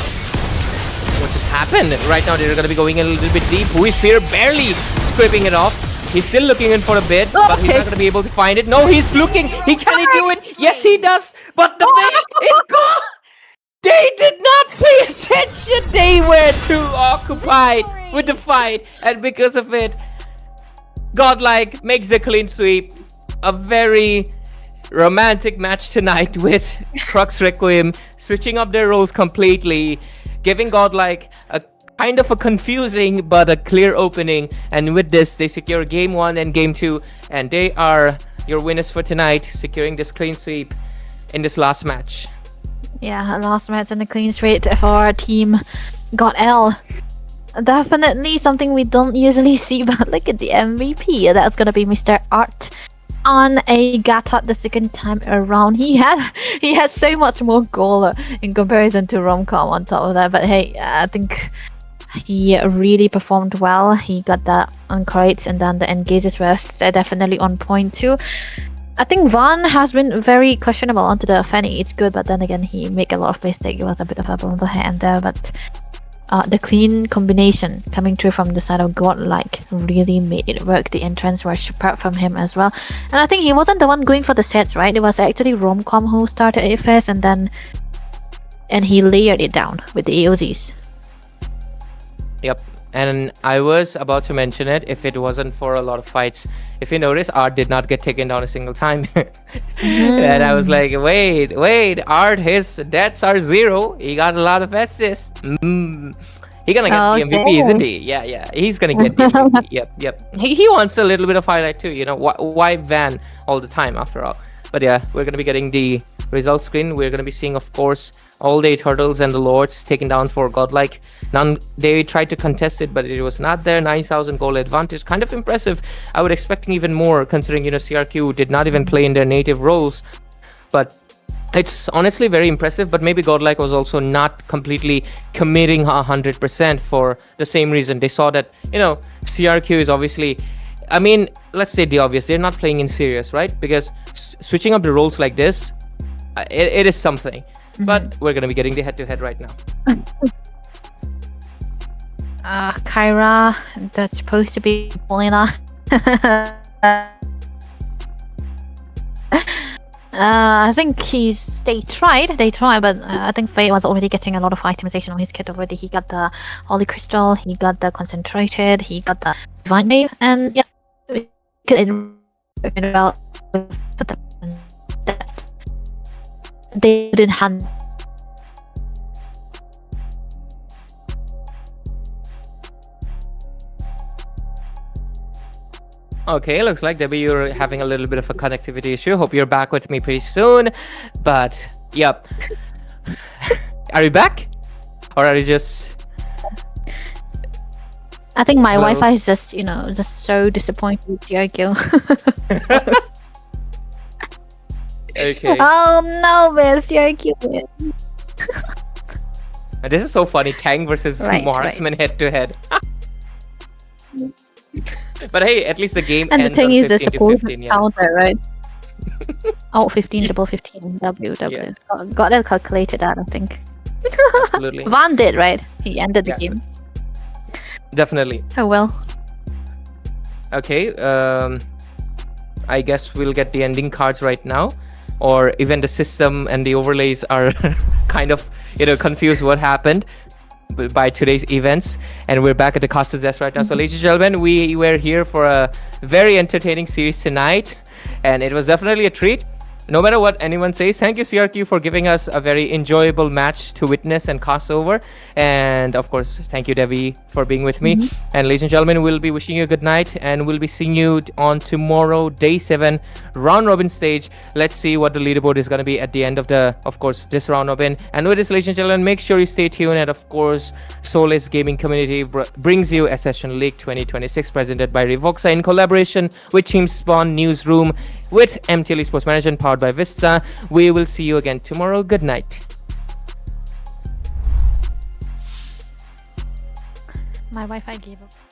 just happened? Right now they're gonna be going in a little bit deep. Who is here? Barely scraping it off. He's still looking in for a bit, but he's not gonna be able to find it. No, he's looking. Can he do it? Yes, he does. But the bait is gone. They did not pay attention. They were too occupied with the fight, and because of it, Godlike makes the clean sweep. A very romantic match tonight with Crux Requiem switching up their roles completely, giving Godlike a kind of a confusing but a clear opening, and with this they secure game 1 and game 2, and they are your winners for tonight, securing this clean sweep in this last match. Yeah, last match and a clean sweep for team God L. Definitely something we don't usually see, but look at the MVP. That's gonna be Mr. Art on a Gatot the second time around. He had so much more goal in comparison to Romcom on top of that, but hey, I think he really performed well. He got the encourage, and then the engages were definitely on point too. I think Van has been very questionable onto the Fanny. It's good, but then again he made a lot of mistakes. It was a bit of a blunder here and there, but the clean combination coming through from the side of Godlike really made it work. The entrance was superb from him as well. And I think he wasn't the one going for the sets, right? It was actually Romcom who started it first, and he layered it down with the AOZs. Yep, and I was about to mention it if it wasn't for a lot of fights. If you notice, Art did not get taken down a single time. And I was like, wait, Art, his deaths are 0. He got a lot of assists. He gonna get the MVP, isn't he? Yeah, he's gonna get the MVP. Yep. He wants a little bit of highlight too, you know. Why Van all the time after all? But yeah, we're gonna be getting the result screen. We're gonna be seeing, of course, all the 8 hurdles and the lords taken down for Godlike. They tried to contest it, but it was not there. 9,000 goal advantage, kind of impressive. I would expecting even more, considering, you know, CRQ did not even play in their native roles. But it's honestly very impressive. But maybe Godlike was also not completely committing 100% for the same reason. They saw that, you know, CRQ is obviously, I mean, let's say the obvious. They're not playing in serious, right? Because switching up the roles like this, it is something. But we're gonna be getting the head-to-head right now. Kyra, that's supposed to be Polina. I think they tried, but I think Faye was already getting a lot of itemization on his kit already. He got the Holy Crystal, he got the Concentrated, he got the Divine Wave, and yeah, we could well, but they didn't hand. Okay, looks like Debbie, you're having a little bit of a connectivity issue. Hope you're back with me pretty soon. But yep. Are you back? Or are you just... I think my Wi-Fi is just, you know, just so disappointed with CRQ. Okay. Oh no, man, CRQ. This is so funny. Tang versus Marksman head-to-head. But hey, at least the game and ends the thing on is, the support counter, right? Oh, 15, double 15, W. Yeah. Got that calculated out, I think. Absolutely. Van did, right? He ended the game. Definitely. Oh well. Okay, I guess we'll get the ending cards right now. Or even the system and the overlays are kind of, you know, confused what happened by today's events, and we're back at the Caster's Desk right now. So ladies and gentlemen, we were here for a very entertaining series tonight, and it was definitely a treat. no matter what anyone says, thank you CRQ for giving us a very enjoyable match to witness and cast over. And of course, thank you Devi for being with me. And ladies and gentlemen, we'll be wishing you a good night, and we'll be seeing you on tomorrow, day 7, round robin stage. Let's see what the leaderboard is going to be at the end of this round robin. And with this, ladies and gentlemen, make sure you stay tuned. And of course, Solace Gaming Community brings you Accession League 2026 presented by Revoxa in collaboration with Team Spawn Newsroom with MTL Esports Management powered by Vista. We will see you again tomorrow. Good night. My Wi-Fi gave up.